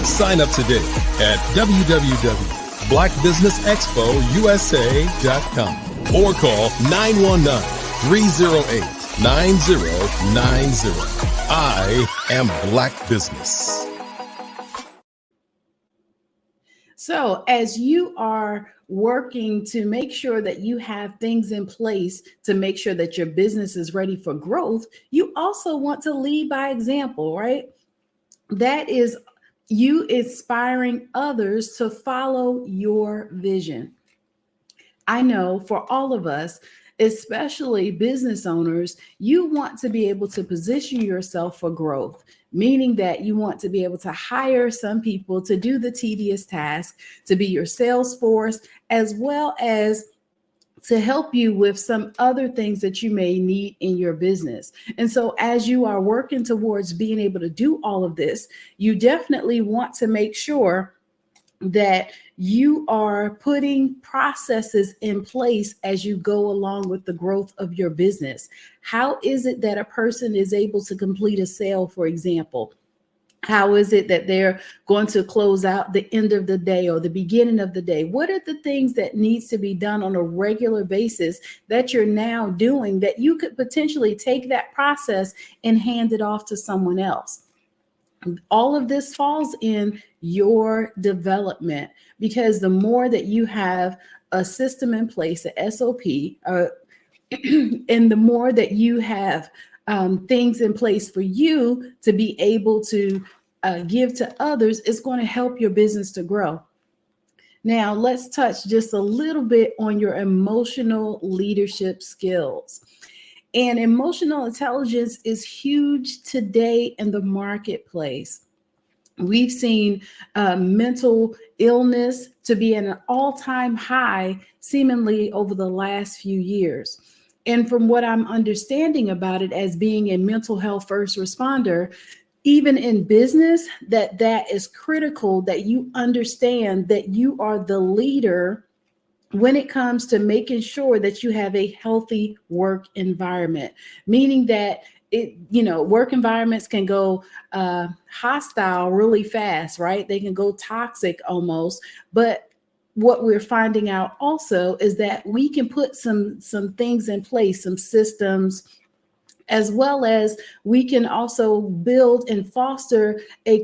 Sign up today at www.blackbusinessexpousa.com or call 919-308-9090. I am Black Business. So as you are working to make sure that you have things in place to make sure that your business is ready for growth, you also want to lead by example, right? That is you inspiring others to follow your vision. I know for all of us, especially business owners, you want to be able to position yourself for growth, meaning that you want to be able to hire some people to do the tedious task, to be your sales force, as well as to help you with some other things that you may need in your business. And so as you are working towards being able to do all of this, you definitely want to make sure that you are putting processes in place as you go along with the growth of your business. How is it that a person is able to complete a sale, for example? How is it that they're going to close out the end of the day or the beginning of the day? What are the things that needs to be done on a regular basis that you're now doing that you could potentially take that process and hand it off to someone else? All of this falls in your development, because the more that you have a system in place, a SOP, and the more that you have things in place for you to be able to give to others, it's going to help your business to grow. Now, let's touch just a little bit on your emotional leadership skills. And emotional intelligence is huge today in the marketplace. We've seen mental illness to be at an all-time high, seemingly over the last few years. And from what I'm understanding about it, as being a mental health first responder, even in business, that is critical, that you understand that you are the leader when it comes to making sure that you have a healthy work environment, meaning that work environments can go hostile really fast, right? They can go toxic almost. But what we're finding out also is that we can put some things in place, some systems, as well as we can also build and foster a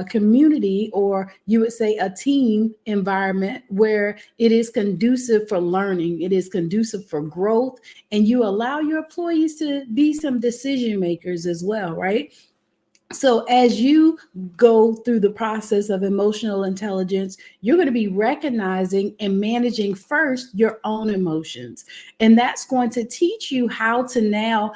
community, or you would say a team environment, where it is conducive for learning, it is conducive for growth, and you allow your employees to be some decision makers as well, right? So as you go through the process of emotional intelligence, you're going to be recognizing and managing first your own emotions. And that's going to teach you how to now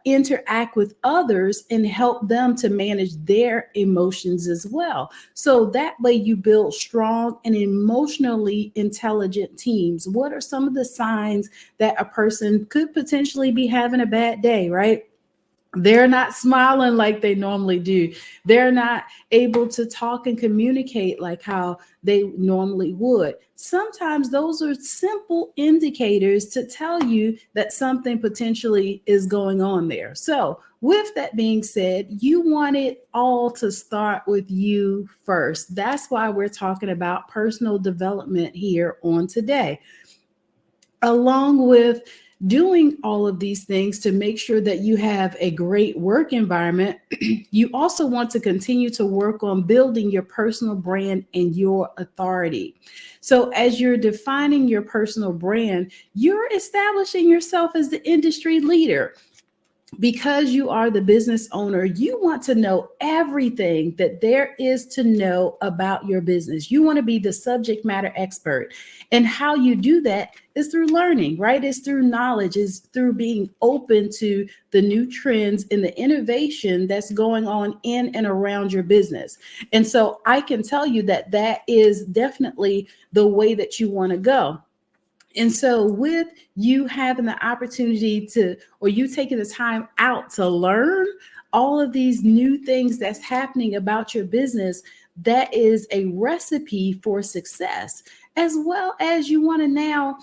interact with others and help them to manage their emotions as well. So that way you build strong and emotionally intelligent teams. What are some of the signs that a person could potentially be having a bad day, right? They're not smiling like they normally do. They're not able to talk and communicate like how they normally would. Sometimes those are simple indicators to tell you that something potentially is going on there. So with that being said, you want it all to start with you first. That's why we're talking about personal development here on today. Along with doing all of these things to make sure that you have a great work environment, you also want to continue to work on building your personal brand and your authority. So as you're defining your personal brand, you're establishing yourself as the industry leader. Because you are the business owner, you want to know everything that there is to know about your business. You want to be the subject matter expert. And how you do that is through learning, right? It's through knowledge, it's through being open to the new trends and the innovation that's going on in and around your business. And so I can tell you that that is definitely the way that you want to go. And so with you having the opportunity to, or you taking the time out to learn all of these new things that's happening about your business, that is a recipe for success, as well as you want to now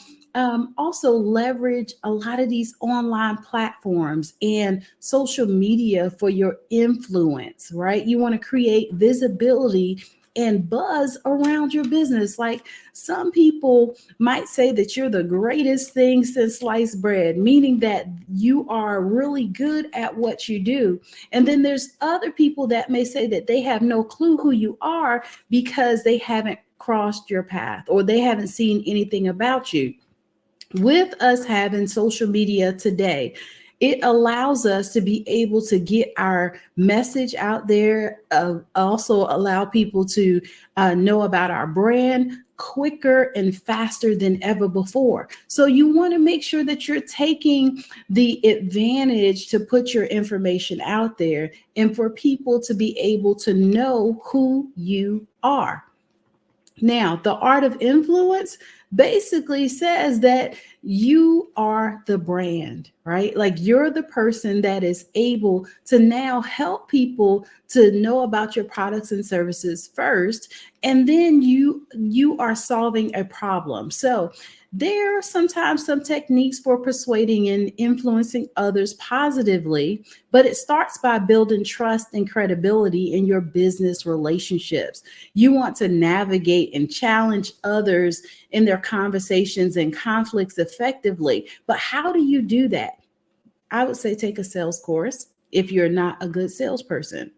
also leverage a lot of these online platforms and social media for your influence, right? You want to create visibility and buzz around your business. Like, some people might say that you're the greatest thing since sliced bread, meaning that you are really good at what you do. And then there's other people that may say that they have no clue who you are because they haven't crossed your path or they haven't seen anything about you. With us having social media today, it allows us to be able to get our message out there, also allow people to know about our brand, quicker and faster than ever before. So you want to make sure that you're taking the advantage to put your information out there and for people to be able to know who you are. Now, the art of influence basically says that you are the brand, right? Like you're the person that is able to now help people to know about your products and services first, and then you are solving a problem. So there are sometimes some techniques for persuading and influencing others positively, but it starts by building trust and credibility in your business relationships. You want to navigate and challenge others in their conversations and conflicts effectively. But how do you do that? I would say take a sales course if you're not a good salesperson.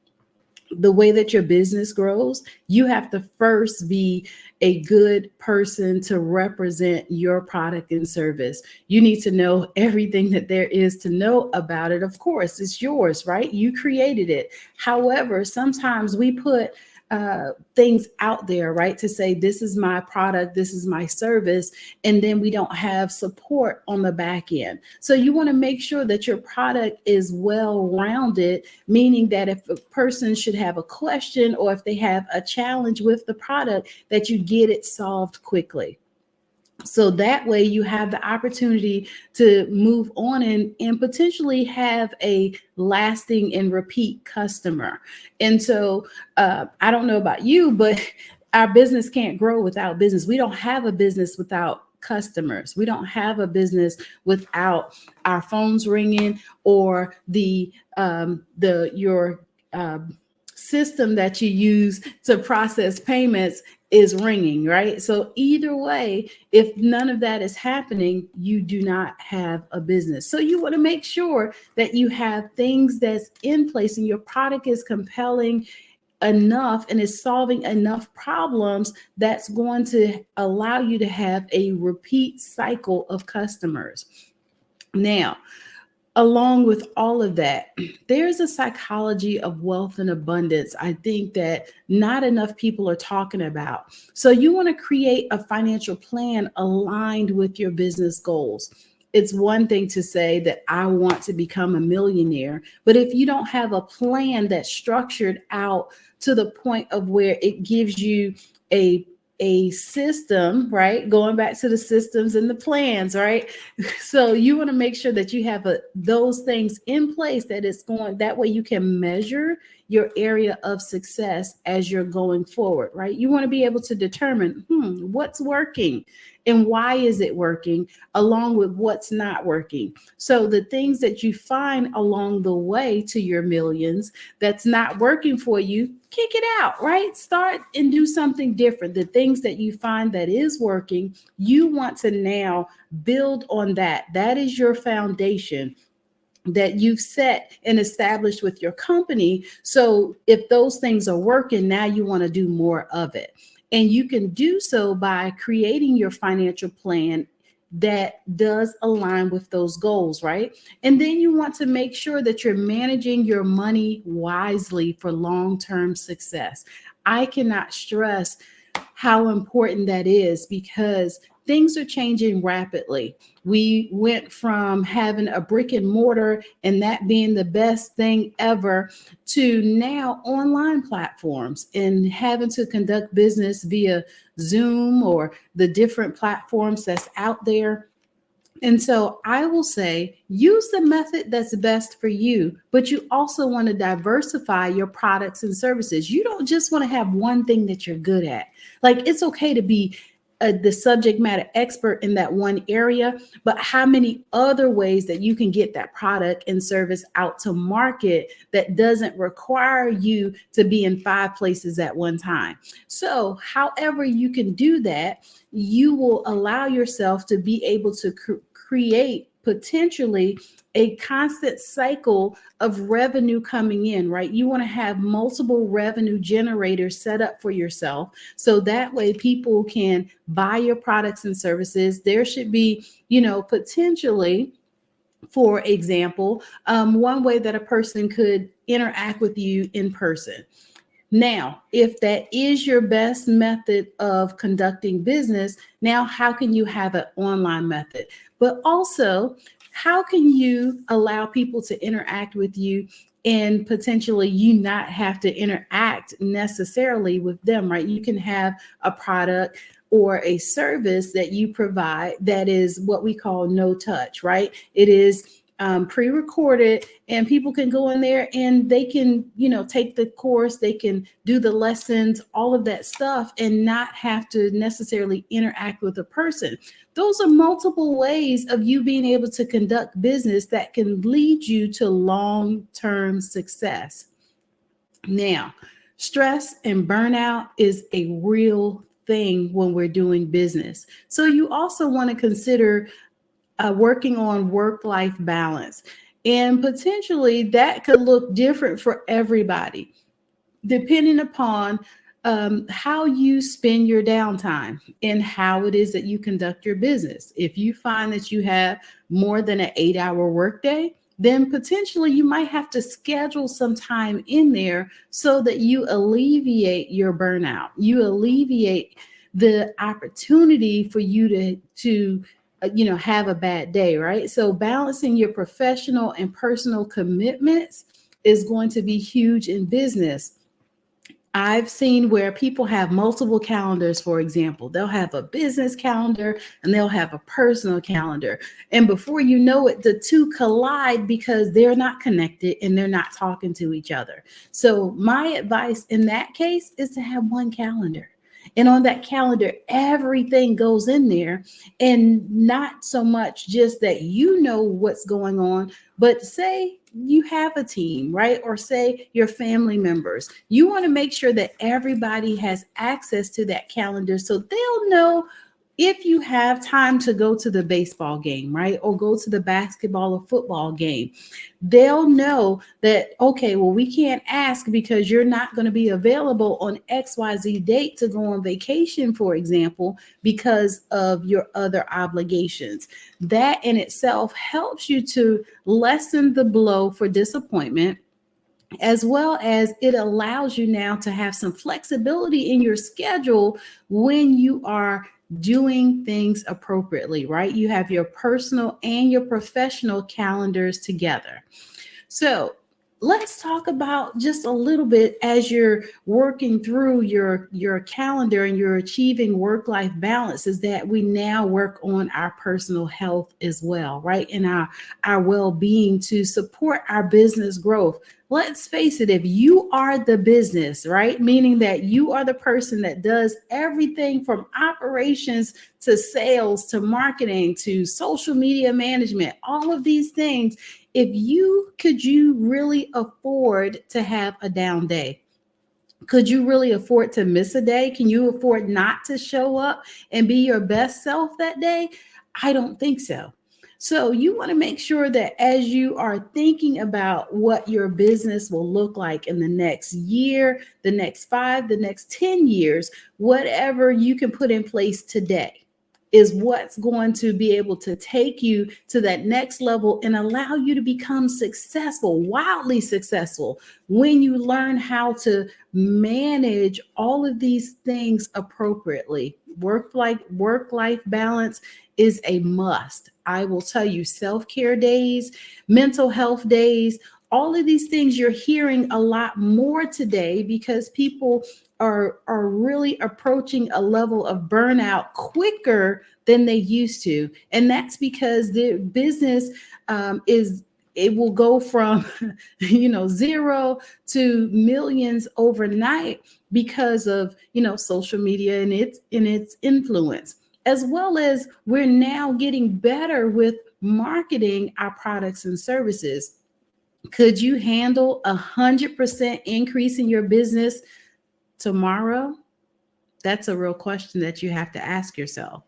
The way that your business grows, you have to first be a good person to represent your product and service. You need to know everything that there is to know about it. Of course, it's yours, right? You created it. However, sometimes we put things out there, right? To say, this is my product, this is my service, and then we don't have support on the back end. So you want to make sure that your product is well-rounded, meaning that if a person should have a question or if they have a challenge with the product, that you get it solved quickly. So that way you have the opportunity to move on and potentially have a lasting and repeat customer. And so I don't know about you, but our business can't grow without business. We don't have a business without customers. We don't have a business without our phones ringing or your system that you use to process payments is ringing, right? So either way, if none of that is happening, you do not have a business. So you want to make sure that you have things that's in place and your product is compelling enough and is solving enough problems that's going to allow you to have a repeat cycle of customers. Now, along with all of that, there's a psychology of wealth and abundance, I think, that not enough people are talking about. So you want to create a financial plan aligned with your business goals. It's one thing to say that I want to become a millionaire, but if you don't have a plan that's structured out to the point of where it gives you a system, right? Going back to the systems and the plans, right? So you want to make sure that you have those things in place that way you can measure your area of success as you're going forward, right? You want to be able to determine what's working and why is it working, along with what's not working. So the things that you find along the way to your millions that's not working for you, kick it out, right? Start and do something different. The things that you find that is working, you want to now build on that. That is your foundation that you've set and established with your company. So if those things are working, now you want to do more of it. And you can do so by creating your financial plan that does align with those goals, right? And then you want to make sure that you're managing your money wisely for long-term success. I cannot stress how important that is because things are changing rapidly. We went from having a brick and mortar and that being the best thing ever to now online platforms and having to conduct business via Zoom or the different platforms that's out there. And so I will say, use the method that's best for you, but you also want to diversify your products and services. You don't just want to have one thing that you're good at. Like, it's okay to be the subject matter expert in that one area, but how many other ways that you can get that product and service out to market that doesn't require you to be in 5 places at one time. So however you can do that, you will allow yourself to be able to create potentially a constant cycle of revenue coming in, right? You want to have multiple revenue generators set up for yourself. So that way people can buy your products and services. There should be, potentially, for example, one way that a person could interact with you in person. Now, if that is your best method of conducting business, now how can you have an online method? But also, how can you allow people to interact with you and potentially you not have to interact necessarily with them, right? You can have a product or a service that you provide that is what we call no touch, right? It is pre-recorded, and people can go in there and they can, take the course, they can do the lessons, all of that stuff, and not have to necessarily interact with a person. Those are multiple ways of you being able to conduct business that can lead you to long-term success. Now, stress and burnout is a real thing when we're doing business. So you also want to consider working on work-life balance. And potentially that could look different for everybody, depending upon how you spend your downtime and how it is that you conduct your business. If you find that you have more than an 8-hour workday, then potentially you might have to schedule some time in there so that you alleviate your burnout. You alleviate the opportunity for you to have a bad day, right? So balancing your professional and personal commitments is going to be huge in business. I've seen where people have multiple calendars, for example. They'll have a business calendar and they'll have a personal calendar. And before you know it, the two collide because they're not connected and they're not talking to each other. So my advice in that case is to have one calendar. And on that calendar, everything goes in there, and not so much just that you know what's going on, but say you have a team, right? Or say your family members. You want to make sure that everybody has access to that calendar so they'll know if you have time to go to the baseball game, right? Or go to the basketball or football game. They'll know that, okay, well, we can't ask because you're not going to be available on XYZ date to go on vacation, for example, because of your other obligations. That in itself helps you to lessen the blow for disappointment, as well as it allows you now to have some flexibility in your schedule when you are doing things appropriately, right? You have your personal and your professional calendars together. So let's talk about just a little bit as you're working through your calendar and you're achieving work-life balance, is that we now work on our personal health as well, right? And our well-being to support our business growth. Let's face it, if you are the business, right? Meaning that you are the person that does everything from operations to sales to marketing to social media management, all of these things. Could you really afford to have a down day? Could you really afford to miss a day? Can you afford not to show up and be your best self that day? I don't think so. So you want to make sure that as you are thinking about what your business will look like in the next year, the next 5, the next 10 years, whatever you can put in place today is what's going to be able to take you to that next level and allow you to become successful, wildly successful, when you learn how to manage all of these things appropriately. Work-life balance is a must. I will tell you, self-care days, mental health days, all of these things you're hearing a lot more today because people are really approaching a level of burnout quicker than they used to. And that's because the business it will go from, 0 to millions overnight because of, social media and its influence, as well as we're now getting better with marketing our products and services. Could you handle 100% increase in your business tomorrow? That's a real question that you have to ask yourself.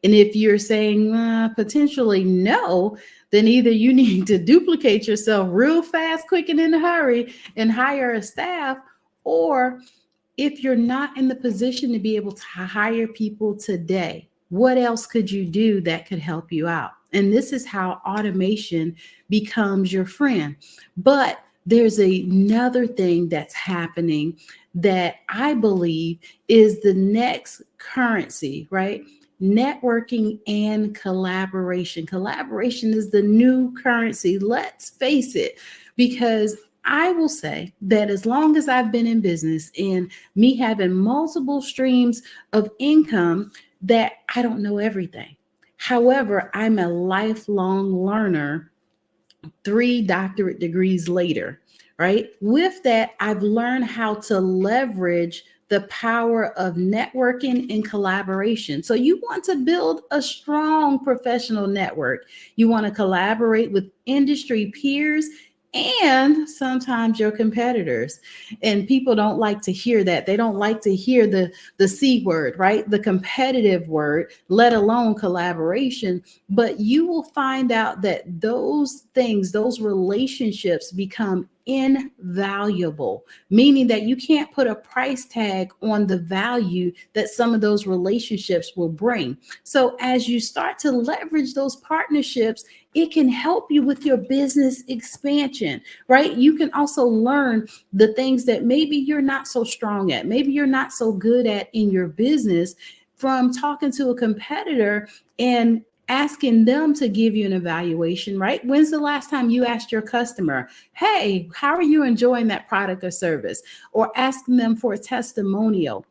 And if you're saying potentially no, then either you need to duplicate yourself real fast, quick, and in a hurry and hire a staff, or if you're not in the position to be able to hire people today, what else could you do that could help you out? And this is how automation becomes your friend. But there's another thing that's happening that I believe is the next currency, right? Networking and collaboration. Collaboration is the new currency. Let's face it, because I will say that as long as I've been in business and me having multiple streams of income, that I don't know everything. However, I'm a lifelong learner 3 doctorate degrees later, right? With that, I've learned how to leverage the power of networking and collaboration. So you want to build a strong professional network. You want to collaborate with industry peers and sometimes your competitors. And people don't like to hear that. They don't like to hear the C word, right? The competitive word, let alone collaboration. But you will find out that those things, those relationships become invaluable, meaning that you can't put a price tag on the value that some of those relationships will bring. So as you start to leverage those partnerships, it can help you with your business expansion, right? You can also learn the things that maybe you're not so strong at, maybe you're not so good at in your business from talking to a competitor and asking them to give you an evaluation, right? When's the last time you asked your customer, hey, how are you enjoying that product or service? Or asking them for a testimonial,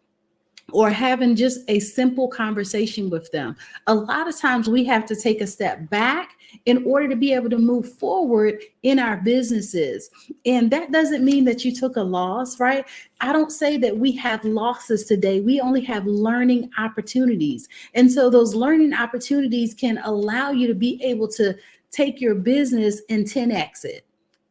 or having just a simple conversation with them. A lot of times we have to take a step back in order to be able to move forward in our businesses. And that doesn't mean that you took a loss, right? I don't say that we have losses today. We only have learning opportunities. And so those learning opportunities can allow you to be able to take your business and 10x it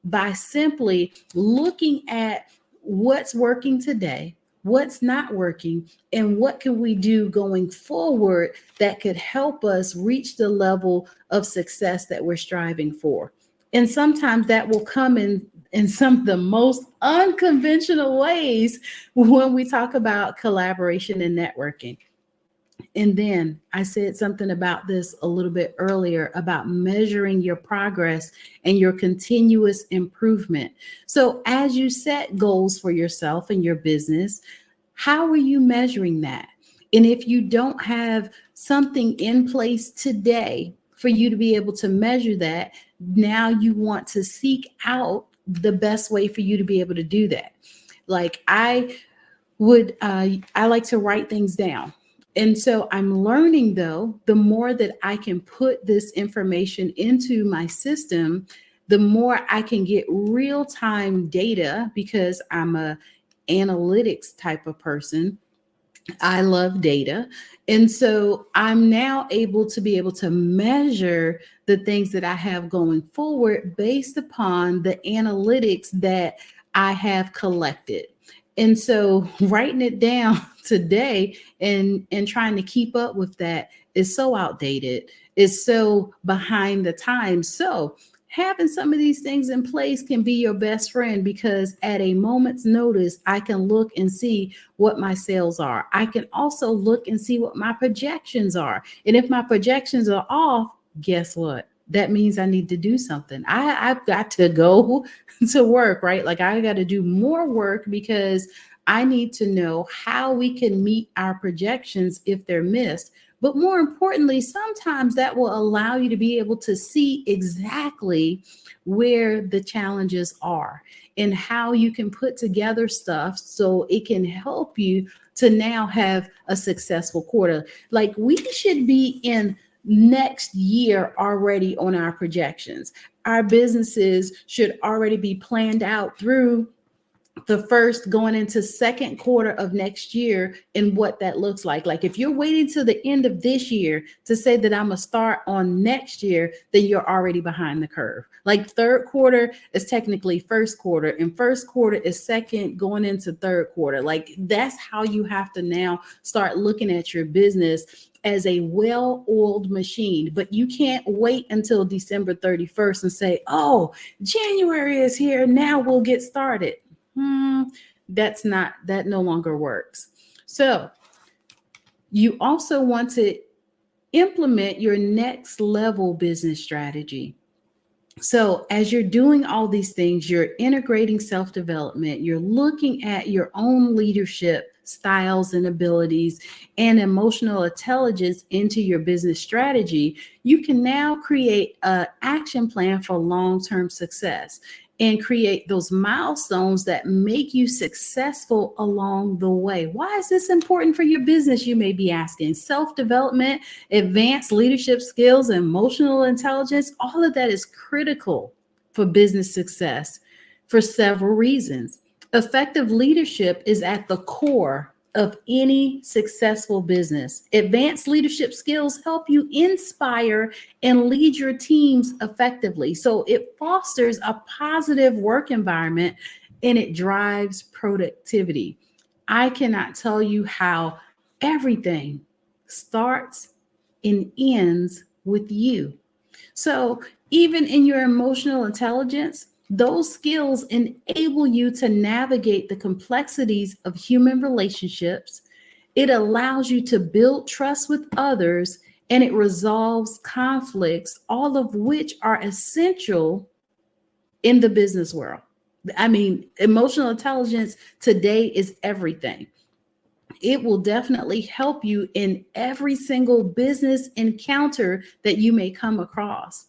by simply looking at what's working today, what's not working, and what can we do going forward that could help us reach the level of success that we're striving for. And sometimes that will come in some of the most unconventional ways when we talk about collaboration and networking. And then I said something about this a little bit earlier about measuring your progress and your continuous improvement. So as you set goals for yourself and your business, how are you measuring that? And if you don't have something in place today for you to be able to measure that, now you want to seek out the best way for you to be able to do that. Like I like to write things down. And so I'm learning, though, the more that I can put this information into my system, the more I can get real-time data, because I'm a analytics type of person. I love data. And so I'm now able to measure the things that I have going forward based upon the analytics that I have collected. And so writing it down today and trying to keep up with that is so outdated. It's so behind the times. So having some of these things in place can be your best friend, because at a moment's notice, I can look and see what my sales are. I can also look and see what my projections are. And if my projections are off, guess what? That means I need to do something. I've got to go to work, right? Like I got to do more work, because I need to know how we can meet our projections if they're missed. But more importantly, sometimes that will allow you to be able to see exactly where the challenges are and how you can put together stuff so it can help you to now have a successful quarter. Like we should be in next year already on our projections. Our businesses should already be planned out through the first going into second quarter of next year and what that looks like. Like if you're waiting till the end of this year to say that I'm gonna start on next year, then you're already behind the curve. Like third quarter is technically first quarter, and first quarter is second going into third quarter. Like that's how you have to now start looking at your business as a well-oiled machine. But you can't wait until December 31st and say, oh, January is here, now we'll get started. That no longer works. So you also want to implement your next level business strategy. So as you're doing all these things, you're integrating self-development, you're looking at your own leadership styles and abilities and emotional intelligence into your business strategy, you can now create an action plan for long-term success and create those milestones that make you successful along the way. Why is this important for your business? You may be asking. Self-development, advanced leadership skills, emotional intelligence, all of that is critical for business success for several reasons. Effective leadership is at the core of any successful business. Advanced leadership skills help you inspire and lead your teams effectively. So it fosters a positive work environment and it drives productivity. I cannot tell you how everything starts and ends with you. So even in your emotional intelligence, those skills enable you to navigate the complexities of human relationships. It allows you to build trust with others and it resolves conflicts, all of which are essential in the business world. I mean, emotional intelligence today is everything. It will definitely help you in every single business encounter that you may come across,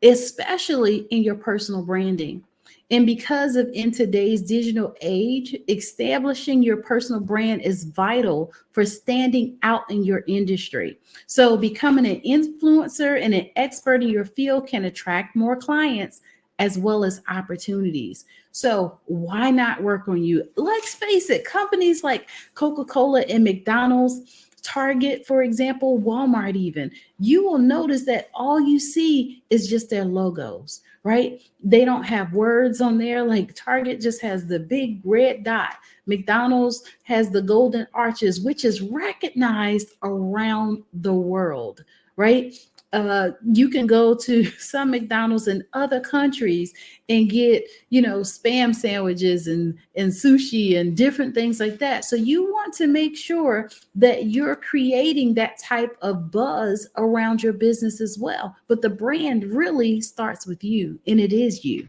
especially in your personal branding. And because of in today's digital age, establishing your personal brand is vital for standing out in your industry. So becoming an influencer and an expert in your field can attract more clients as well as opportunities. So why not work on you? Let's face it, companies like Coca-Cola and McDonald's, Target, for example, Walmart even, you will notice that all you see is just their logos, right? They don't have words on there. Like Target just has the big red dot. McDonald's has the golden arches, which is recognized around the world, right? You can go to some McDonald's in other countries and get, spam sandwiches and sushi and different things like that. So you want to make sure that you're creating that type of buzz around your business as well. But the brand really starts with you, and it is you.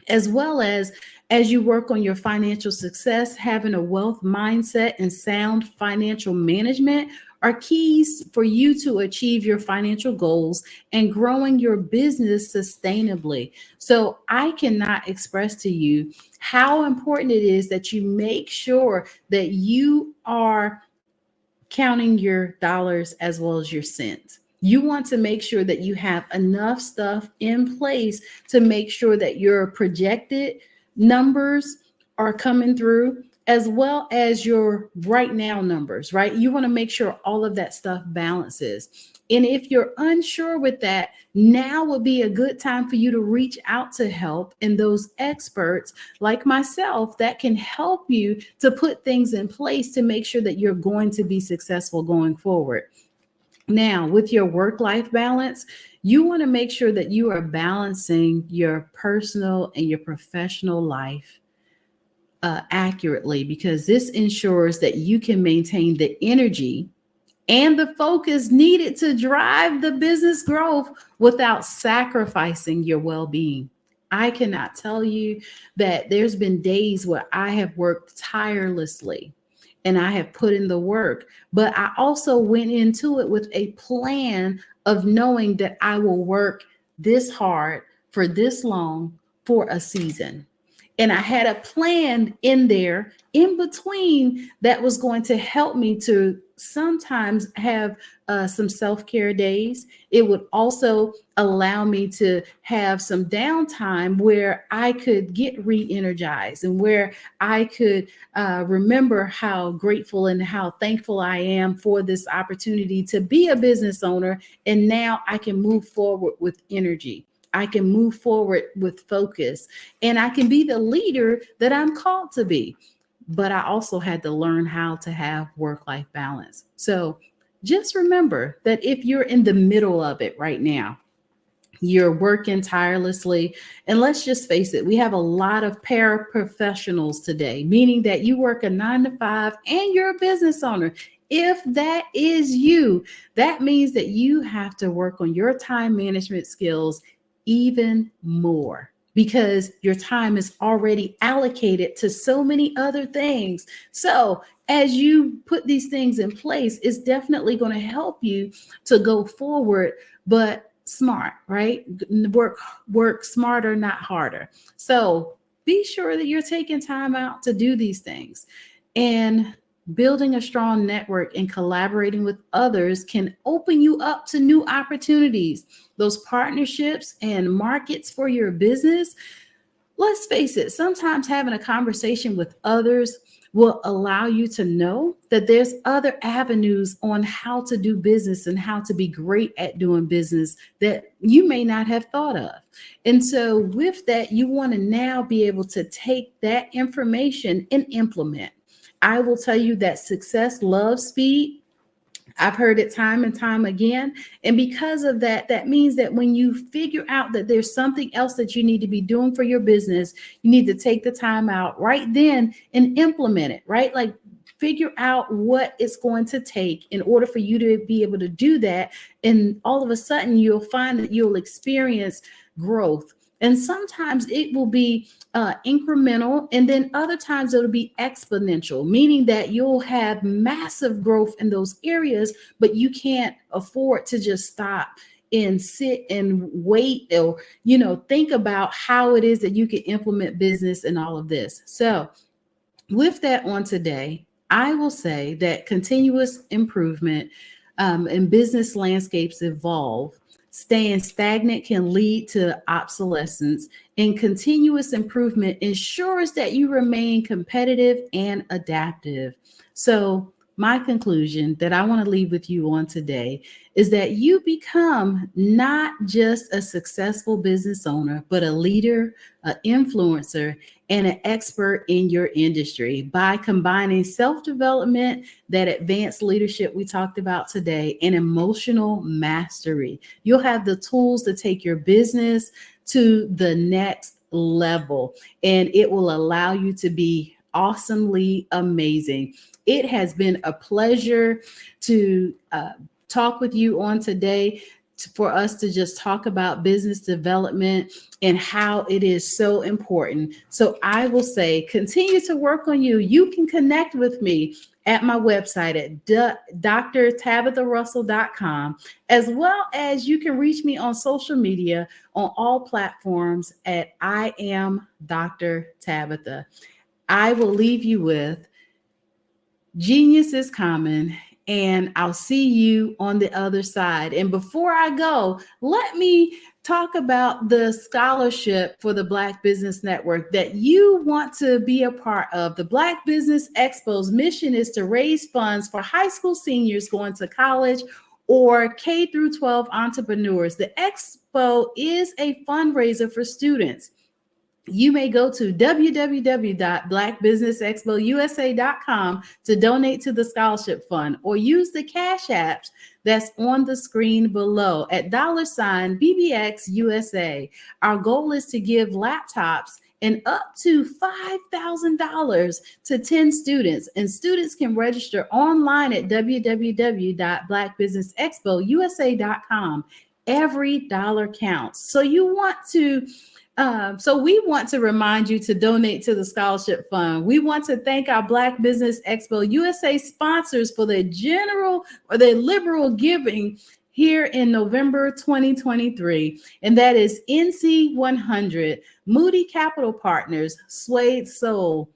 As well as you work on your financial success, having a wealth mindset and sound financial management are keys for you to achieve your financial goals and growing your business sustainably. So I cannot express to you how important it is that you make sure that you are counting your dollars as well as your cents. You want to make sure that you have enough stuff in place to make sure that your projected numbers are coming through, as well as your right now numbers, right? You want to make sure all of that stuff balances. And if you're unsure with that, now would be a good time for you to reach out to help and those experts like myself that can help you to put things in place to make sure that you're going to be successful going forward. Now, with your work-life balance, you want to make sure that you are balancing your personal and your professional life accurately, because this ensures that you can maintain the energy and the focus needed to drive the business growth without sacrificing your well-being. I cannot tell you that there's been days where I have worked tirelessly and I have put in the work, but I also went into it with a plan of knowing that I will work this hard for this long for a season. And I had a plan in there in between that was going to help me to sometimes have some self-care days. It would also allow me to have some downtime where I could get re-energized and where I could remember how grateful and how thankful I am for this opportunity to be a business owner. And now I can move forward with energy. I can move forward with focus, and I can be the leader that I'm called to be. But I also had to learn how to have work-life balance. So just remember that if you're in the middle of it right now, you're working tirelessly, and let's just face it, we have a lot of paraprofessionals today, meaning that you work a 9-to-5 and you're a business owner. If that is you, that means that you have to work on your time management skills even more, because your time is already allocated to so many other things. So as you put these things in place, it's definitely going to help you to go forward, but smart, right? Work smarter, not harder. So be sure that you're taking time out to do these things. And building a strong network and collaborating with others can open you up to new opportunities, those partnerships and markets for your business. Let's face it, sometimes having a conversation with others will allow you to know that there's other avenues on how to do business and how to be great at doing business that you may not have thought of. And so with that, you want to now be able to take that information and implement. I will tell you that success loves speed. I've heard it time and time again. And because of that, that means that when you figure out that there's something else that you need to be doing for your business, you need to take the time out right then and implement it, right? Like figure out what it's going to take in order for you to be able to do that. And all of a sudden, you'll find that you'll experience growth. And sometimes it will be incremental, and then other times it'll be exponential, meaning that you'll have massive growth in those areas, but you can't afford to just stop and sit and wait or, think about how it is that you can implement business and all of this. So with that on today, I will say that continuous improvement and business landscapes evolve. Staying stagnant can lead to obsolescence, and continuous improvement ensures that you remain competitive and adaptive. So my conclusion that I want to leave with you on today is that you become not just a successful business owner, but a leader, an influencer, and an expert in your industry by combining self-development, that advanced leadership we talked about today, and emotional mastery. You'll have the tools to take your business to the next level, and it will allow you to be awesomely amazing. It has been a pleasure to talk with you on today, for us to just talk about business development and how it is so important. So I will say, continue to work on you. You can connect with me at my website at drtabitharussell.com, as well as you can reach me on social media on all platforms at I am Dr. Tabitha. I will leave you with genius is common, and I'll see you on the other side. And before I go, let me talk about the scholarship for the Black Business Network that you want to be a part of. The Black Business Expo's mission is to raise funds for high school seniors going to college or K through 12 entrepreneurs. The expo is a fundraiser for students. You may go to www.blackbusinessexpousa.com to donate to the scholarship fund, or use the cash apps that's on the screen below at $BBXUSA. Our goal is to give laptops and up to $5,000 to 10 students, and students can register online at www.blackbusinessexpousa.com. Every dollar counts. So we want to remind you to donate to the scholarship fund. We want to thank our Black Business Expo USA sponsors for their liberal giving here in November 2023. And that is NC 100, Moody Capital Partners, Suede Soul,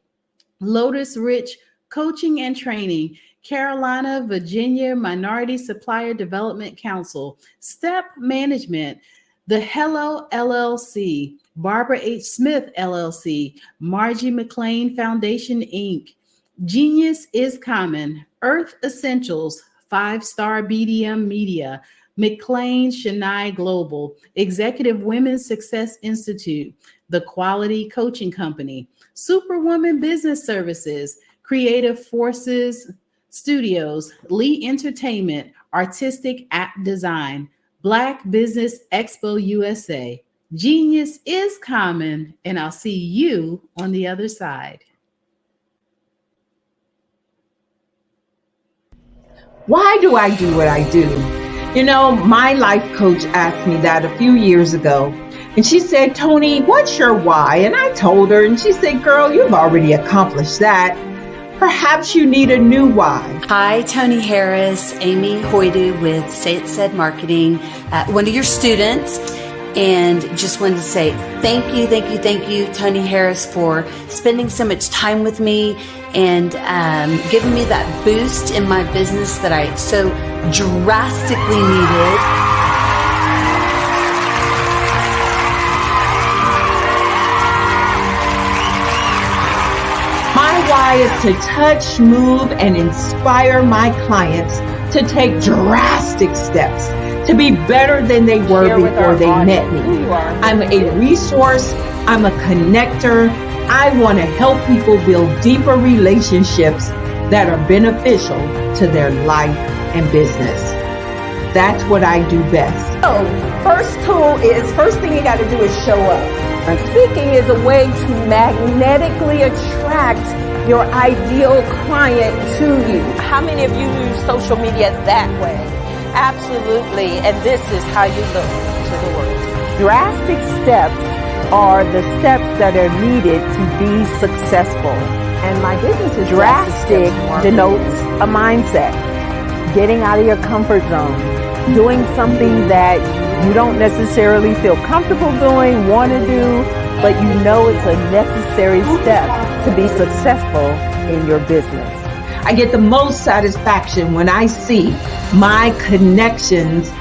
Lotus Rich Coaching and Training, Carolina, Virginia Minority Supplier Development Council, Step Management, The Hello LLC, Barbara H. Smith LLC, Margie McLean Foundation Inc., Genius is Common, Earth Essentials, 5-Star BDM Media, McLean Shania Global, Executive Women's Success Institute, The Quality Coaching Company, Superwoman Business Services, Creative Forces Studios, Lee Entertainment, Artistic App Design, Black Business Expo USA. Genius is common, and I'll see you on the other side. Why do I do what I do? My life coach asked me that a few years ago, And she said, Tony, what's your why? And I told her, and she said, girl, you've already accomplished that. Perhaps you need a new why. Hi, Tony Harris, Amy Hoydu with Say It Said Marketing, one of your students. And just wanted to say thank you, Tony Harris, for spending so much time with me and giving me that boost in my business that I so drastically needed. My why is to touch, move, and inspire my clients to take drastic steps to be better than they were before they met me. I'm a resource. I'm a connector. I want to help people build deeper relationships that are beneficial to their life and business. That's what I do best. So, first thing you got to do is show up. And speaking is a way to magnetically attract your ideal client to you. How many of you use social media that way? Absolutely, and this is how you look to the world. Drastic steps are the steps that are needed to be successful. And my business is drastic denotes a mindset. Getting out of your comfort zone. Doing something that you don't necessarily feel comfortable doing, want to do, but you know it's a necessary step to be successful in your business. I get the most satisfaction when I see my connections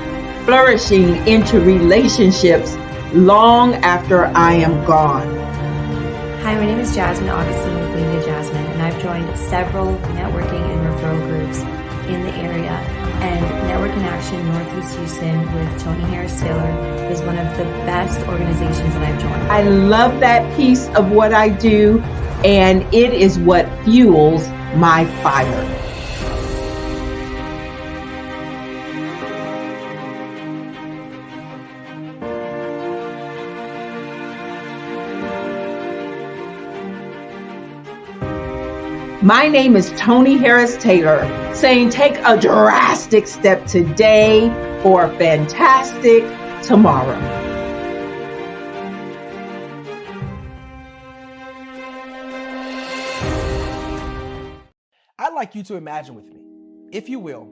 flourishing into relationships long after I am gone. Hi, my name is Jasmine Augustine with Media Jasmine, and I've joined several networking and referral groups in the area. And Network in Action Northeast Houston with Tony Harris Taylor is one of the best organizations that I've joined. I love that piece of what I do, and it is what fuels my fire. My name is Tony Harris Taylor, saying take a drastic step today for a fantastic tomorrow. I'd like you to imagine with me, if you will,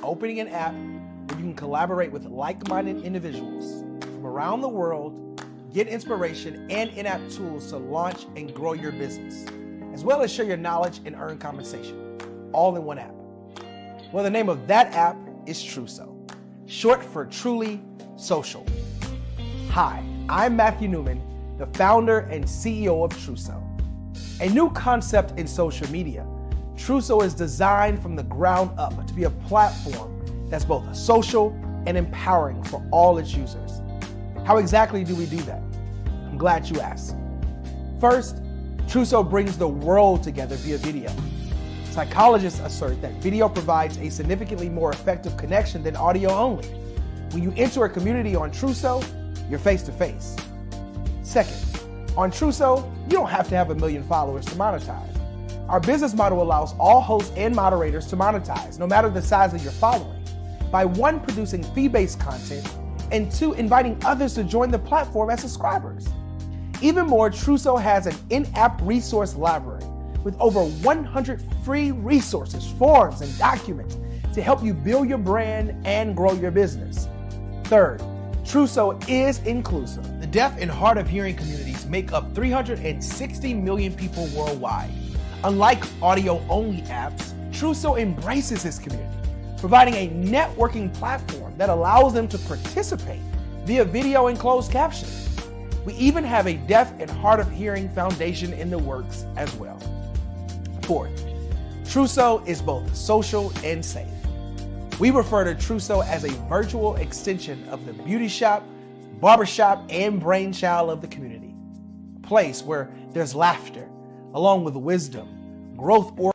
opening an app where you can collaborate with like-minded individuals from around the world, get inspiration and in-app tools to launch and grow your business, as well as share your knowledge and earn compensation, all in one app. Well, the name of that app is Truso, short for Truly Social. Hi, I'm Matthew Newman, the founder and CEO of Truso. A new concept in social media, Truso is designed from the ground up to be a platform that's both social and empowering for all its users. How exactly do we do that? I'm glad you asked. First, Truso brings the world together via video. Psychologists assert that video provides a significantly more effective connection than audio only. When you enter a community on Truso, you're face to face. Second, on Truso, you don't have to have 1 million followers to monetize. Our business model allows all hosts and moderators to monetize, no matter the size of your following, by 1, producing fee-based content, and 2, inviting others to join the platform as subscribers. Even more, Truso has an in-app resource library with over 100 free resources, forms, and documents to help you build your brand and grow your business. Third, Truso is inclusive. The deaf and hard of hearing communities make up 360 million people worldwide. Unlike audio-only apps, Truso embraces this community, providing a networking platform that allows them to participate via video and closed captioning. We even have a deaf and hard of hearing foundation in the works as well. Fourth, Truso is both social and safe. We refer to Truso as a virtual extension of the beauty shop, barbershop, and brainchild of the community. A place where there's laughter, along with wisdom, growth, or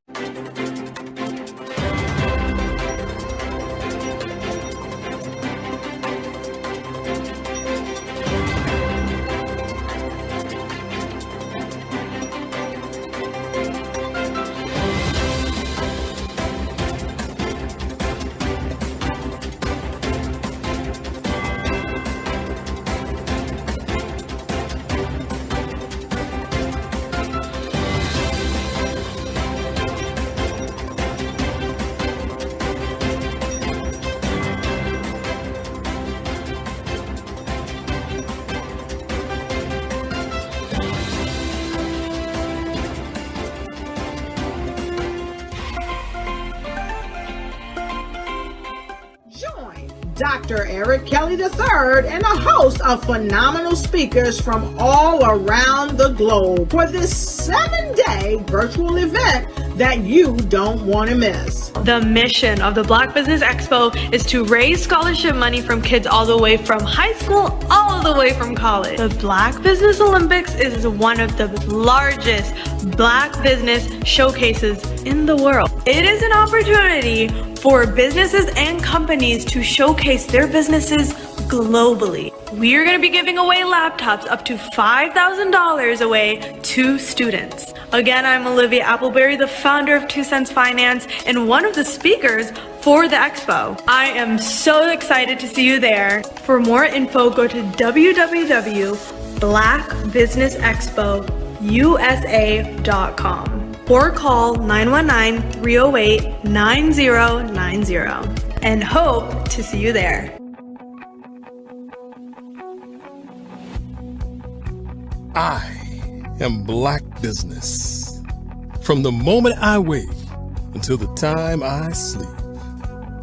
Dr. Eric Kelly III, and a host of phenomenal speakers from all around the globe for this 7-day virtual event that you don't want to miss. The mission of the Black Business Expo is to raise scholarship money from kids all the way from high school all the way from college. The Black Business Olympics is one of the largest Black business showcases in the world. It is an opportunity for businesses and companies to showcase their businesses globally. We are going to be giving away laptops up to $5,000 away to students. Again, I'm Olivia Appleberry, the founder of 2 Cents Finance and one of the speakers for the expo. I am so excited to see you there. For more info, go to www.blackbusinessexpousa.com or call 919-308-9090 and hope to see you there. I am Black Business. From the moment I wake until the time I sleep.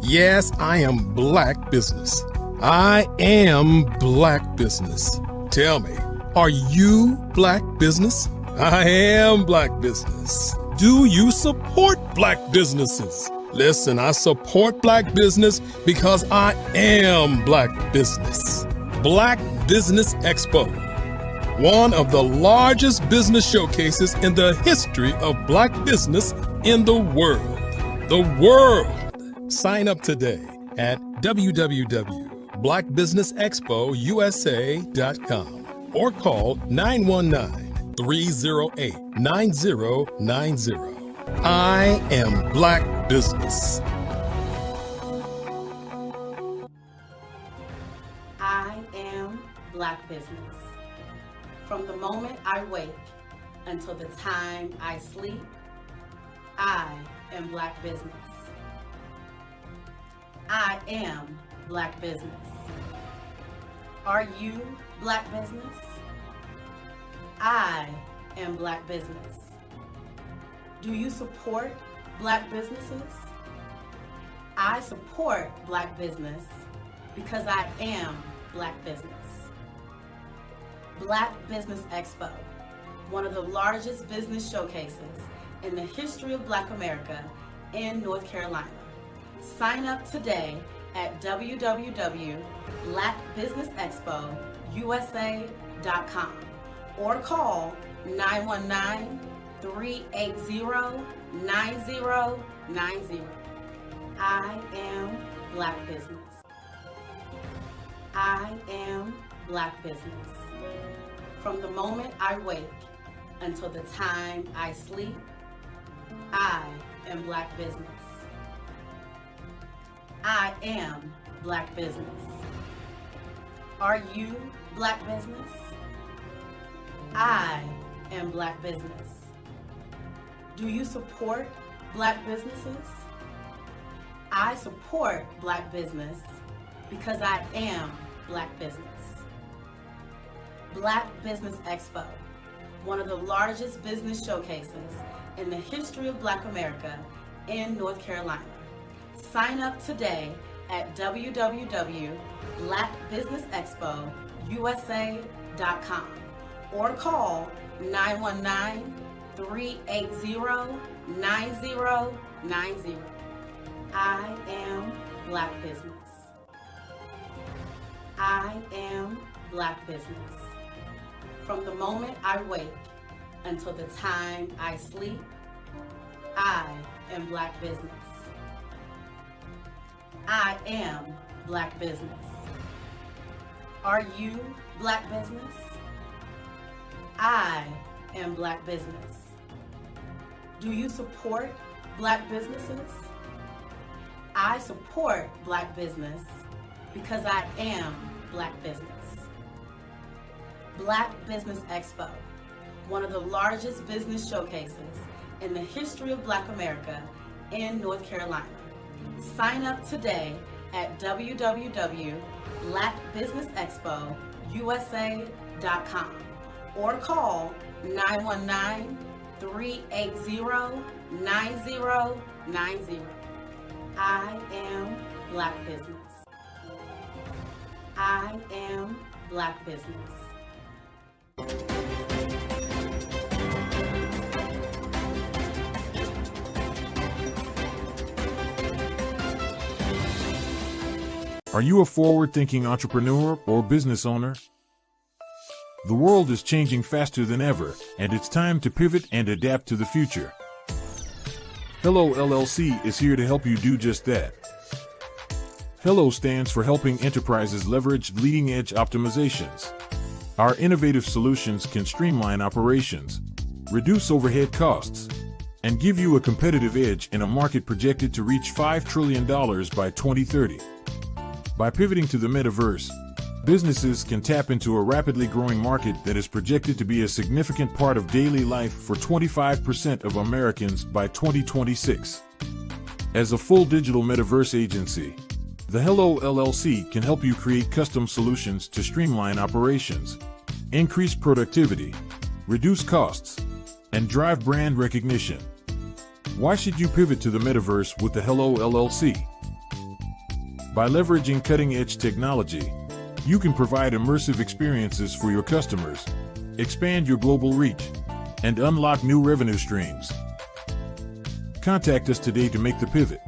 Yes, I am Black Business. I am Black Business. Tell me, are you Black Business? I am Black Business. Do you support Black businesses? Listen, I support Black business because I am Black Business. Black Business Expo, one of the largest business showcases in the history of Black business in the world. The world! Sign up today at www.blackbusinessexpousa.com or call 919-308-9090. I am Black Business. I am Black Business. From the moment I wake until the time I sleep, I am Black Business. I am Black Business. Are you Black Business? I am Black Business. Do you support Black businesses? I support Black business because I am Black business. Black Business Expo, one of the largest business showcases in the history of Black America in North Carolina. Sign up today at www.blackbusinessexpousa.com or call 919-380-9090. I am Black Business. I am Black Business. From the moment I wake until the time I sleep, I am Black Business. I am Black Business. Are you Black Business? I am Black Business. Do you support Black businesses? I support Black business because I am Black business. Black Business Expo, one of the largest business showcases in the history of Black America in North Carolina. Sign up today at www.blackbusinessexpousa.com or call 919-380-9090. I am Black Business. I am Black Business. From the moment I wake until the time I sleep, I am Black Business. I am Black Business. Are you Black Business? I am Black Business. Do you support Black businesses? I support Black business because I am Black business. Black Business Expo, one of the largest business showcases in the history of Black America in North Carolina. Sign up today at www.blackbusinessexpousa.com or call 919-380-9090. I am Black Business. I am Black Business. Are you a forward-thinking entrepreneur or business owner? The world is changing faster than ever, and it's time to pivot and adapt to the future. Hello LLC is here to help you do just that. Hello stands for helping enterprises leverage leading-edge optimizations. Our innovative solutions can streamline operations, reduce overhead costs, and give you a competitive edge in a market projected to reach $5 trillion by 2030. By pivoting to the metaverse, businesses can tap into a rapidly growing market that is projected to be a significant part of daily life for 25% of Americans by 2026. As a full digital metaverse agency, the Hello LLC can help you create custom solutions to streamline operations, increase productivity, reduce costs, and drive brand recognition. Why should you pivot to the metaverse with the Hello LLC? By leveraging cutting-edge technology, you can provide immersive experiences for your customers, expand your global reach, and unlock new revenue streams. Contact us today to make the pivot.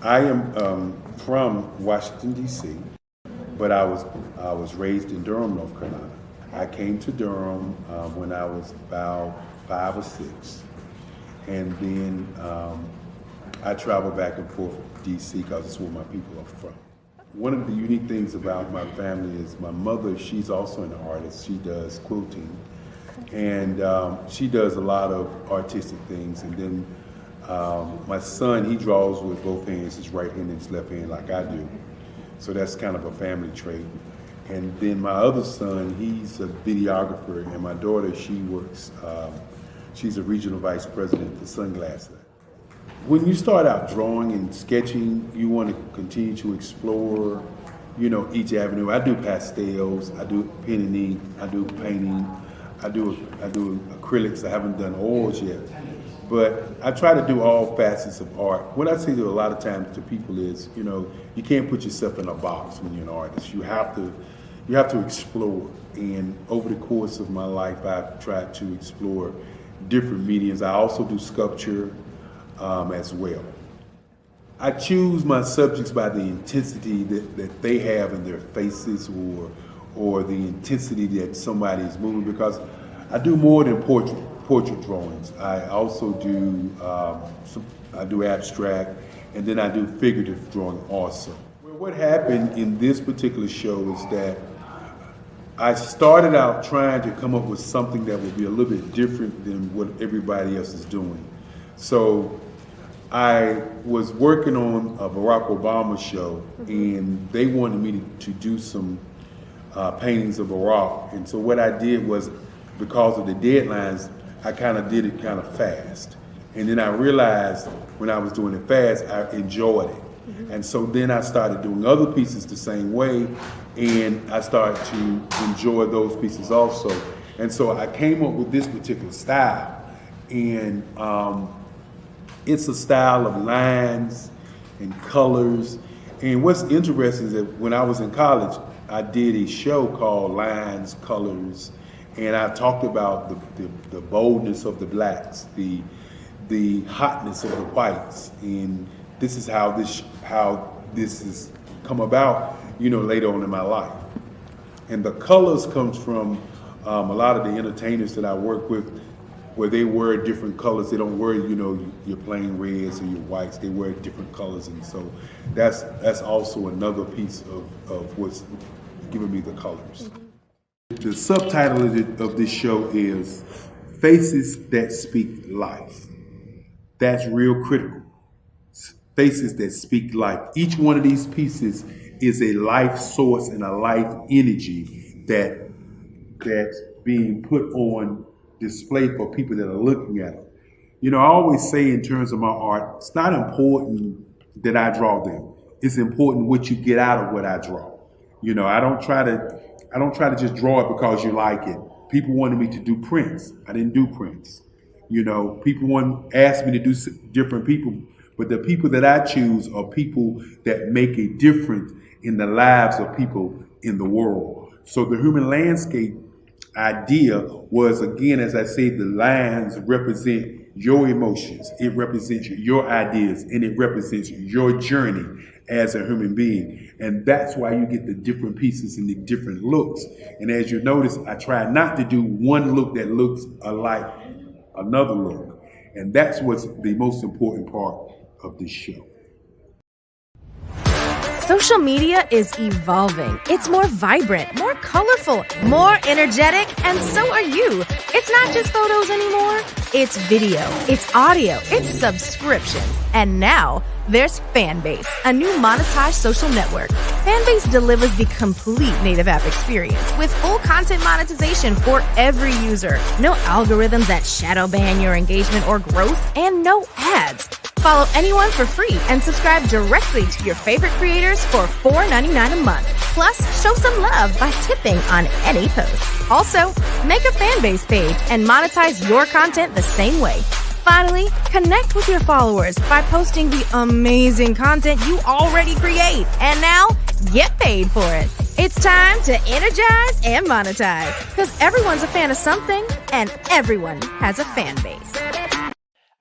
I am from Washington, D.C., but I was raised in Durham, North Carolina. I came to Durham when I was about 5 or 6. And then I travel back and forth to D.C. because it's where my people are from. One of the unique things about my family is my mother, she's also an artist. She does quilting. And she does a lot of artistic things. And then my son, he draws with both hands, his right hand and his left hand like I do. So that's kind of a family trait. And then my other son, he's a videographer, and my daughter, she works, she's a regional vice president for Sunglass Lab. When you start out drawing and sketching, you want to continue to explore, each avenue. I do pastels, I do pen and ink, I do painting, I do acrylics. I haven't done oils yet. But I try to do all facets of art. What I say to a lot of times to people is, you can't put yourself in a box when you're an artist. You have to explore. And over the course of my life, I've tried to explore different mediums. I also do sculpture as well. I choose my subjects by the intensity that they have in their faces or the intensity that somebody is moving, because I do more than portrait drawings. I also do I do abstract, and then I do figurative drawing also. Well, what happened in this particular show is that I started out trying to come up with something that would be a little bit different than what everybody else is doing. So I was working on a Barack Obama show, and they wanted me to do some paintings of Barack. And so what I did was, because of the deadlines, I kind of did it kind of fast. And then I realized when I was doing it fast, I enjoyed it. And so then I started doing other pieces the same way, and I started to enjoy those pieces also. And so I came up with this particular style. And it's a style of lines and colors. And what's interesting is that when I was in college, I did a show called Lines, Colors, and I talked about the boldness of the blacks, the hotness of the whites, and this is how this has come about, later on in my life. And the colors comes from a lot of the entertainers that I work with, where they wear different colors. They don't wear, your plain reds or your whites. They wear different colors, and so that's also another piece of what's giving me the colors. The subtitle of this show is Faces That Speak Life. That's real critical. Faces that speak life. Each one of these pieces is a life source and a life energy that's being put on display for people that are looking at it. I always say in terms of my art, it's not important that I draw them. It's important what you get out of what I draw. I don't try to just draw it because you like it. People wanted me to do prints. I didn't do prints. You know, people want ask me to do different people, but the people that I choose are people that make a difference in the lives of people in the world. So the human landscape idea was, again, as I say, the lines represent your emotions, it represents your ideas, and it represents your journey as a human being. And that's why you get the different pieces and the different looks. And as you notice, I try not to do one look that looks alike another look. And that's what's the most important part of this show. Social media is evolving. It's more vibrant, more colorful, more energetic, and so are you. It's not just photos anymore. It's video, it's audio, it's subscriptions. And now there's Fanbase, a new monetized social network. Fanbase delivers the complete native app experience with full content monetization for every user. No algorithms that shadow ban your engagement or growth, and no ads. Follow anyone for free and subscribe directly to your favorite creators for $4.99 a month. Plus, show some love by tipping on any post. Also, make a Fanbase page and monetize your content the same way. Finally, connect with your followers by posting the amazing content you already create. And now, get paid for it. It's time to energize and monetize, because everyone's a fan of something and everyone has a fan base.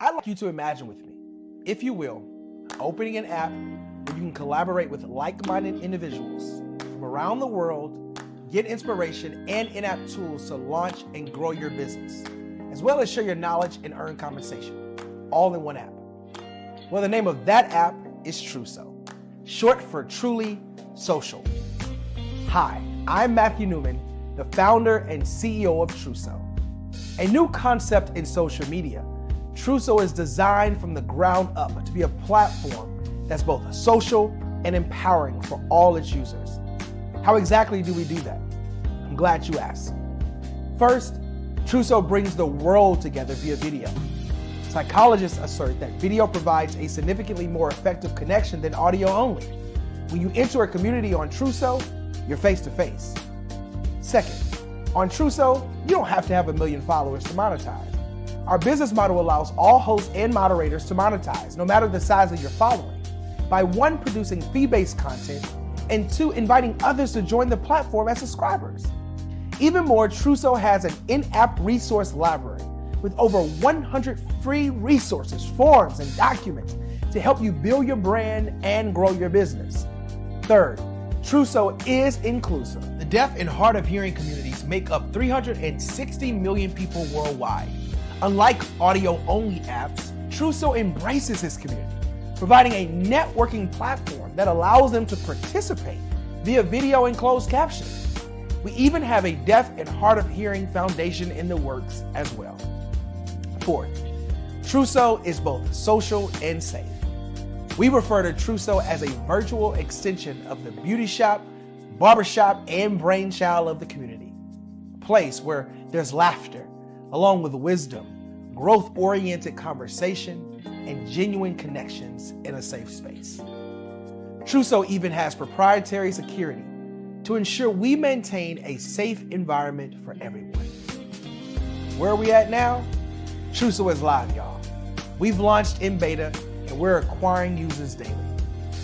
I'd like you to imagine with me, if you will, opening an app where you can collaborate with like-minded individuals from around the world, get inspiration and in-app tools to launch and grow your business, as well as share your knowledge and earn compensation, all in one app. Well, the name of that app is Truso, short for Truly Social. Hi, I'm Matthew Newman, the founder and CEO of Truso, a new concept in social media. Truso is designed from the ground up to be a platform that's both social and empowering for all its users. How exactly do we do that? I'm glad you asked. First, Truso brings the world together via video. Psychologists assert that video provides a significantly more effective connection than audio only. When you enter a community on Truso, you're face to face. Second, on Truso, you don't have to have 1 million followers to monetize. Our business model allows all hosts and moderators to monetize, no matter the size of your following, by 1, producing fee-based content, and 2, inviting others to join the platform as subscribers. Even more, Truso has an in-app resource library with over 100 free resources, forms, and documents to help you build your brand and grow your business. Third, Truso is inclusive. The deaf and hard of hearing communities make up 360 million people worldwide. Unlike audio-only apps, Truso embraces this community, providing a networking platform that allows them to participate via video and closed captioning. We even have a deaf and hard of hearing foundation in the works as well. Fourth, Truso is both social and safe. We refer to Truso as a virtual extension of the beauty shop, barbershop, and brainchild of the community. A place where there's laughter, along with wisdom, growth-oriented conversation, and genuine connections in a safe space. Truso even has proprietary security to ensure we maintain a safe environment for everyone. Where are we at now? Truso is live, y'all. We've launched in beta, and we're acquiring users daily.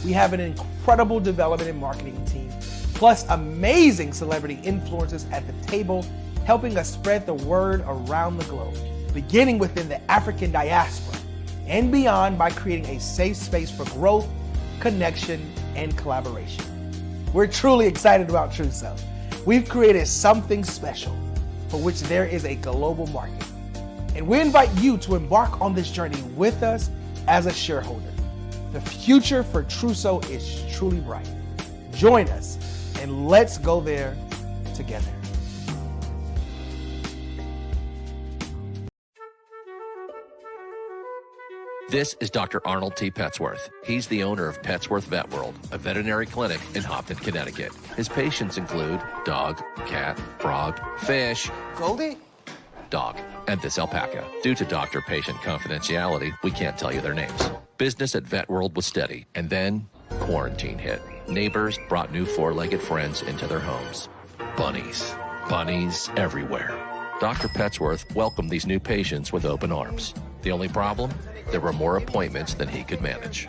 We have an incredible development and marketing team, plus amazing celebrity influencers at the table, helping us spread the word around the globe, beginning within the African diaspora and beyond by creating a safe space for growth, connection, and collaboration. We're truly excited about Truso. We've created something special for which there is a global market. And we invite you to embark on this journey with us as a shareholder. The future for Truso is truly bright. Join us and let's go there together. This is Dr. Arnold T. Petsworth. He's the owner of Petsworth Vet World, a veterinary clinic in Hopton, Connecticut. His patients include dog, cat, frog, fish, Goldie, dog, and this alpaca. Due to doctor-patient confidentiality, we can't tell you their names. Business at Vet World was steady, and then quarantine hit. Neighbors brought new four-legged friends into their homes. Bunnies. Bunnies everywhere. Dr. Petsworth welcomed these new patients with open arms. The only problem? There were more appointments than he could manage.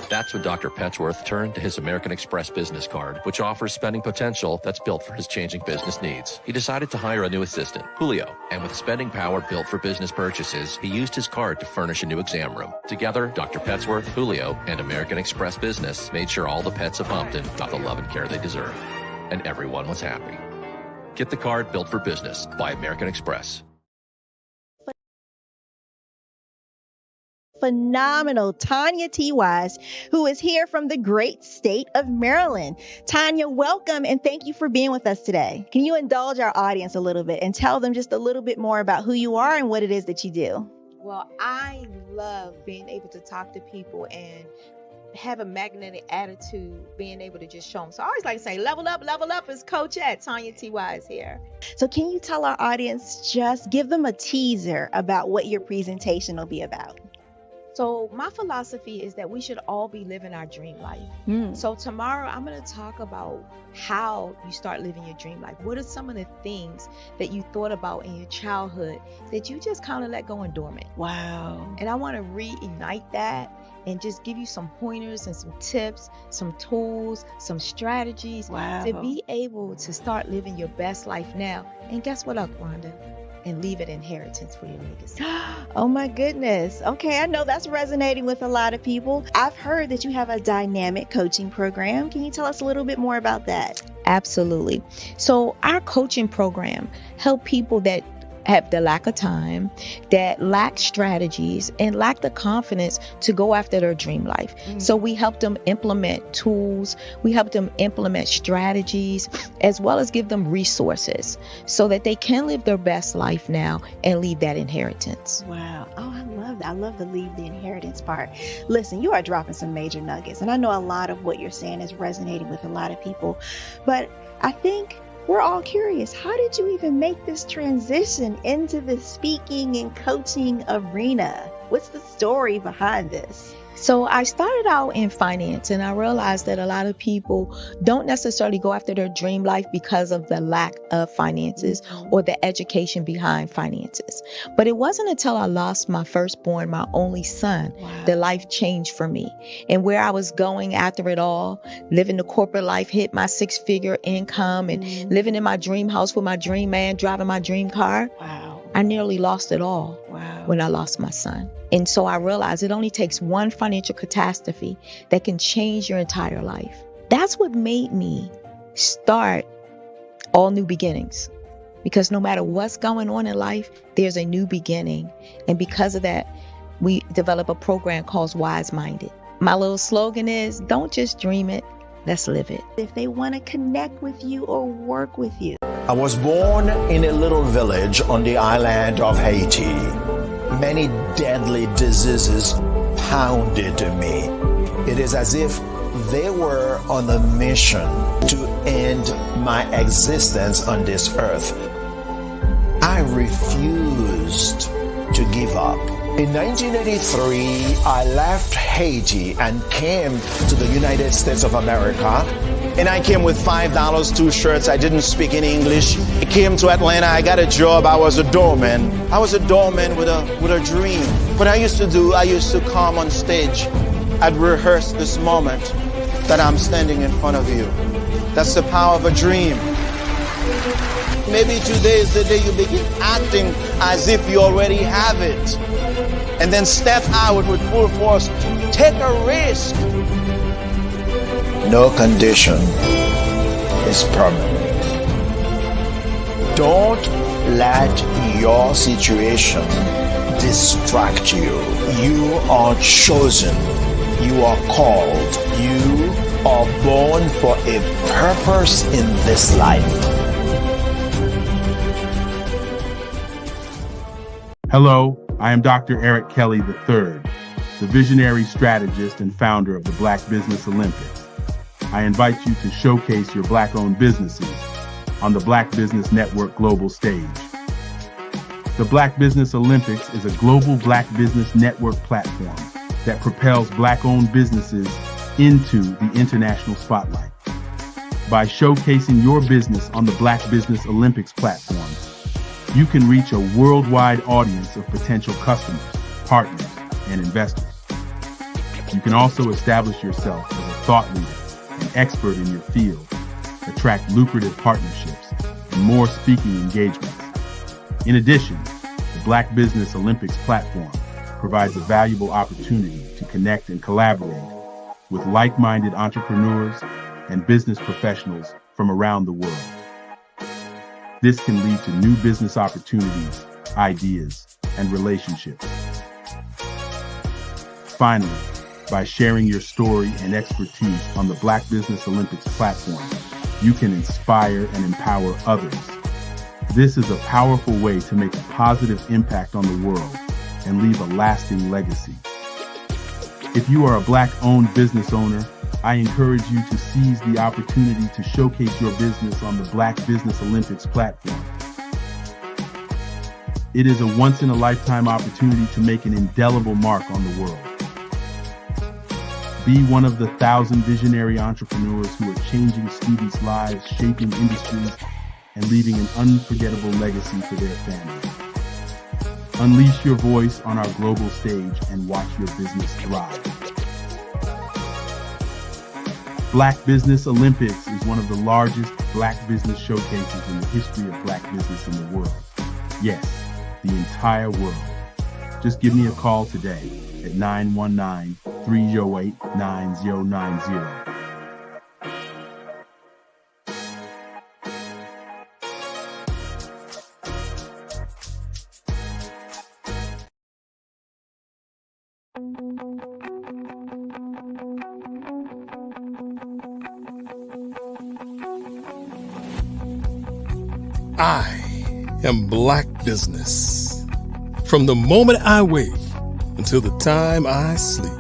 That's when Dr. Petsworth turned to his American Express business card, which offers spending potential that's built for his changing business needs. He decided to hire a new assistant, Julio, and with spending power built for business purchases, he used his card to furnish a new exam room. Together, Dr. Petsworth, Julio, and American Express Business made sure all the pets of Humpton got the love and care they deserve. And everyone was happy. Get the card built for business by American Express. Phenomenal Tanya T. Wise, who is here from the great state of Maryland. Tanya, welcome and thank you for being with us today. Can you indulge our audience a little bit and tell them just a little bit more about who you are and what it is that you do? Well, I love being able to talk to people and have a magnetic attitude, being able to just show them. So I always like to say, level up is Coach at Tanya T. Wise here. So can you tell our audience, just give them a teaser about what your presentation will be about? So my philosophy is that we should all be living our dream life. So tomorrow I'm going to talk about how you start living your dream life. What are some of the things that you thought about in your childhood that you just kind of let go and dormant? Wow. And I want to reignite that and just give you some pointers and some tips, some tools, some strategies to be able to start living your best life now. And guess what, Wanda? And leave an inheritance for your legacy. Oh my goodness. Okay, I know that's resonating with a lot of people. I've heard that you have a dynamic coaching program. Can you tell us a little bit more about that? Absolutely. So our coaching program help people that have the lack of time, that lack strategies, and lack the confidence to go after their dream life. So we help them implement tools, we help them implement strategies, as well as give them resources so that they can live their best life now and leave that inheritance. Wow. Oh, I love that. I love the leave the inheritance part. Listen, you are dropping some major nuggets, and I know a lot of what you're saying is resonating with a lot of people, but I think we're all curious. How did you even make this transition into the speaking and coaching arena? What's the story behind this? So I started out in finance, and I realized that a lot of people don't necessarily go after their dream life because of the lack of finances or the education behind finances. But it wasn't until I lost my firstborn, my only son, that life changed for me. And where I was going after it all, living the corporate life, hit my 6-figure income and living in my dream house with my dream man, driving my dream car. I nearly lost it all when I lost my son. And so I realized it only takes one financial catastrophe that can change your entire life. That's what made me start All New Beginnings. Because no matter what's going on in life, there's a new beginning. And because of that, we develop a program called Wise Minded. My little slogan is, don't just dream it, let's live it. If they want to connect with you or work with you. I was born in a little village on the island of Haiti. Many deadly diseases pounded me. It is as if they were on a mission to end my existence on this earth. I refused to give up. In 1983, I left Haiti and came to the United States of America. And I came with $5, 2 shirts. I didn't speak any English. I came to Atlanta. I got a job. I was a doorman. I was a doorman with a dream. What I used to come on stage. I'd rehearse this moment that I'm standing in front of you. That's the power of a dream. Maybe today is the day you begin acting as if you already have it. And then step out with full force. Take a risk. No condition is permanent. Don't let your situation distract you. You are chosen. You are called. You are born for a purpose in this life. Hello, I am Dr. Eric Kelly III, the visionary strategist and founder of the Black Business Olympics. I invite you to showcase your Black-owned businesses on the Black Business Network global stage. The Black Business Olympics is a global Black Business Network platform that propels Black-owned businesses into the international spotlight. By showcasing your business on the Black Business Olympics platform, you can reach a worldwide audience of potential customers, partners, and investors. You can also establish yourself as a thought leader and expert in your field, attract lucrative partnerships, and more speaking engagements. In addition, the Black Business Olympics platform provides a valuable opportunity to connect and collaborate with like-minded entrepreneurs and business professionals from around the world. This can lead to new business opportunities, ideas, and relationships. Finally, by sharing your story and expertise on the Black Business Olympics platform, you can inspire and empower others. This is a powerful way to make a positive impact on the world and leave a lasting legacy. If you are a Black-owned business owner, I encourage you to seize the opportunity to showcase your business on the Black Business Olympics platform. It is a once-in-a-lifetime opportunity to make an indelible mark on the world. Be one of the 1,000 visionary entrepreneurs who are changing students' lives, shaping industries, and leaving an unforgettable legacy for their families. Unleash your voice on our global stage and watch your business thrive. Black Business Olympics is one of the largest Black business showcases in the history of Black business in the world. Yes, the entire world. Just give me a call today at 919-308-9090. I am Black Business. From the moment I wake until the time I sleep.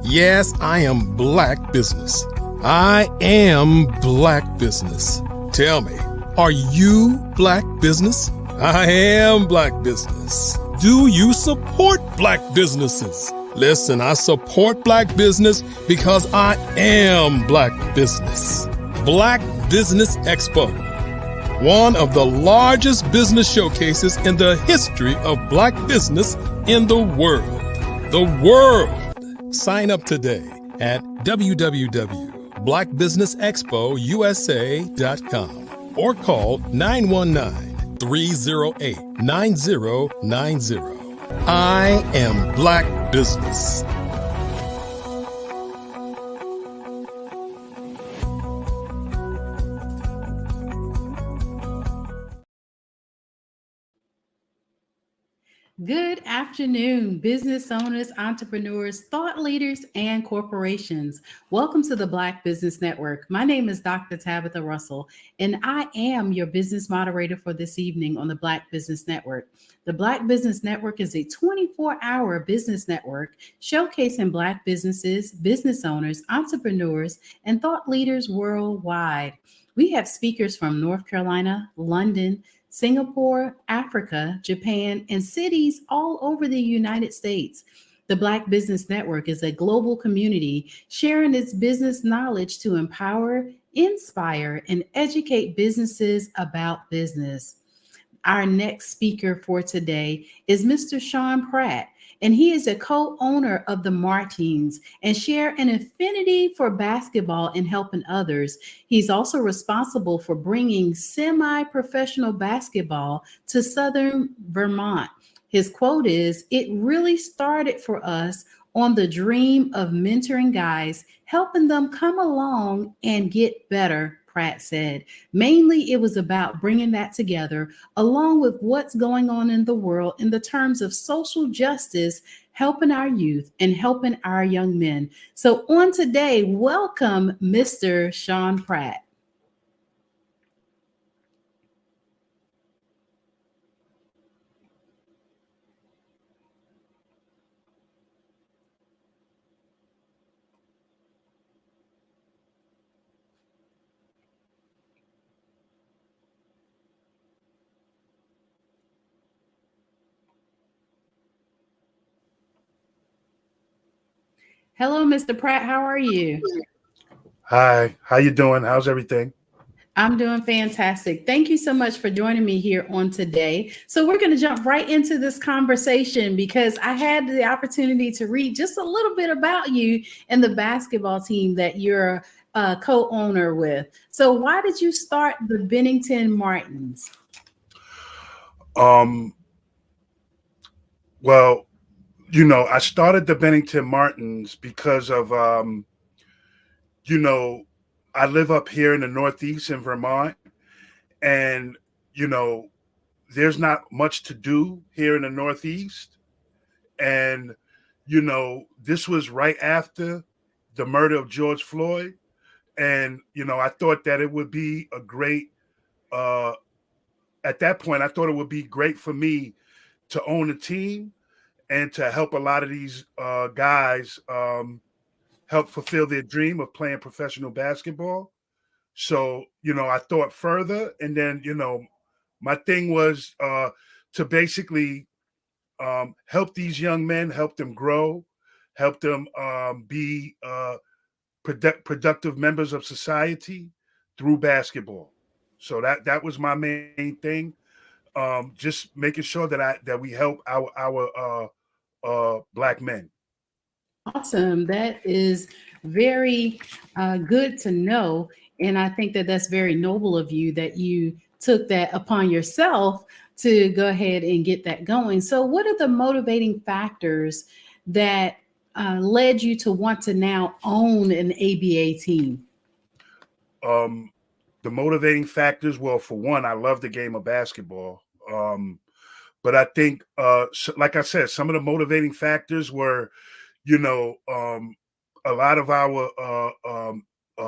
Yes, I am Black Business. I am Black Business. Tell me, are you Black Business? I am Black Business. Do you support Black businesses? Listen, I support Black business because I am Black Business. Black Business Expo. One of the largest business showcases in the history of Black business in the world. The world! Sign up today at www.blackbusinessexpousa.com or call 919-308-9090. I am Black Business. Good afternoon, business owners, entrepreneurs, thought leaders, and corporations. Welcome to the Black Business Network. My name is Dr. Tabitha Russell, and I am your business moderator for this evening on the Black Business Network. The Black Business Network is a 24-hour business network showcasing Black businesses, business owners, entrepreneurs, and thought leaders worldwide. We have speakers from North Carolina, London, Singapore, Africa, Japan, and cities all over the United States. The Black Business Network is a global community sharing its business knowledge to empower, inspire, and educate businesses about business. Our next speaker for today is Mr. Sean Pratt, and he is a co-owner of the Martins and share an affinity for basketball and helping others. He's also responsible for bringing semi-professional basketball to Southern Vermont. His quote is, "It really started for us on the dream of mentoring guys, helping them come along and get better," Pratt said. Mainly, it was about bringing that together, along with what's going on in the world in the terms of social justice, helping our youth and helping our young men. So on today, welcome, Mr. Sean Pratt. Hello, Mr. Pratt. How are you? Hi, how you doing? How's everything? I'm doing fantastic. Thank you so much for joining me here on today. So we're going to jump right into this conversation because I had the opportunity to read just a little bit about you and the basketball team that you're a co-owner with. So why did you start the Bennington Martins? Well, I started the Bennington Martins because of, I live up here in the Northeast in Vermont, and, you know, there's not much to do here in the Northeast. And, this was right after the murder of George Floyd. And, I thought that it would be a great, at that point, I thought it would be great for me to own a team and to help a lot of these guys help fulfill their dream of playing professional basketball. So, I thought further, and then, my thing was to basically help these young men, help them grow, help them be productive members of society through basketball. So that was my main thing. Just making sure that we help our Black men. Awesome. That is very good to know. And I think that that's very noble of you that you took that upon yourself to go ahead and get that going. So, what are the motivating factors that led you to want to now own an ABA team? The motivating factors, well, for one, I love the game of basketball. But I think, like I said, some of the motivating factors were, a lot of our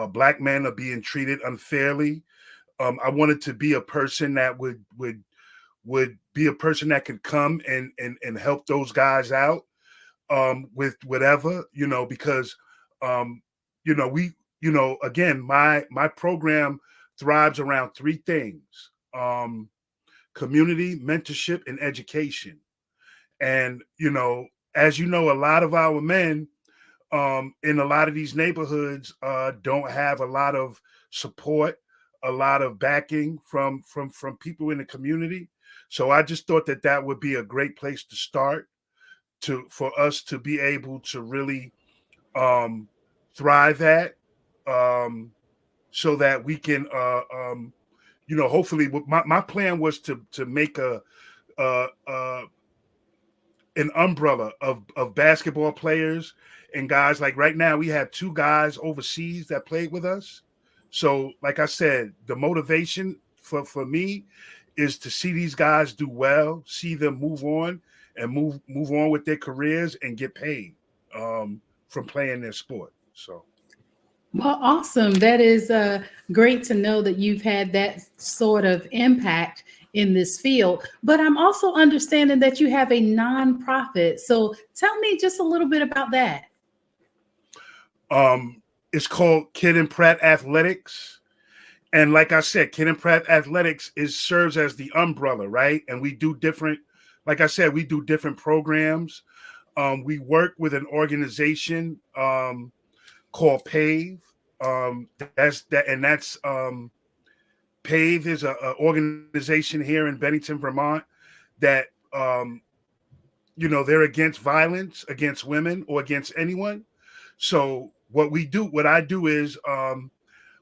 Black men are being treated unfairly. I wanted to be a person that would be a person that could come and help those guys out with whatever, because we, again, my program thrives around three things: community, mentorship, and education. And as you know, a lot of our men in a lot of these neighborhoods don't have a lot of support, a lot of backing from people in the community. So I just thought that would be a great place to start for us to be able to really thrive at, so that we can hopefully my plan was to make an umbrella of basketball players and guys. Like right now, we have two guys overseas that played with us. So, like I said, the motivation for me is to see these guys do well, see them move on and move on with their careers and get paid from playing their sport. So. Well, awesome. That is great to know that you've had that sort of impact in this field. But I'm also understanding that you have a nonprofit. So tell me just a little bit about that. It's called Kid and Pratt Athletics. And like I said, Kid and Pratt Athletics serves as the umbrella, right? And we do different, like I said, we do different programs. We work with an organization called PAVE. That's PAVE is an organization here in Bennington, Vermont that they're against violence against women or against anyone. So what I do is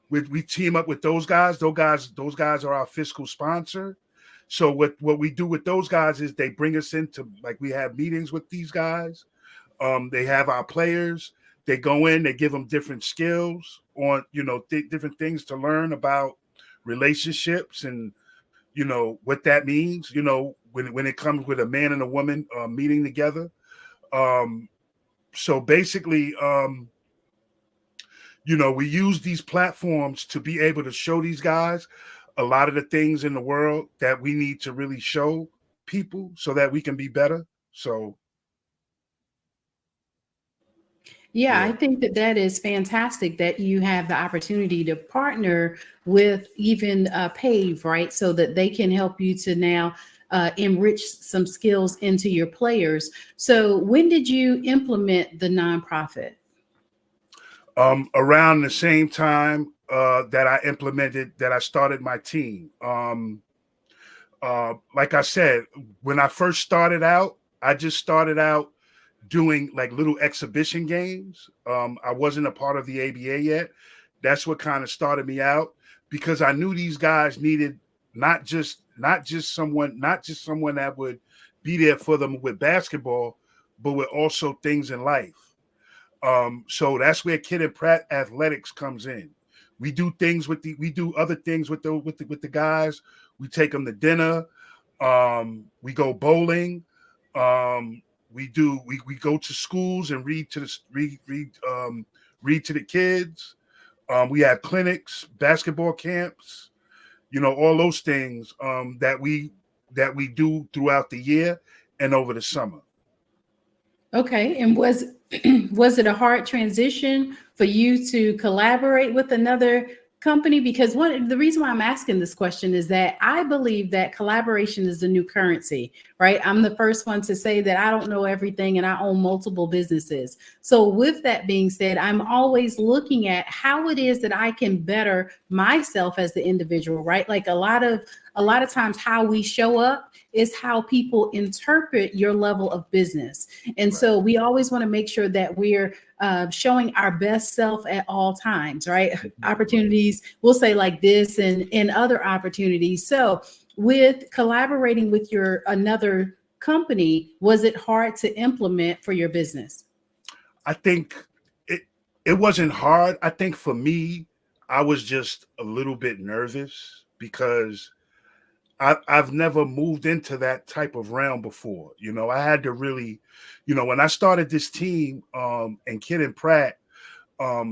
we team up with those guys. Those guys are our fiscal sponsor. So what we do with those guys is they bring us into, like, we have meetings with these guys. They have our players. They go in, they give them different skills on, different things to learn about relationships and, what that means, when it comes with a man and a woman meeting together. So basically, we use these platforms to be able to show these guys a lot of the things in the world that we need to really show people so that we can be better. So. Yeah, I think that is fantastic that you have the opportunity to partner with even PAVE, right? So that they can help you to now enrich some skills into your players. So when did you implement the nonprofit? Around the same time that I started my team. Like I said, when I first started out, I just started out doing like little exhibition games. I wasn't a part of the ABA yet. That's what kind of started me out, because I knew these guys needed not just someone that would be there for them with basketball, but with also things in life. So that's where Kid and Pratt Athletics comes in. We do other things with the guys. We take them to dinner. We go bowling. We go to schools and read to the kids. We have clinics, basketball camps, all those things that we do throughout the year and over the summer. Okay. And was it a hard transition for you to collaborate with another company? Because the reason why I'm asking this question is that I believe that collaboration is the new currency, right? I'm the first one to say that I don't know everything and I own multiple businesses. So with that being said, I'm always looking at how it is that I can better myself as the individual, right? Like a lot of times how we show up is how people interpret your level of business. And so we always want to make sure that we're showing our best self at all times, right? Opportunities, we'll say like this and other opportunities. So with collaborating with another company, was it hard to implement for your business? I think it wasn't hard. I think for me, I was just a little bit nervous because I've never moved into that type of realm before. I had to really, when I started this team and Kid and Pratt, I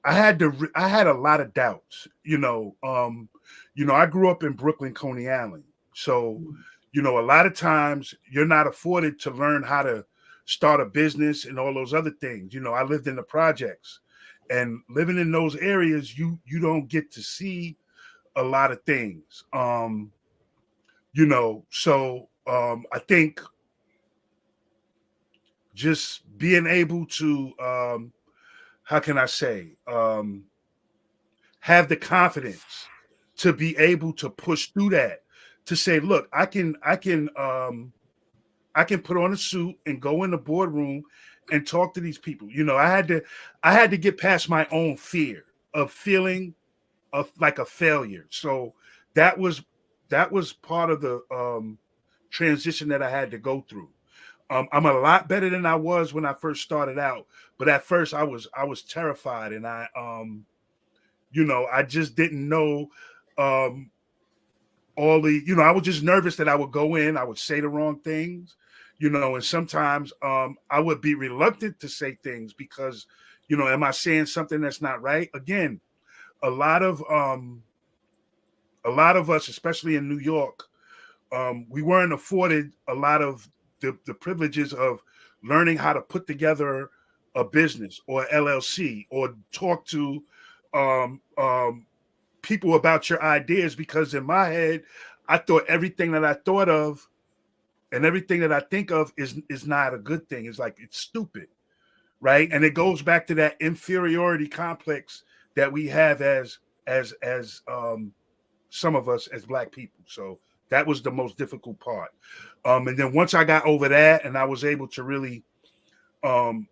had a lot of doubts. I grew up in Brooklyn, Coney Island. So, a lot of times you're not afforded to learn how to start a business and all those other things. I lived in the projects, and living in those areas, you don't get to see a lot of things. So I think just being able to, how can I say, have the confidence to be able to push through that, to say, look, I can put on a suit and go in the boardroom and talk to these people. I had to get past my own fear of feeling like a failure. So that was part of the transition that I had to go through. I'm a lot better than I was when I first started out, but at first I was terrified, and I just didn't know all the, I was just nervous that I would go in, I would say the wrong things, and sometimes I would be reluctant to say things because, am I saying something that's not right? Again, a lot of us, especially in New York, we weren't afforded a lot of the privileges of learning how to put together a business or LLC or talk to people about your ideas, because in my head, I thought everything that I thought of and everything that I think of is not a good thing. It's like, it's stupid, right? And it goes back to that inferiority complex that we have as some of us as Black people. So that was the most difficult part. And then once I got over that and I was able to really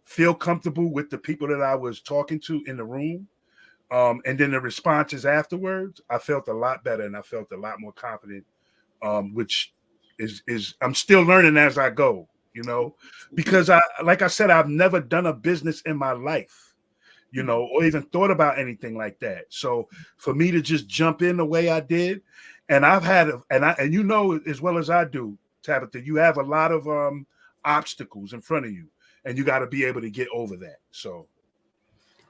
feel comfortable with the people that I was talking to in the room, and then the responses afterwards, I felt a lot better and I felt a lot more confident, which is I'm still learning as I go, because like I said, I've never done a business in my life, or even thought about anything like that. So for me to just jump in the way I did, and I've had, and as well as I do, Tabitha, you have a lot of obstacles in front of you, and you got to be able to get over that. So.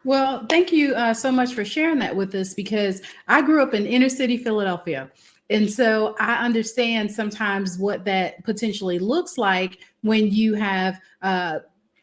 Well, thank you so much for sharing that with us, because I grew up in inner city Philadelphia. And so I understand sometimes what that potentially looks like when you have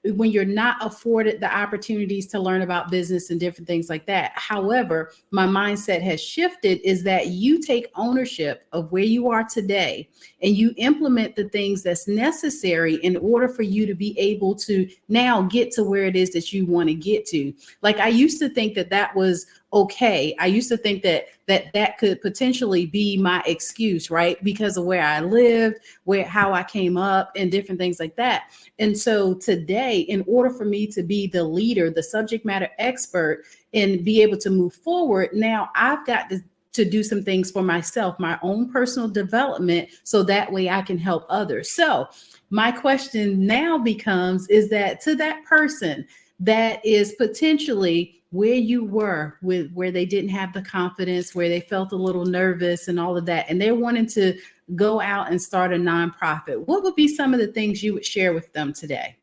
when you're not afforded the opportunities to learn about business and different things like that. However, my mindset has shifted is that you take ownership of where you are today and you implement the things that's necessary in order for you to be able to now get to where it is that you want to get to. Like, I used to think that that was okay. I used to think that that could potentially be my excuse, right? Because of where I lived, how I came up and different things like that. And so today, in order for me to be the leader, the subject matter expert, and be able to move forward, now I've got to do some things for myself, my own personal development, so that way I can help others. So my question now becomes, is that to that person that is potentially where you were, with where they didn't have the confidence, where they felt a little nervous and all of that, and they're wanting to go out and start a nonprofit, what would be some of the things you would share with them today?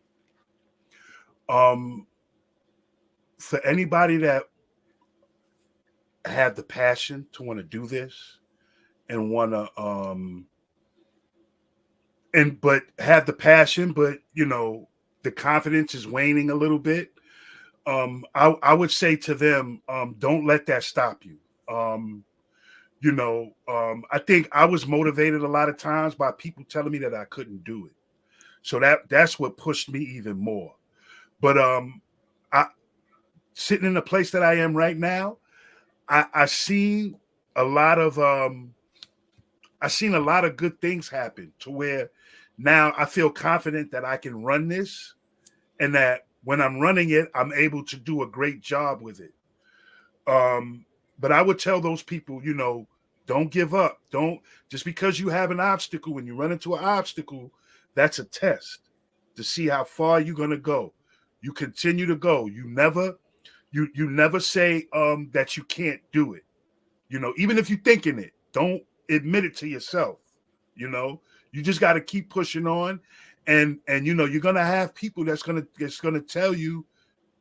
For anybody that had the passion to want to do this and want to but have the passion, but the confidence is waning a little bit, I would say to them, don't let that stop you. I think I was motivated a lot of times by people telling me that I couldn't do it. So that's what pushed me even more. But I sitting in the place that I am right now, I seen a lot of good things happen to where now I feel confident that I can run this, and that when I'm running it, I'm able to do a great job with it. But I would tell those people, don't give up. Don't, just because you have an obstacle, when you run into an obstacle, that's a test to see how far you're going to go. You continue to go. You never say that you can't do it. Even if you're thinking it, don't admit it to yourself. You just got to keep pushing on, and you're going to have people that's going to tell you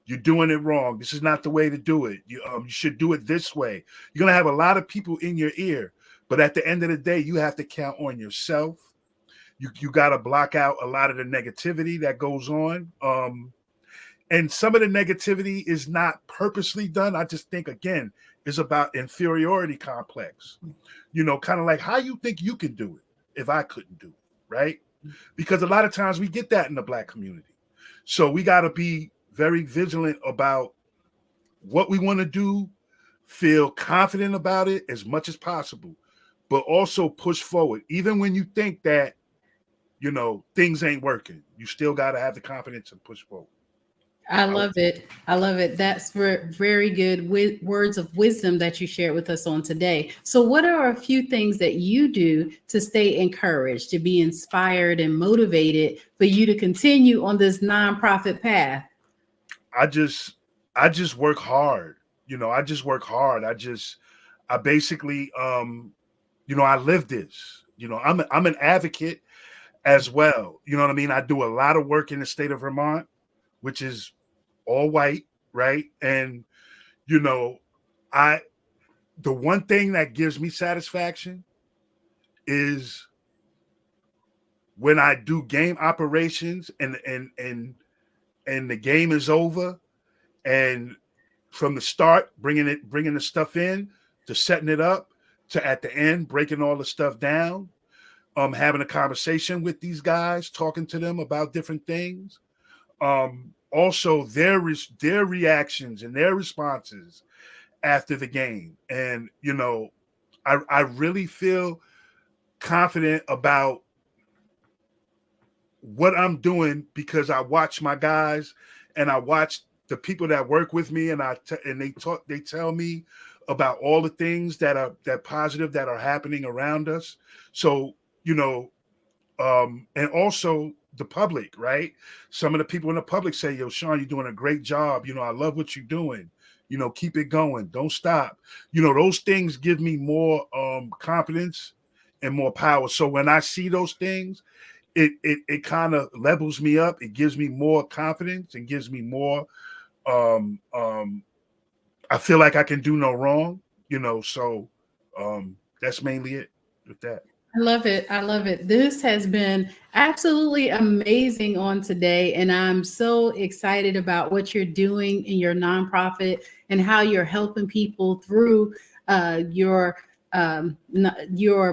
you're doing it wrong. This is not the way to do it. You should do it this way. You're going to have a lot of people in your ear, but at the end of the day, you have to count on yourself. You got to block out a lot of the negativity that goes on. And some of the negativity is not purposely done. I just think, again, it's about inferiority complex. Kind of like, how you think you can do it if I couldn't do it, right? Because a lot of times we get that in the Black community. So we got to be very vigilant about what we want to do, feel confident about it as much as possible, but also push forward. Even when you think that, things ain't working, you still got to have the confidence to push forward. I love it. I love it. That's very good words of wisdom that you shared with us on today. So what are a few things that you do to stay encouraged, to be inspired and motivated for you to continue on this nonprofit path? I just work hard. I just work hard. I basically, I live this. I'm an advocate as well. You know what I mean? I do a lot of work in the state of Vermont, which is all white, right? And the one thing that gives me satisfaction is when I do game operations and the game is over, and from the start bringing the stuff in to setting it up to at the end breaking all the stuff down, having a conversation with these guys, talking to them about different things. Also their reactions and their responses after the game. And, I really feel confident about what I'm doing because I watch my guys and I watch the people that work with me, and they tell me about all the things that positive that are happening around us. So, and also the public, right? Some of the people in the public say, yo, Sean, you're doing a great job. I love what you're doing. Keep it going. Don't stop. Those things give me more confidence and more power. So when I see those things, it kind of levels me up. It gives me more confidence and gives me more, I feel like I can do no wrong, so that's mainly it with that. love it. I love it. This has been absolutely amazing on today. And I'm so excited about what you're doing in your nonprofit and how you're helping people through your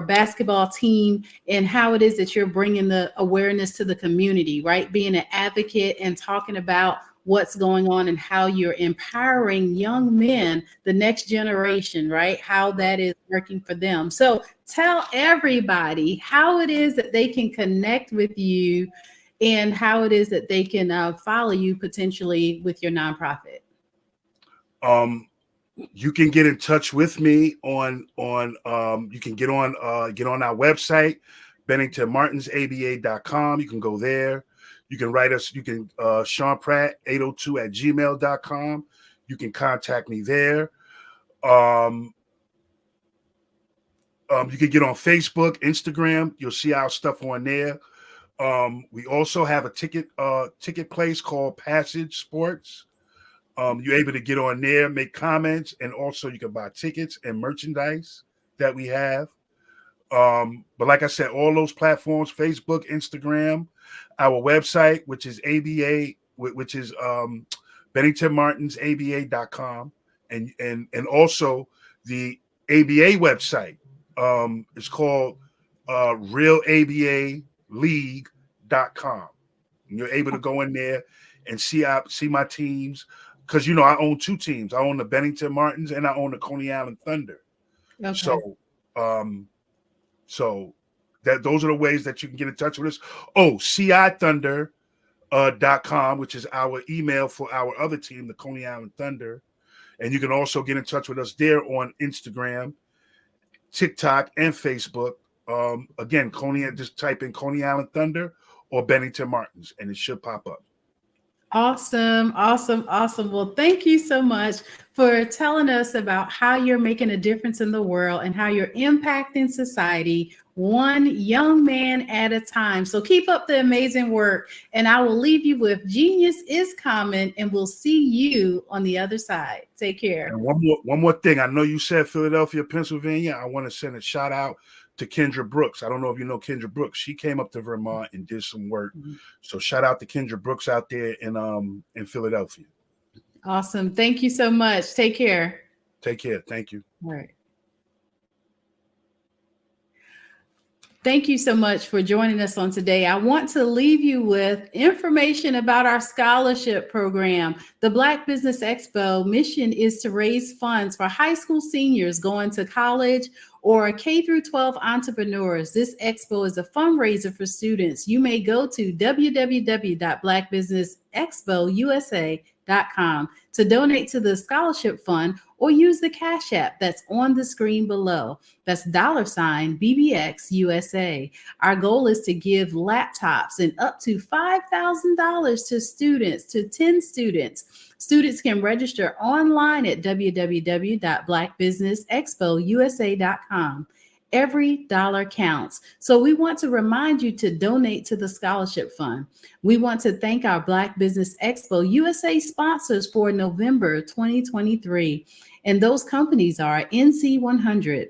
basketball team, and how it is that you're bringing the awareness to the community, right? Being an advocate and talking about what's going on and how you're empowering young men, the next generation, right? How that is working for them. So tell everybody how it is that they can connect with you and how it is that they can follow you potentially with your nonprofit. You can get in touch with me on you can get on our website, BenningtonMartinsABA.com. You can go there. You can write us. You can Sean Pratt 802@gmail.com. You can contact me there. You can get on Facebook, Instagram. You'll see our stuff on there. We also have a ticket place called Passage Sports. You're able to get on there, make comments, and also you can buy tickets and merchandise that we have. But like I said, all those platforms, Facebook, Instagram, our website, which is ABA, which is BenningtonMartinsABA.com, and also the ABA website is called RealABALeague.com. And you're able to go in there and see my teams, because I own two teams. I own the Bennington Martins and I own the Coney Island Thunder. Okay. So those are the ways that you can get in touch with us. CIThunder.com, which is our email for our other team, the Coney Island Thunder. And you can also get in touch with us there on Instagram, TikTok, and Facebook. Again, just type in Coney Island Thunder or Bennington Martins, and it should pop up. Awesome. Well, thank you so much for telling us about how you're making a difference in the world and how you're impacting society one young man at a time. So keep up the amazing work, and I will leave you with Genius is Common, and we'll see you on the other side. Take care. And one more thing. I know you said Philadelphia, Pennsylvania. I want to send a shout out to Kendra Brooks. I don't know if you know Kendra Brooks. She came up to Vermont and did some work. Mm-hmm. So shout out to Kendra Brooks out there in Philadelphia. Awesome. Thank you so much. Take care. Take care. Thank you. All right. Thank you so much for joining us on today. I want to leave you with information about our scholarship program. The Black Business Expo mission is to raise funds for high school seniors going to college or K-12 entrepreneurs. This expo is a fundraiser for students. You may go to www.blackbusinessexpousa.com to donate to the scholarship fund, or use the Cash App that's on the screen below. That's $BBX USA. Our goal is to give laptops and up to $5,000 to students, to 10 students. Students can register online at www.blackbusinessexpousa.com. Every dollar counts. So we want to remind you to donate to the scholarship fund. We want to thank our Black Business Expo USA sponsors for November 2023. And those companies are NC100,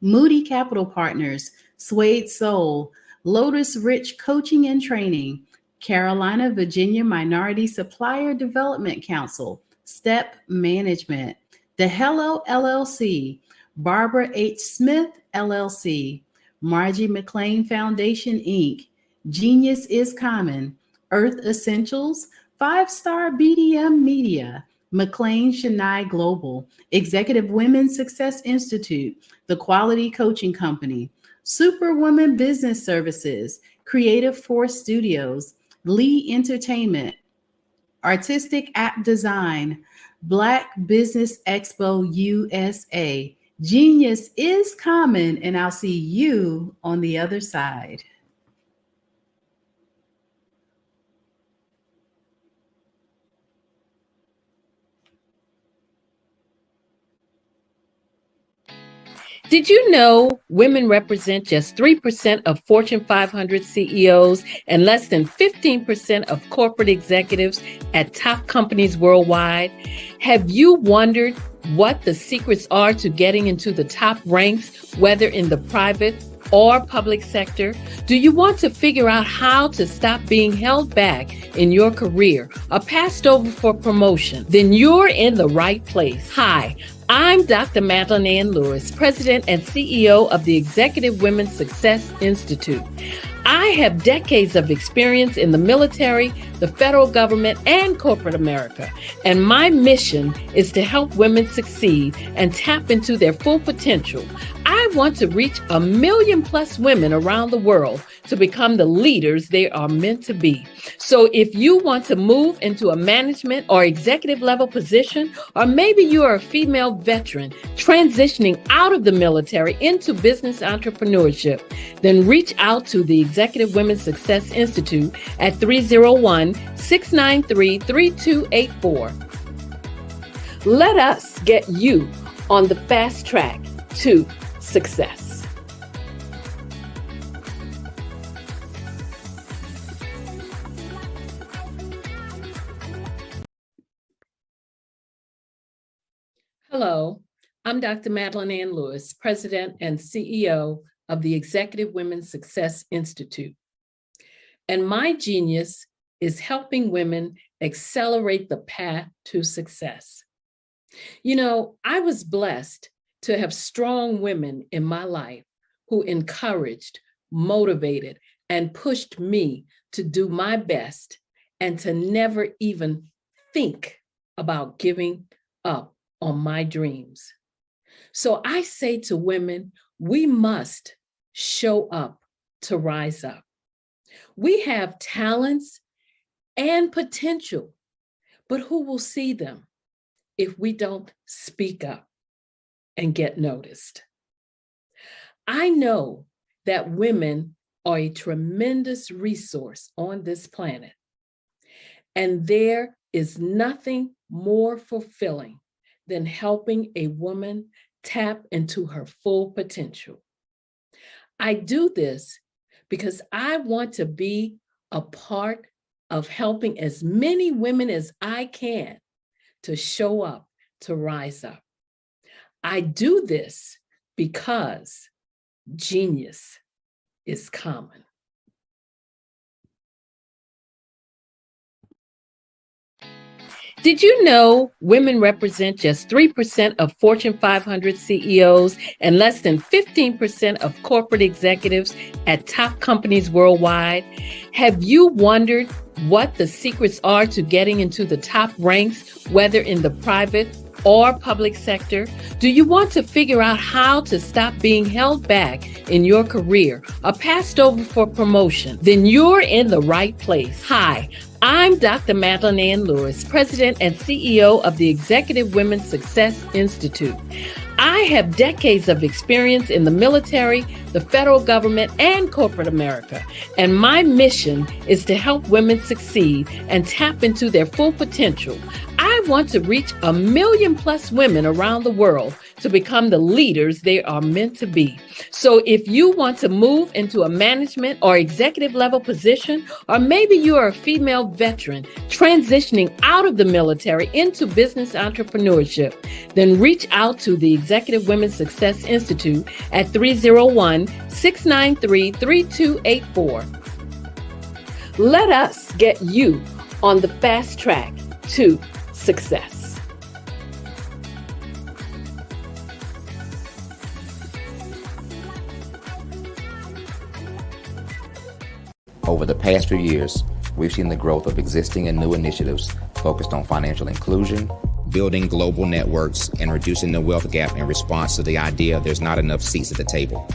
Moody Capital Partners, Suede Soul, Lotus Rich Coaching and Training, Carolina, Virginia Minority Supplier Development Council, Step Management, The Hello LLC, Barbara H. Smith LLC, Margie McLean Foundation Inc., Genius is Common, Earth Essentials, 5-Star BDM Media, McLean Chennai Global, Executive Women's Success Institute, The Quality Coaching Company, Superwoman Business Services, Creative Force Studios, Lee Entertainment, Artistic App Design, Black Business Expo USA. Genius is Common, and I'll see you on the other side. Did you know women represent just 3% of Fortune 500 CEOs and less than 15% of corporate executives at top companies worldwide? Have you wondered what the secrets are to getting into the top ranks, whether in the private or public sector? Do you want to figure out how to stop being held back in your career or passed over for promotion? Then you're in the right place. Hi, I'm Dr. Madeline Ann Lewis, President and CEO of the Executive Women's Success Institute. I have decades of experience in the military, the federal government, and corporate America, and my mission is to help women succeed and tap into their full potential. I want to reach 1 million plus women around the world to become the leaders they are meant to be. So if you want to move into a management or executive level position, or maybe you are a female veteran transitioning out of the military into business entrepreneurship, then reach out to the Executive Women's Success Institute at 301-693-3284. Let us get you on the fast track to success. Hello, I'm Dr. Madeline Ann Lewis, President and CEO of the Executive Women's Success Institute. And my genius is helping women accelerate the path to success. You know, I was blessed to have strong women in my life who encouraged, motivated, and pushed me to do my best and to never even think about giving up on my dreams. So I say to women, we must show up to rise up. We have talents and potential, but who will see them if we don't speak up and get noticed? I know that women are a tremendous resource on this planet, and there is nothing more fulfilling than helping a woman tap into her full potential. I do this because I want to be a part of helping as many women as I can to show up, to rise up. I do this because genius is common. Did you know women represent just 3% of Fortune 500 CEOs and less than 15% of corporate executives at top companies worldwide? Have you wondered what the secrets are to getting into the top ranks, whether in the private or public sector? Do you want to figure out how to stop being held back in your career or passed over for promotion? Then you're in the right place. Hi, I'm Dr. Madeline Ann Lewis, President and CEO of the Executive Women's Success Institute. I have decades of experience in the military, the federal government, and corporate America, and my mission is to help women succeed and tap into their full potential. I want to reach 1 million plus women around the world to become the leaders they are meant to be. So if you want to move into a management or executive level position, or maybe you are a female veteran transitioning out of the military into business entrepreneurship, then reach out to the Executive Women's Success Institute at 301-693-3284. Let us get you on the fast track to success. Over the past few years, we've seen the growth of existing and new initiatives focused on financial inclusion, building global networks, and reducing the wealth gap in response to the idea there's not enough seats at the table.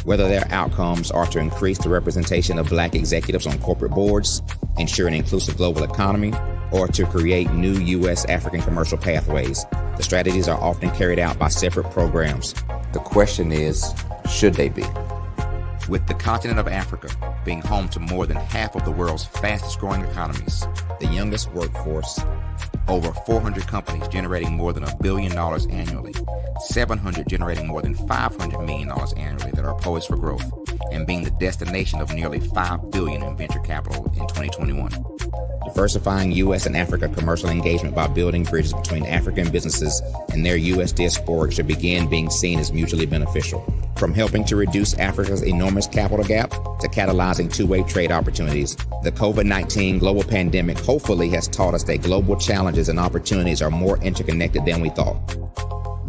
Whether their outcomes are to increase the representation of Black executives on corporate boards, ensure an inclusive global economy, or to create new U.S. African commercial pathways, the strategies are often carried out by separate programs. The question is, should they be? With the continent of Africa being home to more than half of the world's fastest growing economies, the youngest workforce, over 400 companies generating more than $1 billion annually, 700 generating more than $500 million annually that are poised for growth, and being the destination of nearly $5 billion in venture capital in 2021. Diversifying U.S. and Africa commercial engagement by building bridges between African businesses and their U.S. diaspora should begin being seen as mutually beneficial. From helping to reduce Africa's enormous capital gap to catalyzing two-way trade opportunities, the COVID-19 global pandemic hopefully has taught us that global challenges and opportunities are more interconnected than we thought.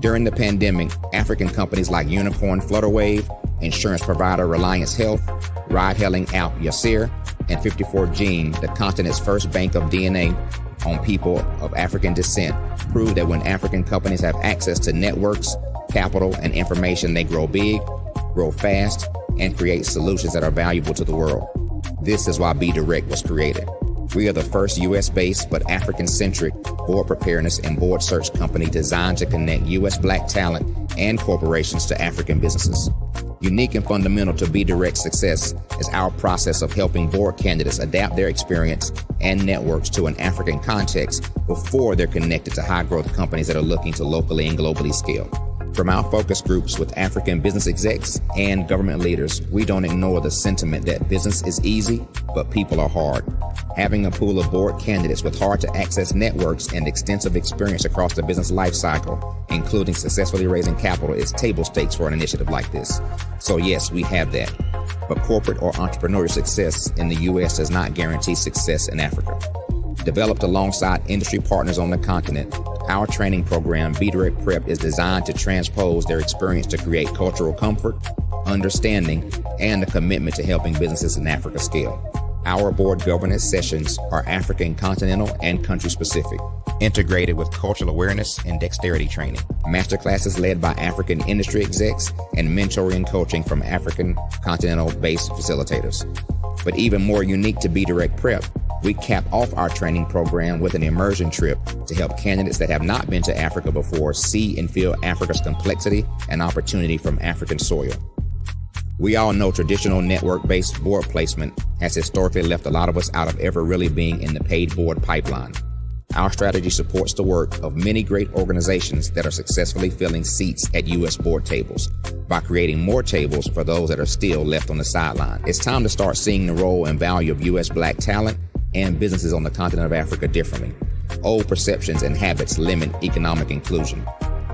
During the pandemic, African companies like Unicorn Flutterwave, insurance provider Reliance Health, ride-hailing app Yasir, and 54Gene, the continent's first bank of DNA on people of African descent, prove that when African companies have access to networks, capital, and information, they grow big, grow fast, and create solutions that are valuable to the world. This is why BDirect was created. We are the first U.S.-based but African-centric board preparedness and board search company designed to connect U.S. Black talent and corporations to African businesses. Unique and fundamental to BDirect's success is our process of helping board candidates adapt their experience and networks to an African context before they're connected to high-growth companies that are looking to locally and globally scale. From our focus groups with African business execs and government leaders, we don't ignore the sentiment that business is easy, but people are hard. Having a pool of board candidates with hard-to-access networks and extensive experience across the business lifecycle, including successfully raising capital, is table stakes for an initiative like this. So yes, we have that. But corporate or entrepreneurial success in the U.S. does not guarantee success in Africa. Developed alongside industry partners on the continent, our training program, BDirect Prep, is designed to transpose their experience to create cultural comfort, understanding, and a commitment to helping businesses in Africa scale. Our board governance sessions are African, continental, and country-specific, integrated with cultural awareness and dexterity training, masterclasses led by African industry execs, and mentoring coaching from African continental-based facilitators. But even more unique to BDirect Prep, we cap off our training program with an immersion trip to help candidates that have not been to Africa before see and feel Africa's complexity and opportunity from African soil. We all know traditional network-based board placement has historically left a lot of us out of ever really being in the paid board pipeline. Our strategy supports the work of many great organizations that are successfully filling seats at U.S. board tables by creating more tables for those that are still left on the sideline. It's time to start seeing the role and value of U.S. Black talent and businesses on the continent of Africa differently. Old perceptions and habits limit economic inclusion.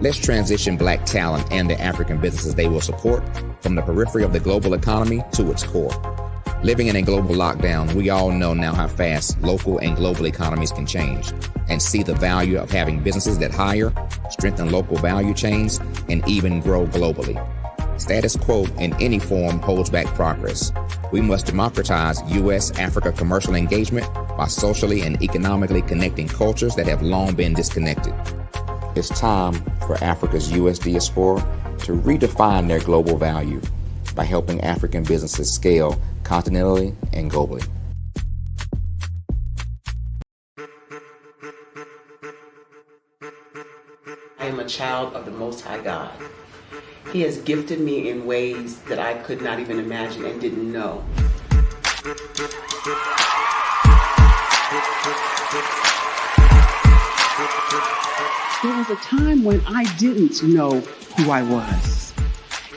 Let's transition Black talent and the African businesses they will support from the periphery of the global economy to its core. Living in a global lockdown, we all know now how fast local and global economies can change, and see the value of having businesses that hire, strengthen local value chains, and even grow globally. Status quo in any form holds back progress. We must democratize U.S.-Africa commercial engagement by socially and economically connecting cultures that have long been disconnected. It's time for Africa's U.S. diaspora to redefine their global value by helping African businesses scale continentally and globally. I am a child of the Most High God. He has gifted me in ways that I could not even imagine and didn't know. There was a time when I didn't know who I was.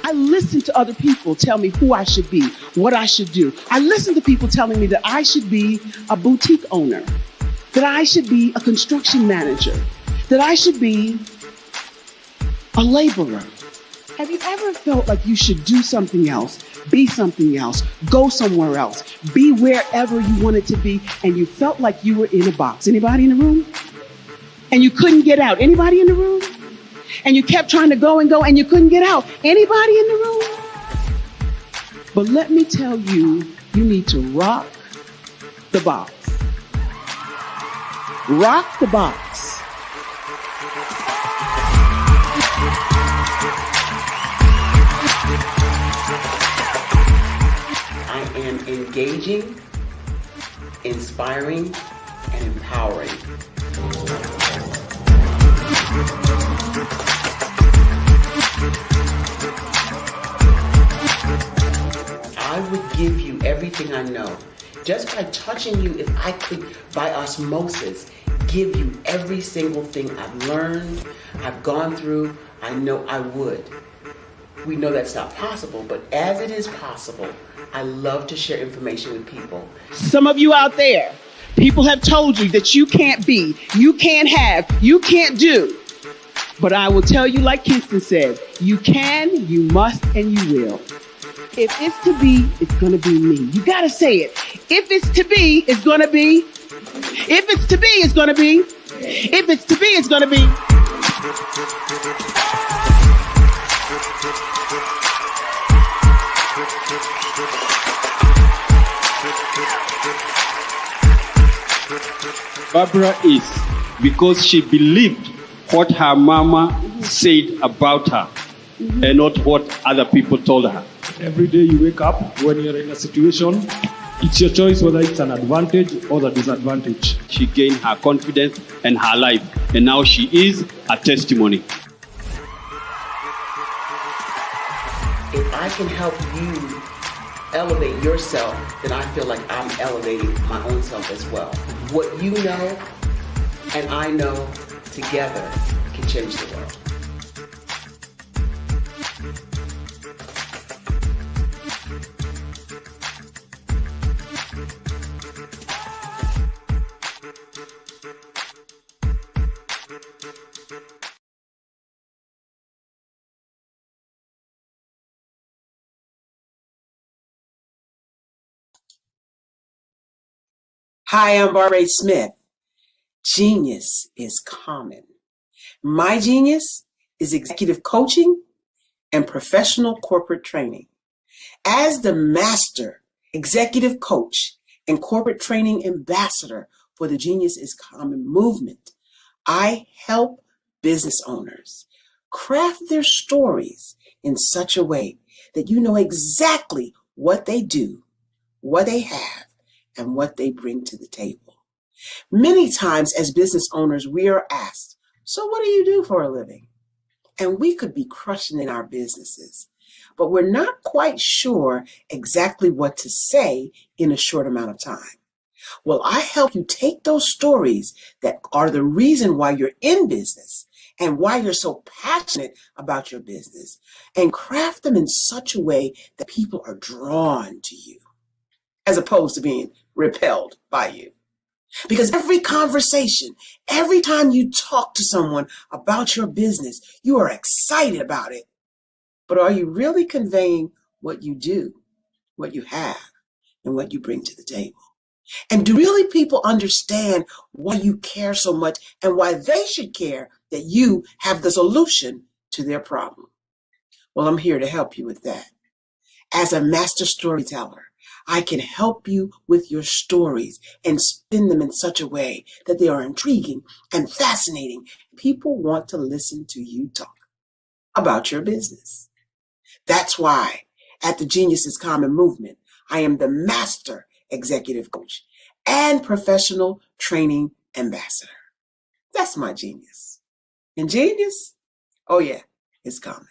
I listened to other people tell me who I should be, what I should do. I listened to people telling me that I should be a boutique owner, that I should be a construction manager, that I should be a laborer. Have you ever felt like you should do something else, be something else, go somewhere else, be wherever you wanted to be, and you felt like you were in a box? Anybody in the room? And you couldn't get out? Anybody in the room? And you kept trying to go and you couldn't get out? Anybody in the room? But let me tell you, you need to rock the box. Rock the box. I am engaging, inspiring, and empowering. I would give you everything I know. Just by touching you, if I could, by osmosis, give you every single thing I've learned, I've gone through, I know I would. We know that's not possible, but as it is possible, I love to share information with people. Some of you out there, people have told you that you can't be, you can't have, you can't do. But I will tell you, like Kinston said, you can, you must, and you will. If it's to be, it's going to be me. You got to say it. If it's to be, it's going to be. If it's to be, it's going to be. If it's to be, it's going to be. Barbara is because she believed what her mama said about her and not what other people told her. Every day you wake up, when you're in a situation, it's your choice whether it's an advantage or the disadvantage. She gained her confidence and her life, and now she is a testimony. If I can help you elevate yourself, then I feel like I'm elevating my own self as well. What you know and I know together can change the world. Hi, I'm Barbara Smith. Genius is common. My genius is executive coaching and professional corporate training. As the master executive coach and corporate training ambassador for the Genius is Common movement, I help business owners craft their stories in such a way that you know exactly what they do, what they have, and what they bring to the table. Many times as business owners, we are asked, so what do you do for a living? And we could be crushing in our businesses, but we're not quite sure exactly what to say in a short amount of time. Well, I help you take those stories that are the reason why you're in business and why you're so passionate about your business and craft them in such a way that people are drawn to you, as opposed to being repelled by you. Because every conversation, every time you talk to someone about your business, you are excited about it. But are you really conveying what you do, what you have, and what you bring to the table? And do really people understand why you care so much and why they should care that you have the solution to their problem? Well, I'm here to help you with that. As a master storyteller, I can help you with your stories and spin them in such a way that they are intriguing and fascinating. People want to listen to you talk about your business. That's why at the Genius is Common movement, I am the master executive coach and professional training ambassador. That's my genius. And genius? Oh yeah, it's common.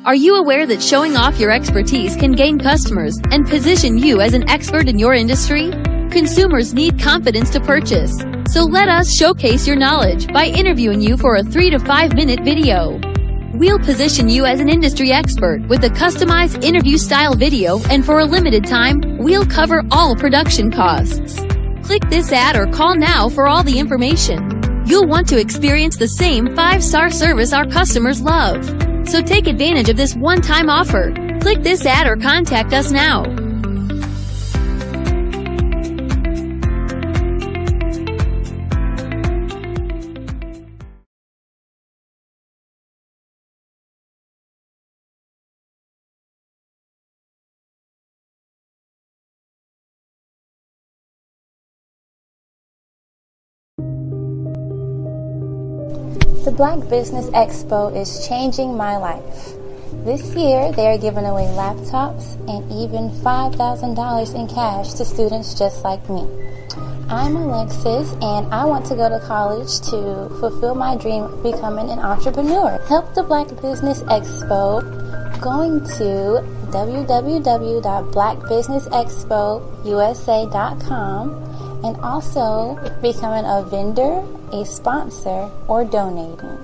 Are you aware that showing off your expertise can gain customers and position you as an expert in your industry? Consumers need confidence to purchase, so let us showcase your knowledge by interviewing you for a 3 to 5 minute video. We'll position you as an industry expert with a customized interview-style video, and for a limited time, we'll cover all production costs. Click this ad or call now for all the information. You'll want to experience the same 5-star service our customers love. So take advantage of this one-time offer. Click this ad or contact us now. The Black Business Expo is changing my life. This year, they are giving away laptops and even $5,000 in cash to students just like me. I'm Alexis, and I want to go to college to fulfill my dream of becoming an entrepreneur. Help the Black Business Expo going to www.blackbusinessexpousa.com and also becoming a vendor, a sponsor, or donating.